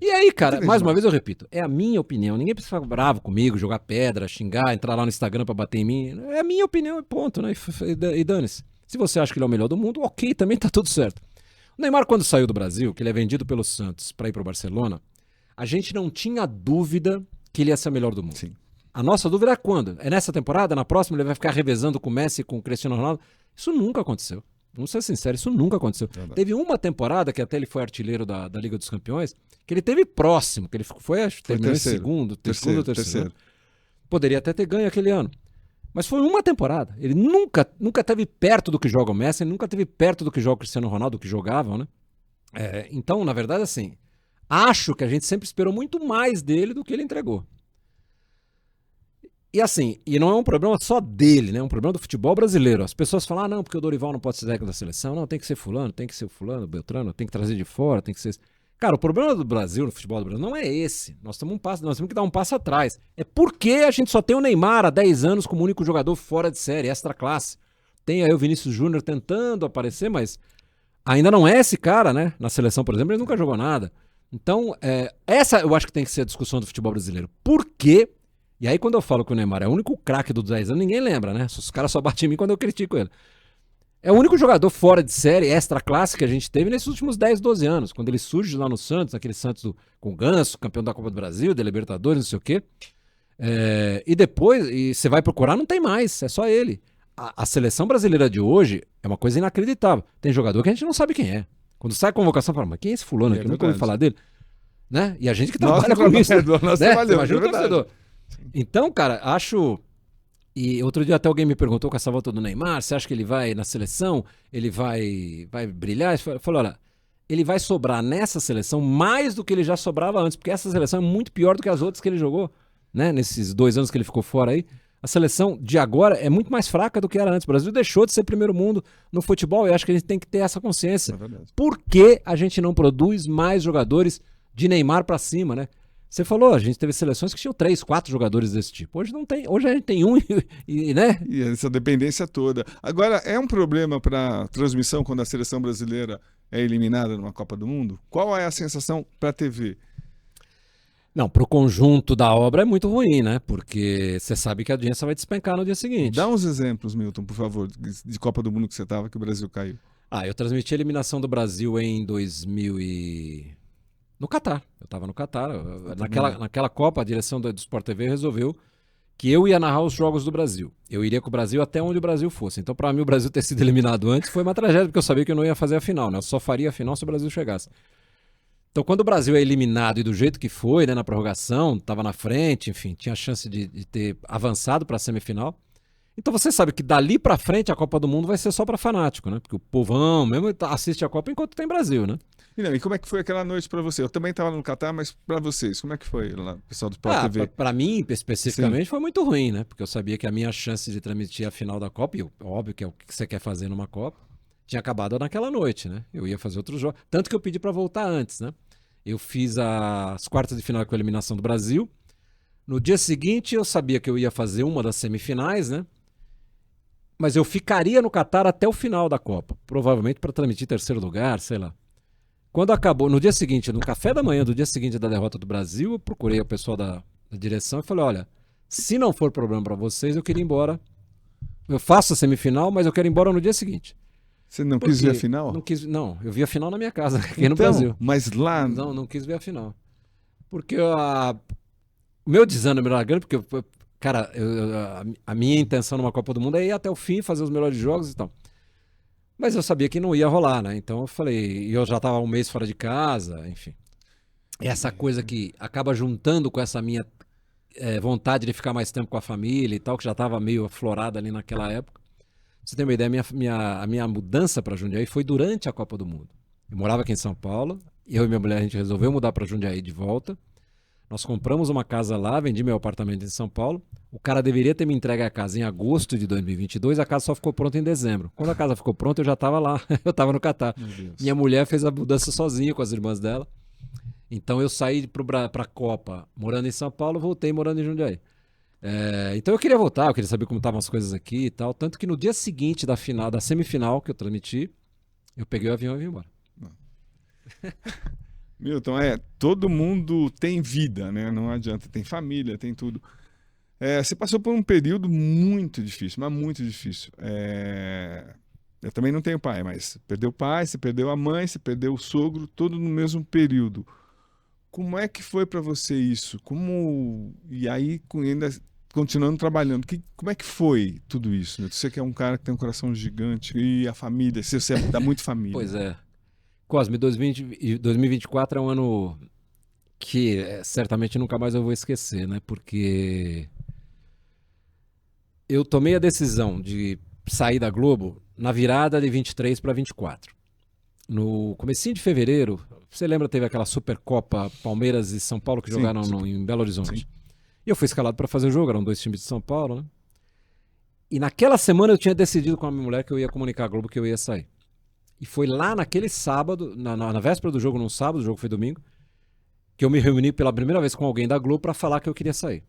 E aí, cara, mais uma vez eu repito, é a minha opinião, ninguém precisa ficar bravo comigo, jogar pedra, xingar, entrar lá no Instagram pra bater em mim, é a minha opinião e ponto, né? E dane-se. Se você acha que ele é o melhor do mundo, ok, também tá tudo certo. O Neymar, quando saiu do Brasil, que ele é vendido pelo Santos para ir para o Barcelona, a gente não tinha dúvida que ele ia ser o melhor do mundo. Sim. A nossa dúvida é quando? É nessa temporada? Na próxima ele vai ficar revezando com o Messi e com o Cristiano Ronaldo? Isso nunca aconteceu. Vamos ser sinceros, isso nunca aconteceu. Verdade. Teve uma temporada, que até ele foi artilheiro da Liga dos Campeões, que ele teve próximo, que ele terminou em segundo, terceiro. Poderia até ter ganho aquele ano. Mas foi uma temporada. Ele nunca esteve perto do que joga o Messi, ele nunca esteve perto do que joga o Cristiano Ronaldo, do que jogavam, né? Então, na verdade, assim, acho que a gente sempre esperou muito mais dele do que ele entregou. E assim, e não é um problema só dele, né? É um problema do futebol brasileiro. As pessoas falam, não, porque o Dorival não pode ser técnico da seleção, não, tem que ser fulano, Beltrano, tem que trazer de fora, tem que ser... Cara, o problema do Brasil, no futebol do Brasil, não é esse. Nós temos que dar um passo atrás. É porque a gente só tem o Neymar há 10 anos como único jogador fora de série, extra classe. Tem aí o Vinícius Júnior tentando aparecer, mas ainda não é esse cara, né? Na seleção, por exemplo, ele nunca jogou nada. Então, essa eu acho que tem que ser a discussão do futebol brasileiro. Por quê? E aí, quando eu falo que o Neymar é o único craque dos 10 anos, ninguém lembra, né? Os caras só batem em mim quando eu critico ele. É o único jogador fora de série, extra classe, que a gente teve nesses últimos 10, 12 anos. Quando ele surge lá no Santos, aquele Santos com o Ganso, campeão da Copa do Brasil, da Libertadores, não sei o quê. E depois, você vai procurar, não tem mais, é só ele. A seleção brasileira de hoje é uma coisa inacreditável. Tem jogador que a gente não sabe quem é. Quando sai a convocação, fala, mas quem é esse fulano aqui? Eu nunca ouvi falar dele. Né? E a gente que trabalha com isso. Né? Imagina o torcedor. Então, cara, acho... E outro dia até alguém me perguntou com essa volta do Neymar, você acha que ele vai na seleção, ele vai brilhar? Eu falei, olha, ele vai sobrar nessa seleção mais do que ele já sobrava antes, porque essa seleção é muito pior do que as outras que ele jogou, né? Nesses 2 anos que ele ficou fora aí. A seleção de agora é muito mais fraca do que era antes. O Brasil deixou de ser primeiro mundo no futebol e acho que a gente tem que ter essa consciência. Por que a gente não produz mais jogadores de Neymar pra cima, né? Você falou, a gente teve seleções que tinham 3, 4 jogadores desse tipo. Hoje não tem, hoje a gente tem um né? E essa dependência toda. Agora, é um problema para transmissão quando a seleção brasileira é eliminada numa Copa do Mundo? Qual é a sensação para a TV? Não, pro conjunto da obra é muito ruim, né? Porque você sabe que a audiência vai despencar no dia seguinte. Dá uns exemplos, Milton, por favor, de Copa do Mundo que você estava, que o Brasil caiu. Eu transmiti a eliminação do Brasil em no Catar. Eu estava no Catar. Naquela Copa, a direção do Sport TV resolveu que eu ia narrar os jogos do Brasil. Eu iria com o Brasil até onde o Brasil fosse. Então, para mim, o Brasil ter sido eliminado antes foi uma tragédia, porque eu sabia que eu não ia fazer a final, né? Eu só faria a final se o Brasil chegasse. Então, quando o Brasil é eliminado e do jeito que foi, né, na prorrogação, estava na frente, enfim, tinha a chance de ter avançado para a semifinal. Então, você sabe que dali para frente a Copa do Mundo vai ser só para fanático, né? Porque o povão mesmo assiste a Copa enquanto tem Brasil, né? E, não, e como é que foi aquela noite pra você? Eu também tava no Catar, mas pra vocês, como é que foi lá, pessoal do Sport TV? Pra mim, Sim. especificamente, foi muito ruim, né? Porque eu sabia que a minha chance de transmitir a final da Copa, e óbvio que é o que você quer fazer numa Copa, tinha acabado naquela noite, né? Eu ia fazer outro jogo. Tanto que eu pedi pra voltar antes, né? Eu fiz as quartas de final com a eliminação do Brasil. No dia seguinte, eu sabia que eu ia fazer uma das semifinais, né? Mas eu ficaria no Catar até o final da Copa. Provavelmente para transmitir terceiro lugar, sei lá. Quando acabou, no dia seguinte, no café da manhã do dia seguinte da derrota do Brasil, eu procurei o pessoal da direção e falei: olha, se não for problema para vocês, eu queria ir embora. Eu faço a semifinal, mas eu quero ir embora no dia seguinte. Você não quis ver a Porque final? não, eu vi a final na minha casa, aqui no Então, Brasil. mas lá... Não quis ver a final. Porque o meu desânimo era grande, porque, cara, a minha intenção numa Copa do Mundo é ir até o fim, fazer os melhores jogos e tal. Mas eu sabia que não ia rolar, né? Então eu falei, e eu já estava um mês fora de casa, enfim. E essa coisa que acaba juntando com essa minha vontade de ficar mais tempo com a família e tal, que já estava meio aflorada ali naquela época. Pra você ter uma ideia, a minha mudança para Jundiaí foi durante a Copa do Mundo. Eu morava aqui em São Paulo, eu e minha mulher, a gente resolveu mudar para Jundiaí de volta. Nós compramos uma casa lá, vendi meu apartamento em São Paulo. O cara deveria ter me entregue a casa em agosto de 2022, a casa só ficou pronta em dezembro. Quando a casa ficou pronta, eu já estava lá, eu estava no Catar. Minha mulher fez a mudança sozinha com as irmãs dela. Então eu saí para a Copa morando em São Paulo, voltei morando em Jundiaí. Então eu queria voltar, eu queria saber como estavam as coisas aqui e tal. Tanto que no dia seguinte da final, da semifinal que eu transmiti, eu peguei o avião e vim embora. Milton, todo mundo tem vida, né? Não adianta, tem família, tem tudo. Você passou por um período muito difícil, mas muito difícil. Eu também não tenho pai, mas perdeu o pai, você perdeu a mãe, você perdeu o sogro, tudo no mesmo período. Como é que foi para você isso? E aí, ainda continuando trabalhando, como é que foi tudo isso, né? Você que é um cara que tem um coração gigante e a família, você dá muito família. Pois é. Cosme, 2024 é um ano que certamente nunca mais eu vou esquecer, né? Porque eu tomei a decisão de sair da Globo na virada de 23 para 24. No comecinho de fevereiro, você lembra, teve aquela Supercopa Palmeiras e São Paulo que Sim, jogaram sim. em Belo Horizonte. Sim. E eu fui escalado para fazer o jogo, eram 2 times de São Paulo, né? E naquela semana eu tinha decidido com a minha mulher que eu ia comunicar à Globo que eu ia sair. E foi lá naquele sábado, na véspera do jogo, num sábado, o jogo foi domingo, que eu me reuni pela primeira vez com alguém da Globo para falar que eu queria sair.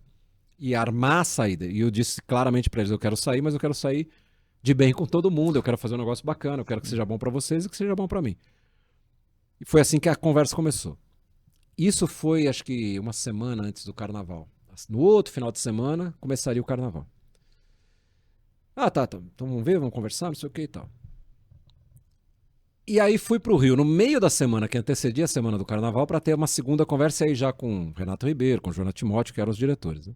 E armar a saída. E eu disse claramente para eles, eu quero sair, mas eu quero sair de bem com todo mundo, eu quero fazer um negócio bacana, eu quero que seja bom para vocês e que seja bom para mim. E foi assim que a conversa começou. Isso foi, acho que, uma semana antes do Carnaval. No outro final de semana, começaria o Carnaval. Tá, então vamos ver, vamos conversar, não sei o que e tal. E aí fui pro Rio no meio da semana, que antecedia a semana do Carnaval, para ter uma segunda conversa aí já com Renato Ribeiro, com Joana Timóteo, que eram os diretores. Né?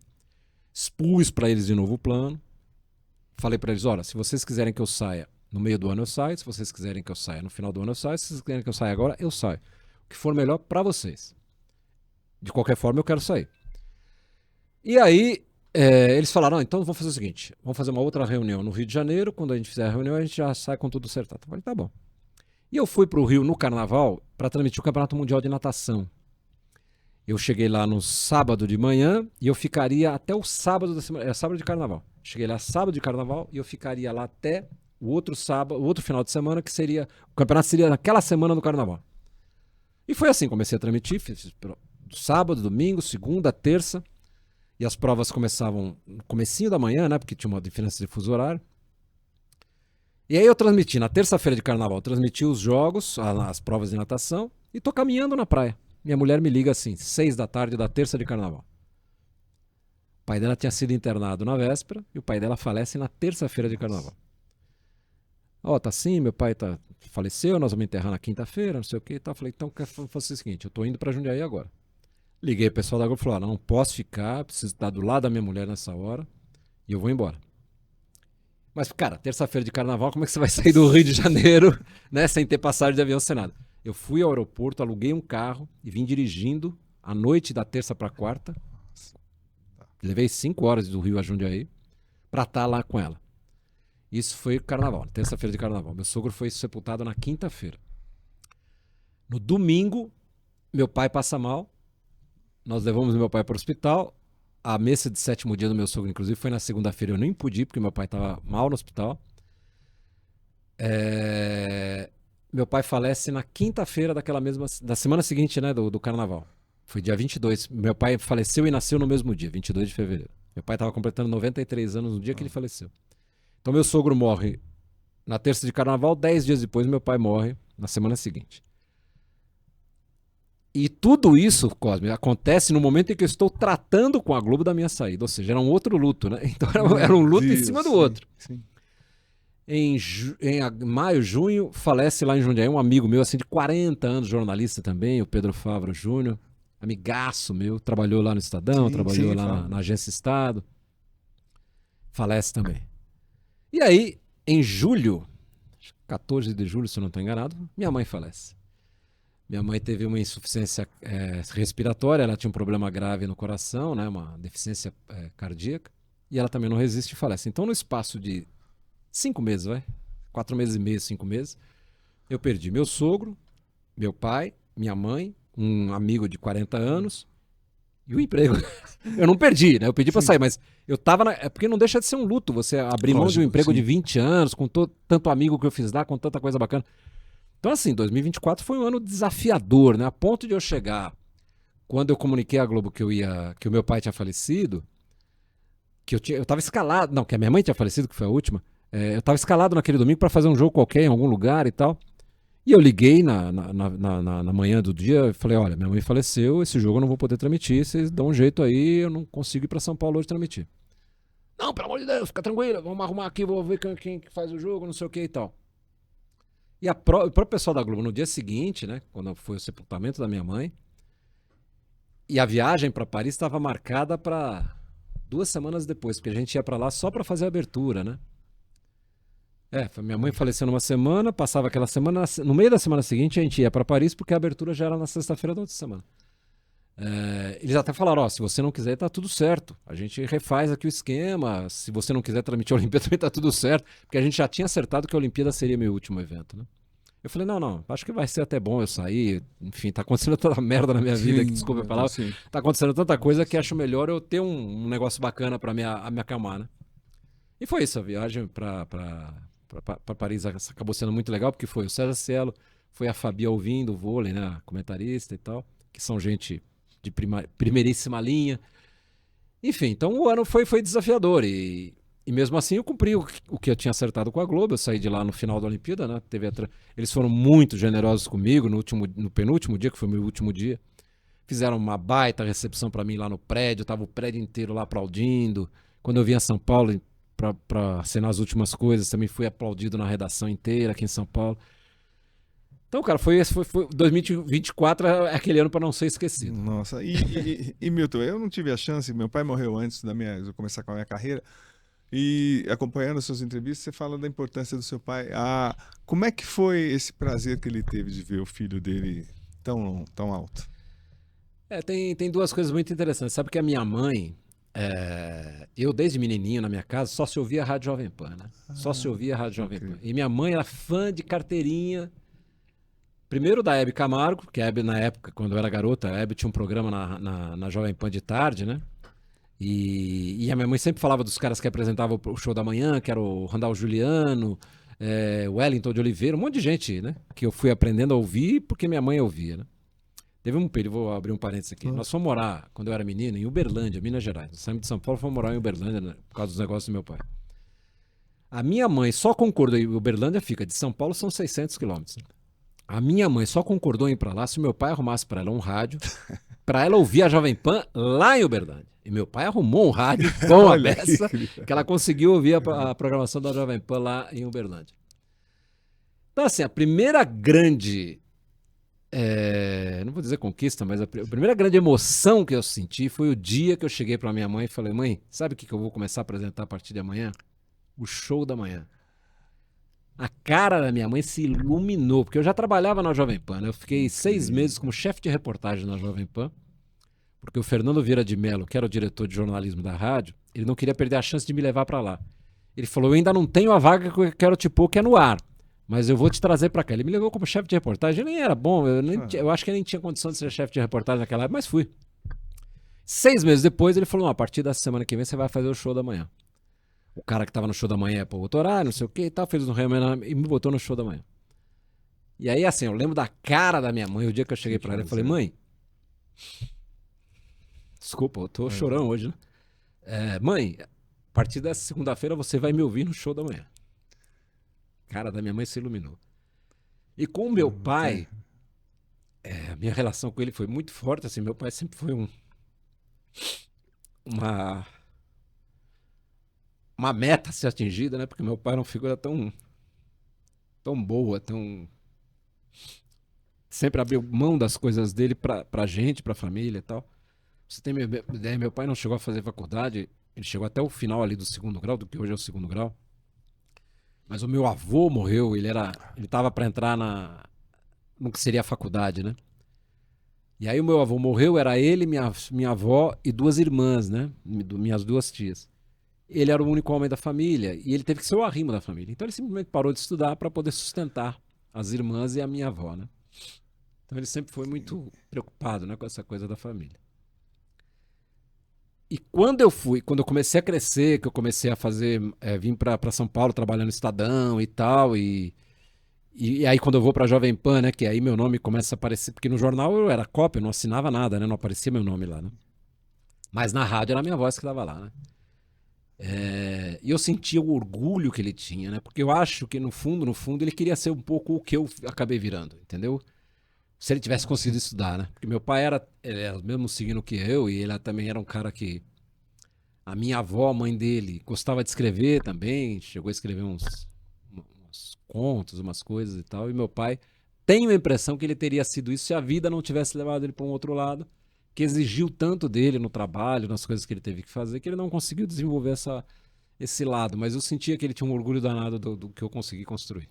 Expus para eles de novo o plano. Falei para eles, olha, se vocês quiserem que eu saia no meio do ano, eu saio. Se vocês quiserem que eu saia no final do ano, eu saio. Se vocês quiserem que eu saia agora, eu saio. O que for melhor para vocês. De qualquer forma, eu quero sair. E aí, eles falaram, então vamos fazer o seguinte, vamos fazer uma outra reunião no Rio de Janeiro. Quando a gente fizer a reunião, a gente já sai com tudo acertado. Eu falei, tá bom. E eu fui pro Rio no Carnaval para transmitir o Campeonato Mundial de Natação. Eu cheguei lá no sábado de manhã e eu ficaria até o sábado da semana. Era sábado de Carnaval. Cheguei lá sábado de Carnaval e eu ficaria lá até o outro sábado, o outro final de semana, que seria. O campeonato seria naquela semana do Carnaval. E foi assim, comecei a transmitir, fiz sábado, domingo, segunda, terça. E as provas começavam no comecinho da manhã, né? Porque tinha uma diferença de fuso horário. E aí eu transmiti, na terça-feira de Carnaval, eu transmiti os jogos, as provas de natação, e tô caminhando na praia. Minha mulher me liga assim, 6 da tarde da terça de Carnaval. O pai dela tinha sido internado na véspera, e o pai dela falece na terça-feira de Carnaval. Tá assim, meu pai faleceu, nós vamos enterrar na quinta-feira, não sei o que e tal. Falei, então vou fazer o seguinte, eu tô indo pra Jundiaí agora. Liguei o pessoal da Globo e falou, não posso ficar, preciso estar do lado da minha mulher nessa hora, e eu vou embora. Mas, cara, terça-feira de Carnaval, como é que você vai sair do Rio de Janeiro, né, sem ter passagem de avião, sem nada? Eu fui ao aeroporto, aluguei um carro e vim dirigindo à noite da terça para quarta. Levei 5 horas do Rio a Jundiaí para estar lá com ela. Isso foi Carnaval, terça-feira de Carnaval. Meu sogro foi sepultado na quinta-feira. No domingo, meu pai passa mal. Nós levamos meu pai para o hospital. A missa de 7º dia do meu sogro, inclusive, foi na segunda-feira. Eu nem pude ir, porque meu pai estava mal no hospital. Meu pai falece na quinta-feira da semana seguinte, né, do carnaval. Foi dia 22. Meu pai faleceu e nasceu no mesmo dia, 22 de fevereiro. Meu pai estava completando 93 anos no dia que ele faleceu. Então meu sogro morre na terça de carnaval, 10 dias depois meu pai morre na semana seguinte. E tudo isso, Cosme, acontece no momento em que eu estou tratando com a Globo da minha saída. Ou seja, era um outro luto, né? Então era um luto em cima do outro. Sim. Em maio, junho, falece lá em Jundiaí um amigo meu, assim, de 40 anos, jornalista também, o Pedro Fávaro Júnior, amigaço meu, trabalhou lá no Estadão, trabalhou lá na Agência Estado. Falece também. E aí, em julho, 14 de julho, se eu não estou enganado, minha mãe falece. Minha mãe teve uma insuficiência respiratória, ela tinha um problema grave no coração, né, uma deficiência cardíaca, e ela também não resiste e falece. Então, no espaço de 5 meses, 4 meses e meio, 5 meses, eu perdi meu sogro, meu pai, minha mãe, um amigo de 40 anos e o emprego. Eu não perdi, né? Eu pedi para sair, mas eu tava é porque não deixa de ser um luto você abrir mão de um emprego de 20 anos, com tanto amigo que eu fiz lá, com tanta coisa bacana. Então, assim, 2024 foi um ano desafiador, né? A ponto de eu chegar, quando eu comuniquei à Globo que o meu pai tinha falecido, que eu tava escalado, não, que a minha mãe tinha falecido, que foi a última, eu tava escalado naquele domingo para fazer um jogo qualquer em algum lugar e tal. E eu liguei na manhã do dia e falei, olha, minha mãe faleceu, esse jogo eu não vou poder transmitir, vocês dão um jeito aí, eu não consigo ir para São Paulo hoje transmitir. Não, pelo amor de Deus, fica tranquila, vamos arrumar aqui, vou ver quem faz o jogo, não sei o que e tal. E o próprio pessoal da Globo, no dia seguinte, né, quando foi o sepultamento da minha mãe, e a viagem para Paris estava marcada para 2 semanas depois, porque a gente ia para lá só para fazer a abertura, né? Minha mãe faleceu numa semana, passava aquela semana, no meio da semana seguinte a gente ia para Paris, porque a abertura já era na sexta-feira da outra semana. Eles até falaram, se você não quiser, tá tudo certo. A gente refaz aqui o esquema, se você não quiser transmitir a Olimpíada, também tá tudo certo, porque a gente já tinha acertado que a Olimpíada seria meu último evento, né? Eu falei, não, acho que vai ser até bom eu sair, enfim, tá acontecendo toda merda na minha vida, que desculpa a palavra, tá acontecendo tanta coisa que acho melhor eu ter um negócio bacana para me acalmar, né? E foi isso, a viagem para Paris acabou sendo muito legal, porque foi o César Cielo, foi a Fabi ouvindo o vôlei, né, comentarista e tal, que são gente de primeiríssima linha. Enfim, então o ano foi desafiador e mesmo assim eu cumpri o que eu tinha acertado com a Globo. Eu saí de lá no final da Olimpíada, né? Eles foram muito generosos comigo no penúltimo dia, que foi o meu último dia. Fizeram uma baita recepção para mim lá no prédio, tava o prédio inteiro lá aplaudindo. Quando eu vim a São Paulo para assinar as últimas coisas, também fui aplaudido na redação inteira aqui em São Paulo. Então, cara, foi 2024 é aquele ano para não ser esquecido. Nossa, e Milton, eu não tive a chance, meu pai morreu antes de eu começar com a minha carreira, e acompanhando as suas entrevistas, você fala da importância do seu pai. Como é que foi esse prazer que ele teve de ver o filho dele tão alto? Tem 2 coisas muito interessantes. Sabe que a minha mãe, eu desde menininho na minha casa, só se ouvia a Rádio Jovem Pan, né? Só se ouvia a Rádio Jovem Pan. E minha mãe era fã de carteirinha. Primeiro da Hebe Camargo, que a Hebe, na época, quando eu era garota, a Hebe tinha um programa na Jovem Pan de tarde, né? E a minha mãe sempre falava dos caras que apresentavam o show da manhã, que era o Randall Juliano, o Wellington de Oliveira, um monte de gente, né? Que eu fui aprendendo a ouvir porque minha mãe ouvia, né? Teve um período, vou abrir um parênteses aqui. Nós fomos morar, quando eu era menino, em Uberlândia, Minas Gerais. Nós saímos de São Paulo e fomos morar em Uberlândia, né, por causa dos negócios do meu pai. A minha mãe só concordou, e Uberlândia fica, de São Paulo são 600 quilômetros. A minha mãe só concordou em ir pra lá se o meu pai arrumasse pra ela um rádio, pra ela ouvir a Jovem Pan lá em Uberlândia. E meu pai arrumou um rádio com a beça, que ela conseguiu ouvir a programação da Jovem Pan lá em Uberlândia. Então, assim, a primeira grande... não vou dizer conquista, mas a primeira grande emoção que eu senti foi o dia que eu cheguei pra minha mãe e falei, mãe, sabe o que eu vou começar a apresentar a partir de amanhã? O show da manhã. A cara da minha mãe se iluminou, porque eu já trabalhava na Jovem Pan, né? Eu fiquei 6 meses como chefe de reportagem na Jovem Pan, porque o Fernando Vieira de Mello, que era o diretor de jornalismo da rádio, ele não queria perder a chance de me levar pra lá. Ele falou, eu ainda não tenho a vaga que eu quero te pôr, que é no ar, mas eu vou te trazer pra cá. Ele me levou como chefe de reportagem, ele nem era bom, eu acho que ele nem tinha condição de ser chefe de reportagem naquela época, mas fui. 6 meses depois ele falou, não, a partir da semana que vem você vai fazer o show da manhã. O cara que tava no show da manhã é pro outro horário, não sei o que e tal, fez um reunião e me botou no show da manhã. E aí, assim, eu lembro da cara da minha mãe, o dia que eu cheguei pra ela, eu falei, mãe, desculpa, eu tô chorando hoje, né? Mãe, a partir dessa segunda-feira você vai me ouvir no show da manhã. A cara da minha mãe se iluminou. E com o meu pai, a minha relação com ele foi muito forte, assim, meu pai sempre foi uma meta a ser atingida, né? Porque meu pai era uma figura tão boa, sempre abriu mão das coisas dele pra gente, pra família e tal. Você tem uma ideia, meu pai não chegou a fazer faculdade, ele chegou até o final ali do segundo grau, do que hoje é o segundo grau. Mas o meu avô morreu, ele tava pra entrar no que seria a faculdade, né? E aí o meu avô morreu, era ele, minha avó e 2 irmãs, né? Minhas 2 tias. Ele era o único homem da família e ele teve que ser o arrimo da família. Então ele simplesmente parou de estudar para poder sustentar as irmãs e a minha avó, né? Então ele sempre foi muito preocupado, né, com essa coisa da família. E quando eu comecei a crescer, que eu comecei a vim para São Paulo trabalhando no Estadão e tal, e aí quando eu vou pra Jovem Pan, né, que aí meu nome começa a aparecer, porque no jornal eu era cópia, eu não assinava nada, né, não aparecia meu nome lá, né. Mas na rádio era a minha voz que estava lá, né. E eu sentia o orgulho que ele tinha, né, porque eu acho que no fundo, ele queria ser um pouco o que eu acabei virando, entendeu? Se ele tivesse conseguido estudar, né, porque meu pai ele era o mesmo signo que eu, e ele também era um cara que... A minha avó, a mãe dele, gostava de escrever também, chegou a escrever uns contos, umas coisas e tal. E meu pai, tenho a impressão que ele teria sido isso se a vida não tivesse levado ele para um outro lado, que exigiu tanto dele no trabalho, nas coisas que ele teve que fazer, que ele não conseguiu desenvolver esse lado. Mas eu sentia que ele tinha um orgulho danado do que eu consegui construir.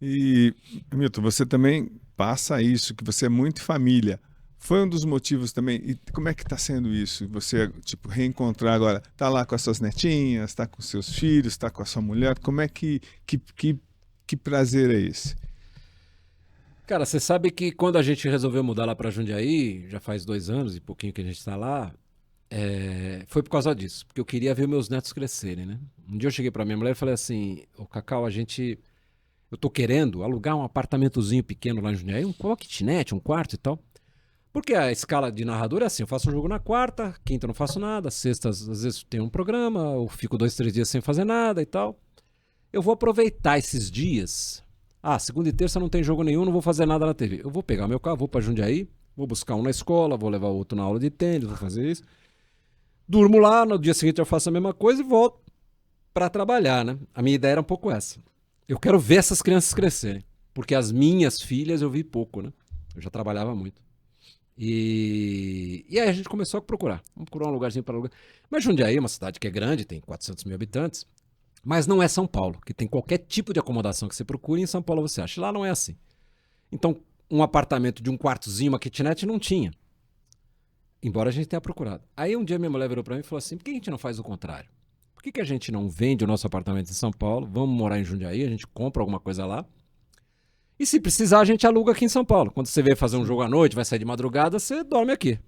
E, Milton, você também passa isso, que você é muito família. Foi um dos motivos também. E como é que está sendo isso? Você, tipo, reencontrar agora, tá lá com as suas netinhas, tá com seus filhos, tá com a sua mulher. Como é que prazer é esse? Cara, você sabe que quando a gente resolveu mudar lá para Jundiaí, já faz 2 anos e pouquinho que a gente está lá, foi por causa disso, porque eu queria ver meus netos crescerem, né? Um dia eu cheguei para minha mulher e falei assim, ô Cacau, eu tô querendo alugar um apartamentozinho pequeno lá em Jundiaí, uma kitnet, um quarto e tal. Porque a escala de narrador é assim, eu faço um jogo na quarta, quinta eu não faço nada, sexta às vezes tem um programa, eu fico 2, 3 dias sem fazer nada e tal. Eu vou aproveitar esses dias. Segunda e terça não tem jogo nenhum, não vou fazer nada na TV. Eu vou pegar meu carro, vou pra Jundiaí, vou buscar um na escola, vou levar outro na aula de tênis, vou fazer isso. Durmo lá, no dia seguinte eu faço a mesma coisa e volto pra trabalhar, né? A minha ideia era um pouco essa. Eu quero ver essas crianças crescerem, porque as minhas filhas eu vi pouco, né? Eu já trabalhava muito. E aí a gente começou a procurar. Vamos procurar um lugarzinho para alugar. Mas Jundiaí é uma cidade que é grande, tem 400 mil habitantes. Mas não é São Paulo, que tem qualquer tipo de acomodação que você procure, em São Paulo você acha. Lá não é assim. Então, um apartamento de um quartozinho, uma kitnet, não tinha. Embora a gente tenha procurado. Aí um dia minha mulher virou para mim e falou assim, por que a gente não faz o contrário? Por que a gente não vende o nosso apartamento em São Paulo, vamos morar em Jundiaí, a gente compra alguma coisa lá, e se precisar, a gente aluga aqui em São Paulo. Quando você veio fazer um jogo à noite, vai sair de madrugada, você dorme aqui.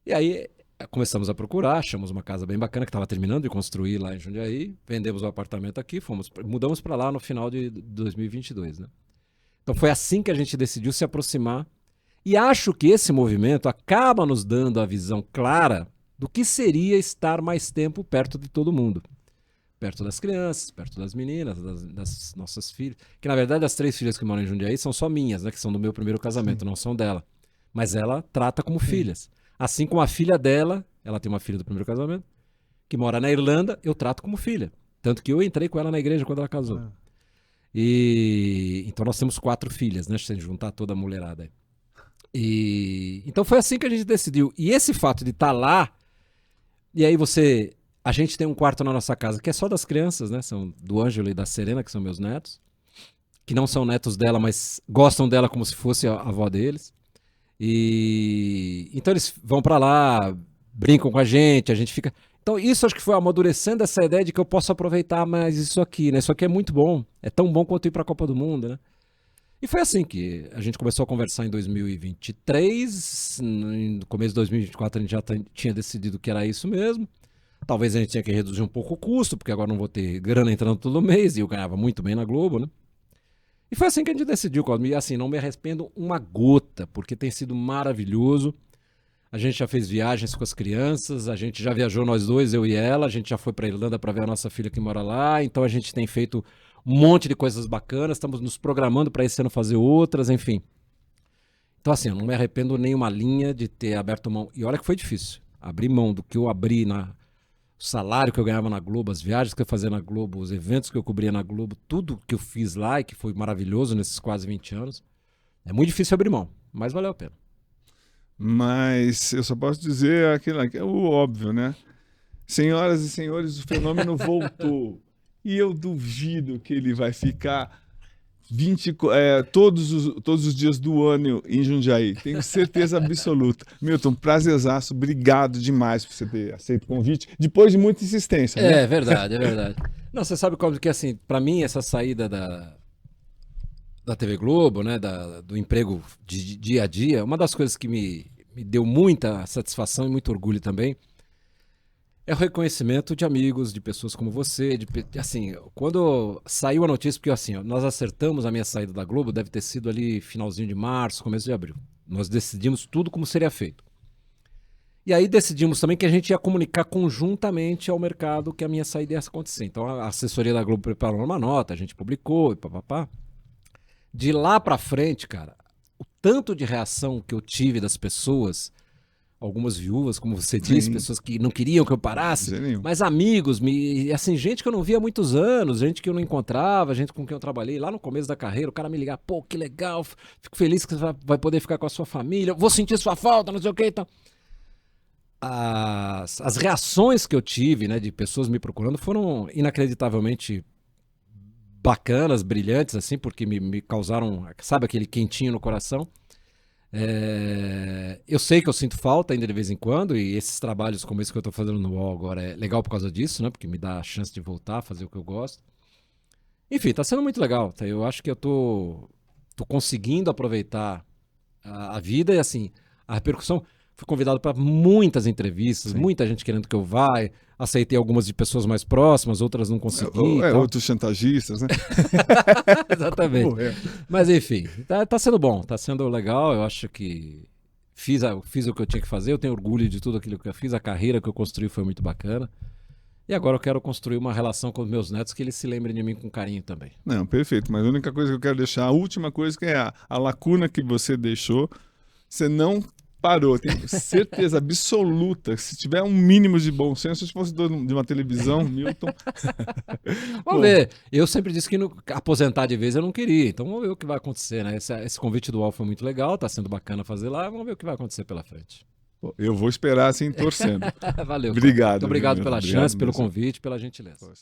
E aí começamos a procurar, achamos uma casa bem bacana que estava terminando de construir lá em Jundiaí, vendemos o apartamento aqui, mudamos para lá no final de 2022, né? Então foi assim que a gente decidiu se aproximar. E acho que esse movimento acaba nos dando a visão clara do que seria estar mais tempo perto de todo mundo. Perto das crianças, perto das meninas, das nossas filhas. Que na verdade as 3 filhas que moram em Jundiaí são só minhas, né? Que são do meu primeiro casamento, Sim. Não são dela. Mas ela trata como filhas. Assim como a filha dela, ela tem uma filha do primeiro casamento, que mora na Irlanda, eu trato como filha. Tanto que eu entrei com ela na igreja quando ela casou. E então nós temos 4 filhas, né? Se a gente juntar toda a mulherada aí. Então foi assim que a gente decidiu. E esse fato de estar lá, e aí a gente tem um quarto na nossa casa que é só das crianças, né? São do Ângelo e da Serena, que são meus netos. Que não são netos dela, mas gostam dela como se fosse a avó deles. Então eles vão pra lá, brincam com a gente fica... Então, isso acho que foi amadurecendo essa ideia de que eu posso aproveitar mais isso aqui, né? Isso aqui é muito bom. É tão bom quanto ir para a Copa do Mundo, né? E foi assim que a gente começou a conversar em 2023. No começo de 2024 a gente já tinha decidido que era isso mesmo. Talvez a gente tenha que reduzir um pouco o custo, porque agora não vou ter grana entrando todo mês e eu ganhava muito bem na Globo, né? E foi assim que a gente decidiu, Cosme. E assim, não me arrependo uma gota, porque tem sido maravilhoso. A gente já fez viagens com as crianças, a gente já viajou nós dois, eu e ela, a gente já foi para Irlanda para ver a nossa filha que mora lá, então a gente tem feito um monte de coisas bacanas, estamos nos programando para esse ano fazer outras, enfim. Então assim, eu não me arrependo nenhuma linha de ter aberto mão. E olha que foi difícil, abrir mão do que eu abri o salário que eu ganhava na Globo, as viagens que eu fazia na Globo, os eventos que eu cobria na Globo, tudo que eu fiz lá e que foi maravilhoso nesses quase 20 anos. É muito difícil abrir mão, mas valeu a pena. Mas eu só posso dizer aquilo que é o óbvio, né? Senhoras e senhores, o fenômeno voltou. E eu duvido que ele vai ficar todos os dias do ano em Jundiaí. Tenho certeza absoluta. Milton, prazerzaço. Obrigado demais por você ter aceito o convite. Depois de muita insistência, né? É verdade, é verdade. Não, você sabe como que assim, para mim essa saída da TV Globo, né, do emprego de dia a dia, uma das coisas que me deu muita satisfação e muito orgulho também é o reconhecimento de amigos, de pessoas como você, assim, quando saiu a notícia, porque assim, nós acertamos a minha saída da Globo, deve ter sido ali finalzinho de março, começo de abril. Nós decidimos tudo como seria feito. E aí decidimos também que a gente ia comunicar conjuntamente ao mercado que a minha saída ia acontecer. Então a assessoria da Globo preparou uma nota, a gente publicou e papapá. De lá pra frente, cara, o tanto de reação que eu tive das pessoas, algumas viúvas, como você disse, pessoas que não queriam que eu parasse, mas amigos, assim, gente que eu não via há muitos anos, gente que eu não encontrava, gente com quem eu trabalhei lá no começo da carreira, o cara me ligar, pô, que legal, fico feliz que você vai poder ficar com a sua família, vou sentir sua falta, não sei o que e tal. As reações que eu tive, né, de pessoas me procurando foram inacreditavelmente bacanas, brilhantes, assim, porque me causaram, sabe, aquele quentinho no coração. Eu sei que eu sinto falta ainda de vez em quando, e esses trabalhos como esse que eu tô fazendo no UOL agora é legal por causa disso, né, porque me dá a chance de voltar a fazer o que eu gosto. Enfim, tá sendo muito legal, tá? Eu acho que eu tô conseguindo aproveitar a vida e, assim, a repercussão. Fui convidado para muitas entrevistas, sim, muita gente querendo que eu vá. Aceitei algumas de pessoas mais próximas, outras não consegui. Outros chantagistas, né? Exatamente. Mas enfim, tá sendo bom, tá sendo legal. Eu acho que fiz o que eu tinha que fazer. Eu tenho orgulho de tudo aquilo que eu fiz. A carreira que eu construí foi muito bacana. E agora eu quero construir uma relação com os meus netos que eles se lembrem de mim com carinho também. Não, perfeito. Mas a única coisa que eu quero deixar, a última coisa que é a lacuna que você deixou, você não parou, tenho certeza absoluta. Se tiver um mínimo de bom senso, se fosse de uma televisão, Milton. Vamos ver. Eu sempre disse que aposentar de vez eu não queria. Então vamos ver o que vai acontecer, né? Esse convite do UOL foi muito legal, tá sendo bacana fazer lá. Vamos ver o que vai acontecer pela frente. Eu vou esperar assim, torcendo. Valeu. Obrigado. Muito obrigado pela chance, pelo convite, pela gentileza.